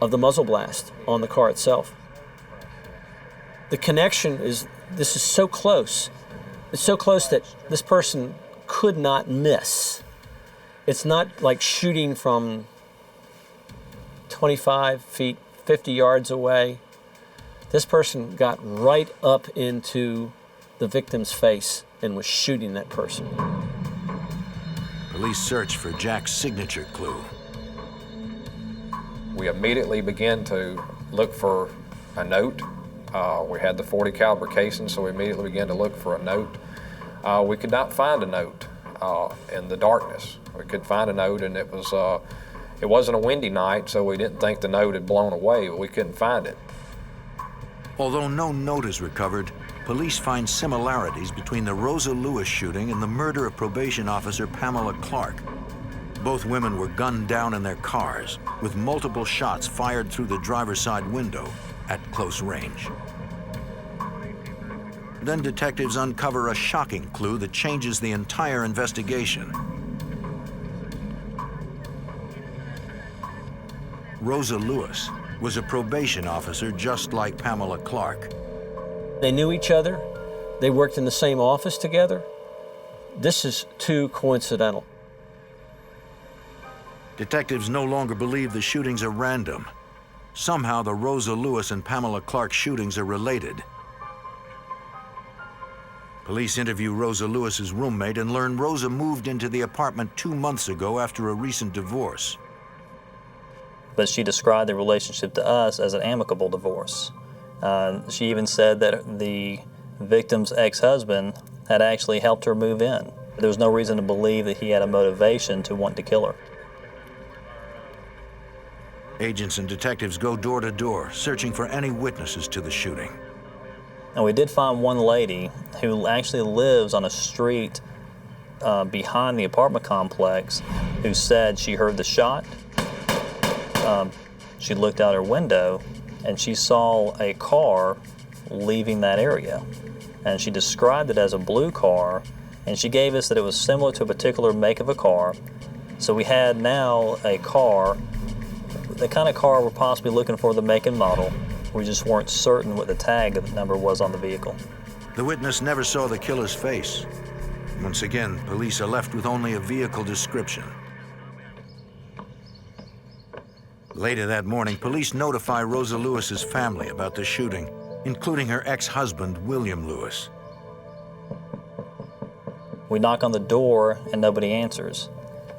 muzzle blast on the car itself. The connection is, this is so close. It's so close that this person could not miss. It's not like shooting from 25 feet, 50 yards away. This person got right up into the victim's face and was shooting that person. Police search for Jack's signature clue. We immediately began to look for a note. We had the .40 caliber casing, so we immediately began to look for a note. We could not find a note in the darkness. We could find a note, and it wasn't a windy night, so we didn't think the note had blown away, but we couldn't find it. Although no note is recovered, police find similarities between the Rosa Lewis shooting and the murder of probation officer Pamela Clark. Both women were gunned down in their cars, with multiple shots fired through the driver's side window at close range. Then detectives uncover a shocking clue that changes the entire investigation. Rosa Lewis was a probation officer just like Pamela Clark. They knew each other. They worked in the same office together. This is too coincidental. Detectives no longer believe the shootings are random. Somehow the Rosa Lewis and Pamela Clark shootings are related. Police interview Rosa Lewis's roommate and learn Rosa moved into the apartment 2 months ago after a recent divorce. But she described the relationship to us as an amicable divorce. She even said that the victim's ex-husband had actually helped her move in. There was no reason to believe that he had a motivation to want to kill her. Agents and detectives go door to door, searching for any witnesses to the shooting. And we did find one lady who actually lives on a street behind the apartment complex who said she heard the shot. She looked out her window and she saw a car leaving that area. And she described it as a blue car, and she gave us that it was similar to a particular make of a car. So we had now a car, the kind of car we're possibly looking for, the make and model. We just weren't certain what the tag number was on the vehicle. The witness never saw the killer's face. Once again, police are left with only a vehicle description. Later that morning, police notify Rosa Lewis's family about the shooting, including her ex-husband, William Lewis. We knock on the door and nobody answers.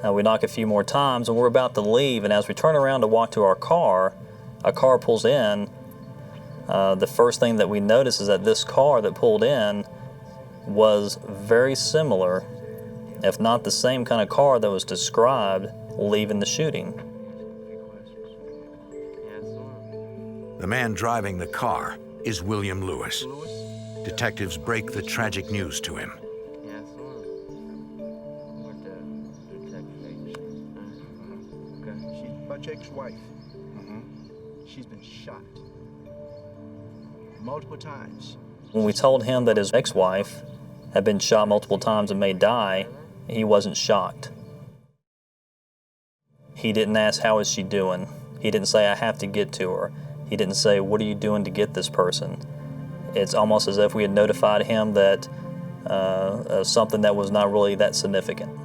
We knock a few more times and we're about to leave, and as we turn around to walk to our car, a car pulls in. The first thing that we notice is that this car that pulled in was very similar, if not the same kind of car that was described leaving the shooting. The man driving the car is William Lewis. Detectives break the tragic news to him. She's Butchick's wife. She's been shot multiple times. When we told him that his ex-wife had been shot multiple times and may die, he wasn't shocked. He didn't ask, how is she doing? He didn't say, I have to get to her. He didn't say, what are you doing to get this person? It's almost as if we had notified him that something that was not really that significant.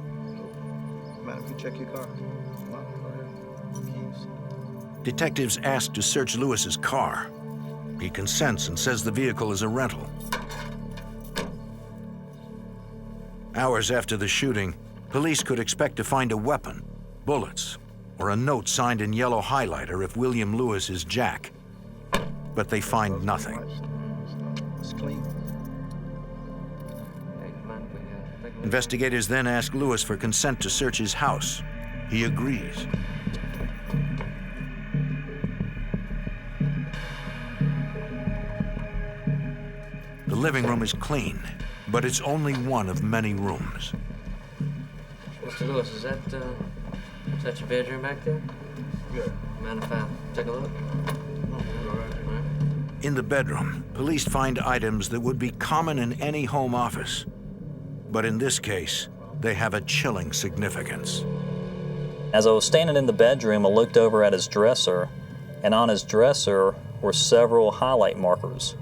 Mind if we check your car? Detectives ask to search Lewis's car. He consents and says the vehicle is a rental. Hours after the shooting, police could expect to find a weapon, bullets, or a note signed in yellow highlighter if William Lewis is Jack. But they find nothing. It's clean. Investigators then ask Lewis for consent to search his house. He agrees. The living room is clean, but it's only one of many rooms. Mr. Lewis, is that your bedroom back there? Yeah. Mind if I take a look? In the bedroom, police find items that would be common in any home office. But in this case, they have a chilling significance. As I was standing in the bedroom, I looked over at his dresser, and on his dresser were several highlight markers.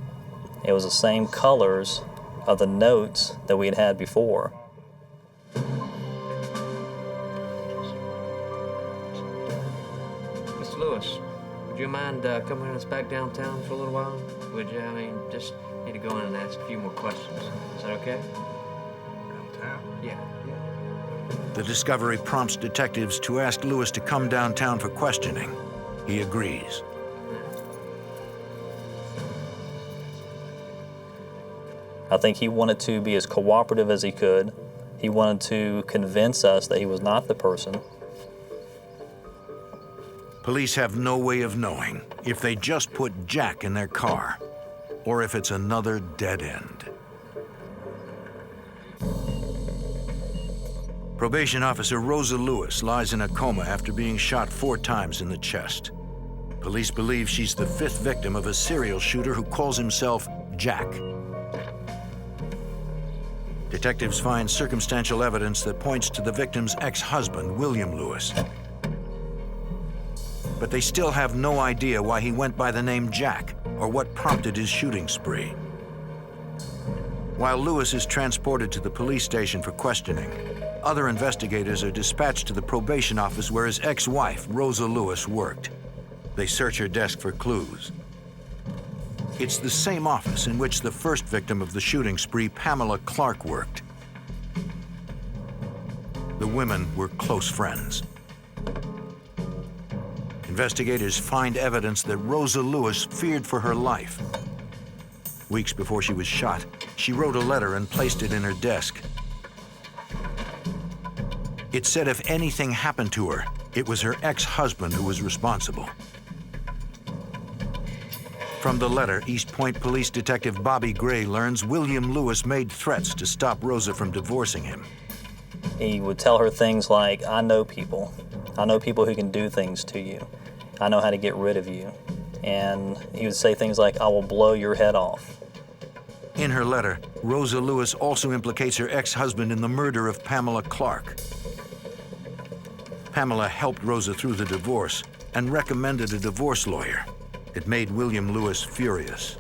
It was the same colors of the notes that we had had before. Mr. Lewis, would you mind coming with us back downtown for a little while? Would you? I mean, just need to go in and ask a few more questions. Is that okay? Downtown? Yeah. The discovery prompts detectives to ask Lewis to come downtown for questioning. He agrees. I think he wanted to be as cooperative as he could. He wanted to convince us that he was not the person. Police have no way of knowing if they just put Jack in their car or if it's another dead end. Probation officer Rosa Lewis lies in a coma after being shot 4 times in the chest. Police believe she's the 5th victim of a serial shooter who calls himself Jack. Detectives find circumstantial evidence that points to the victim's ex-husband, William Lewis. But they still have no idea why he went by the name Jack or what prompted his shooting spree. While Lewis is transported to the police station for questioning, other investigators are dispatched to the probation office where his ex-wife, Rosa Lewis, worked. They search her desk for clues. It's the same office in which the first victim of the shooting spree, Pamela Clark, worked. The women were close friends. Investigators find evidence that Rosa Lewis feared for her life. Weeks before she was shot, she wrote a letter and placed it in her desk. It said if anything happened to her, it was her ex-husband who was responsible. From the letter, East Point Police Detective Bobby Gray learns William Lewis made threats to stop Rosa from divorcing him. He would tell her things like, I know people. I know people who can do things to you. I know how to get rid of you. And he would say things like, I will blow your head off. In her letter, Rosa Lewis also implicates her ex-husband in the murder of Pamela Clark. Pamela helped Rosa through the divorce and recommended a divorce lawyer. It made William Lewis furious.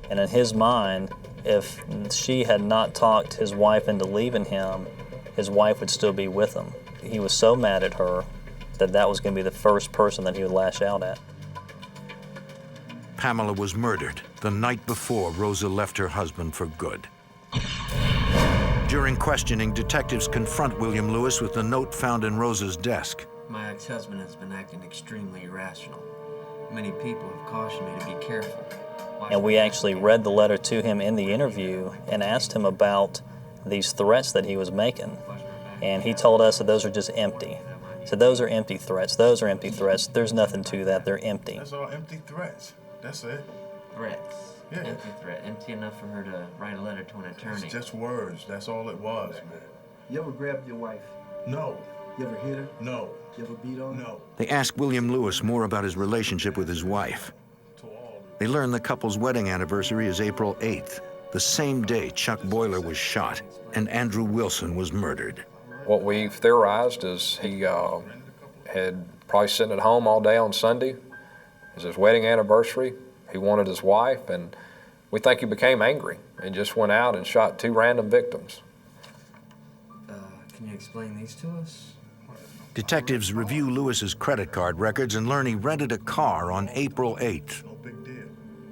And in his mind, if she had not talked his wife into leaving him, his wife would still be with him. He was so mad at her that that was going to be the first person that he would lash out at. Pamela was murdered the night before Rosa left her husband for good. During questioning, detectives confront William Lewis with the note found in Rosa's desk. My ex-husband has been acting extremely irrational. Many people have cautioned me to be careful. And we actually read the letter to him in the interview and asked him about these threats that he was making. And he told us that those are just empty. So those are empty threats. Those are empty threats. There's nothing to that. They're empty. That's all empty threats. That's it. Threats. Yeah. Empty threat. Empty enough for her to write a letter to an attorney. It's just words. That's all it was, man. You ever grabbed your wife? No. You ever hit her? No. You ever beat on her? No. They ask William Lewis more about his relationship with his wife. They learn the couple's wedding anniversary is April 8th, the same day Chuck Boiler was shot and Andrew Wilson was murdered. What we've theorized is he had probably sitting at home all day on Sunday. It was his wedding anniversary. He wanted his wife, and we think he became angry and just went out and shot 2 random victims. Can you explain these to us? Detectives review Lewis's credit card records and learn he rented a car on April 8th. No big deal.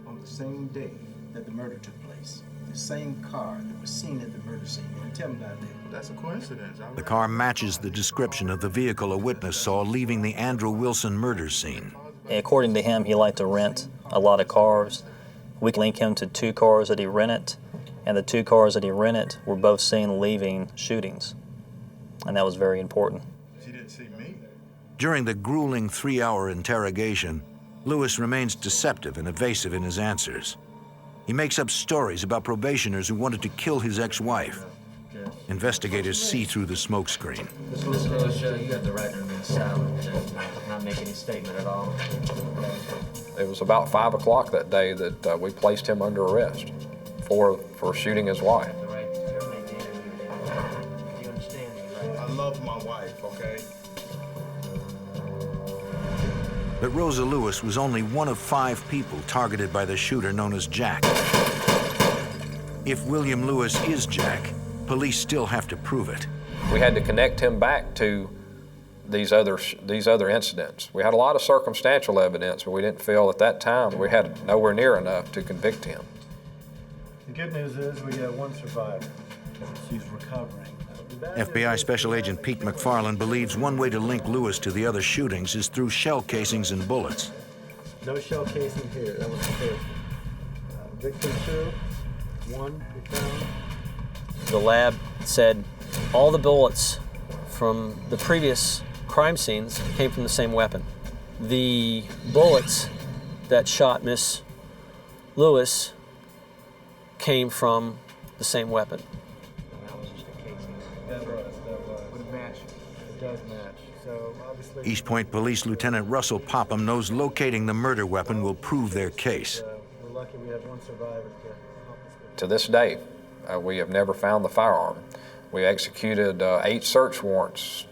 On the same day that the murder took place, the same car that was seen at the murder scene. And tell me about that. That's a coincidence. The car matches the description of the vehicle a witness saw leaving the Andrew Wilson murder scene. According to him, he liked to rent a lot of cars. We link him to 2 cars that he rented, and the 2 cars that he rented were both seen leaving shootings. And that was very important. She didn't see me. During the grueling 3-hour interrogation, Lewis remains deceptive and evasive in his answers. He makes up stories about probationers who wanted to kill his ex-wife. Investigators see through the smokescreen. You have the right to remain silent and not make any statement at all. It was about 5 o'clock that day that we placed him under arrest for shooting his wife. I love my wife, okay? But Rosa Lewis was only one of 5 people targeted by the shooter known as Jack. If William Lewis is Jack, police still have to prove it. We had to connect him back to these other incidents. We had a lot of circumstantial evidence, but we didn't feel at that time we had nowhere near enough to convict him. The good news is we got 1 survivor. She's recovering. FBI Special Agent Pete McFarland believes one way to link Lewis to the other shootings is through shell casings and bullets. No shell casing here. That was the first one. Victim 2, 1 we found. The lab said all the bullets from the previous crime scenes came from the same weapon. The bullets that shot Miss Lewis came from the same weapon. That would match. It does match. So obviously, East Point Police Lieutenant Russell Popham knows locating the murder weapon will prove their case. we're lucky we have 1 survivor to help us with. To this day, we have never found the firearm. We executed 8 search warrants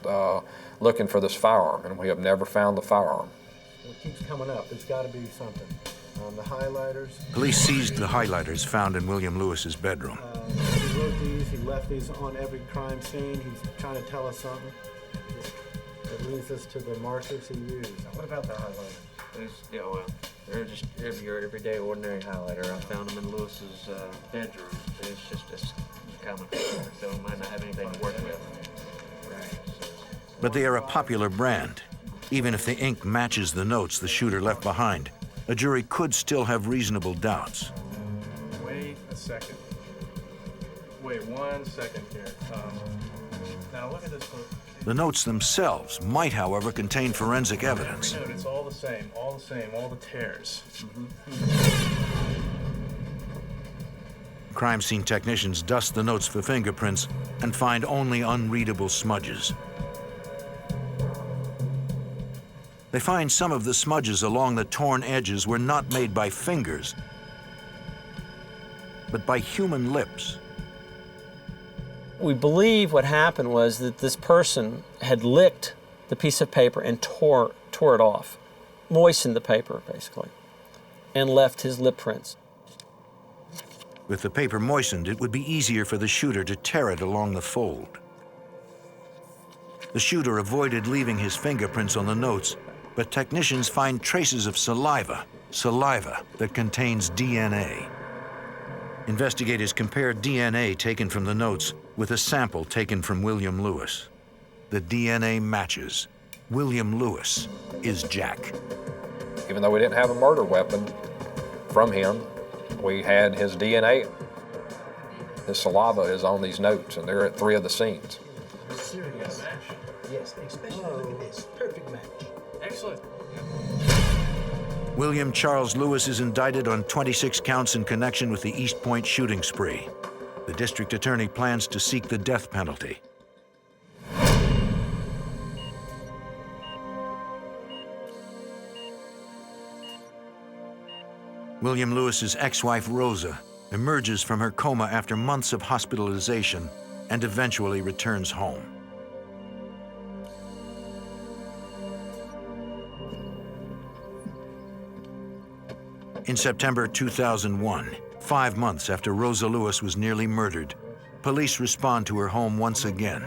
looking for this firearm, and we have never found the firearm. It keeps coming up. There's got to be something. The highlighters. Police seized the highlighters found in William Lewis's bedroom. He wrote these. He left these on every crime scene. He's trying to tell us something. That leads us to the markers he used. What about the highlighters? They're just your everyday, ordinary highlighter. I found them in Lewis's bedroom. It's just a common color, so it might not have anything to work with. Right. But they are a popular brand. Even if the ink matches the notes the shooter left behind, a jury could still have reasonable doubts. Wait a second. Wait 1 second here. Now look at this one. The notes themselves might, however, contain forensic evidence. Every note, it's all the same, all the tears. Crime scene technicians dust the notes for fingerprints and find only unreadable smudges. They find some of the smudges along the torn edges were not made by fingers, but by human lips. We believe what happened was that this person had licked the piece of paper and tore it off, moistened the paper basically, and left his lip prints. With the paper moistened, it would be easier for the shooter to tear it along the fold. The shooter avoided leaving his fingerprints on the notes, but technicians find traces of saliva that contains DNA. Investigators compared DNA taken from the notes with a sample taken from William Lewis. The DNA matches. William Lewis is Jack. Even though we didn't have a murder weapon from him, we had his DNA. His saliva is on these notes, and they're at 3 of the scenes. Serious. Yes, especially look at this. Perfect match. Excellent. William Charles Lewis is indicted on 26 counts in connection with the East Point shooting spree. The district attorney plans to seek the death penalty. William Lewis's ex-wife, Rosa, emerges from her coma after months of hospitalization and eventually returns home. In September 2001, 5 months after Rosa Lewis was nearly murdered, police respond to her home once again.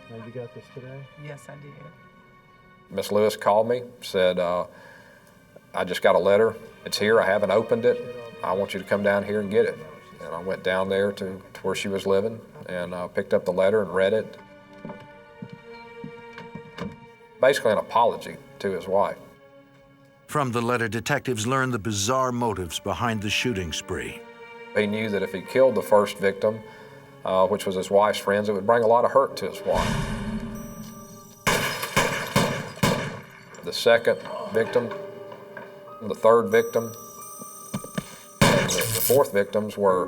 Now you got this today? Yes, I did. Miss Lewis called me, said, I just got a letter. It's here, I haven't opened it. I want you to come down here and get it. And I went down there to where she was living and picked up the letter and read it. Basically an apology to his wife. From the letter, detectives learned the bizarre motives behind the shooting spree. He knew that if he killed the first victim, which was his wife's friends, it would bring a lot of hurt to his wife. The second victim, the third victim, and the fourth victims were,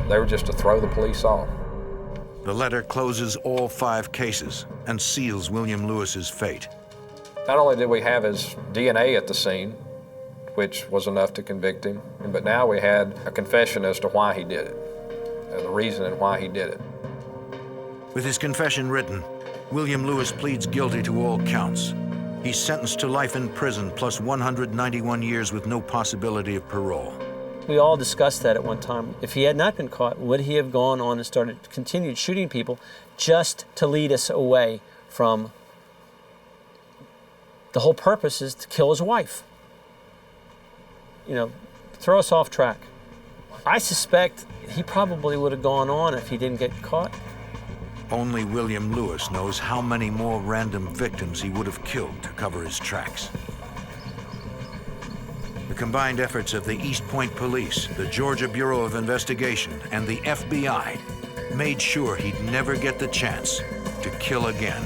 they were just to throw the police off. The letter closes all 5 cases and seals William Lewis's fate. Not only did we have his DNA at the scene, which was enough to convict him, but now we had a confession as to why he did it, and the reason and why he did it. With his confession written, William Lewis pleads guilty to all counts. He's sentenced to life in prison plus 191 years with no possibility of parole. We all discussed that at one time. If he had not been caught, would he have gone on and continued shooting people just to lead us away from the whole purpose is to kill his wife? You know, throw us off track. I suspect he probably would have gone on if he didn't get caught. Only William Lewis knows how many more random victims he would have killed to cover his tracks. The combined efforts of the East Point Police, the Georgia Bureau of Investigation, and the FBI made sure he'd never get the chance to kill again.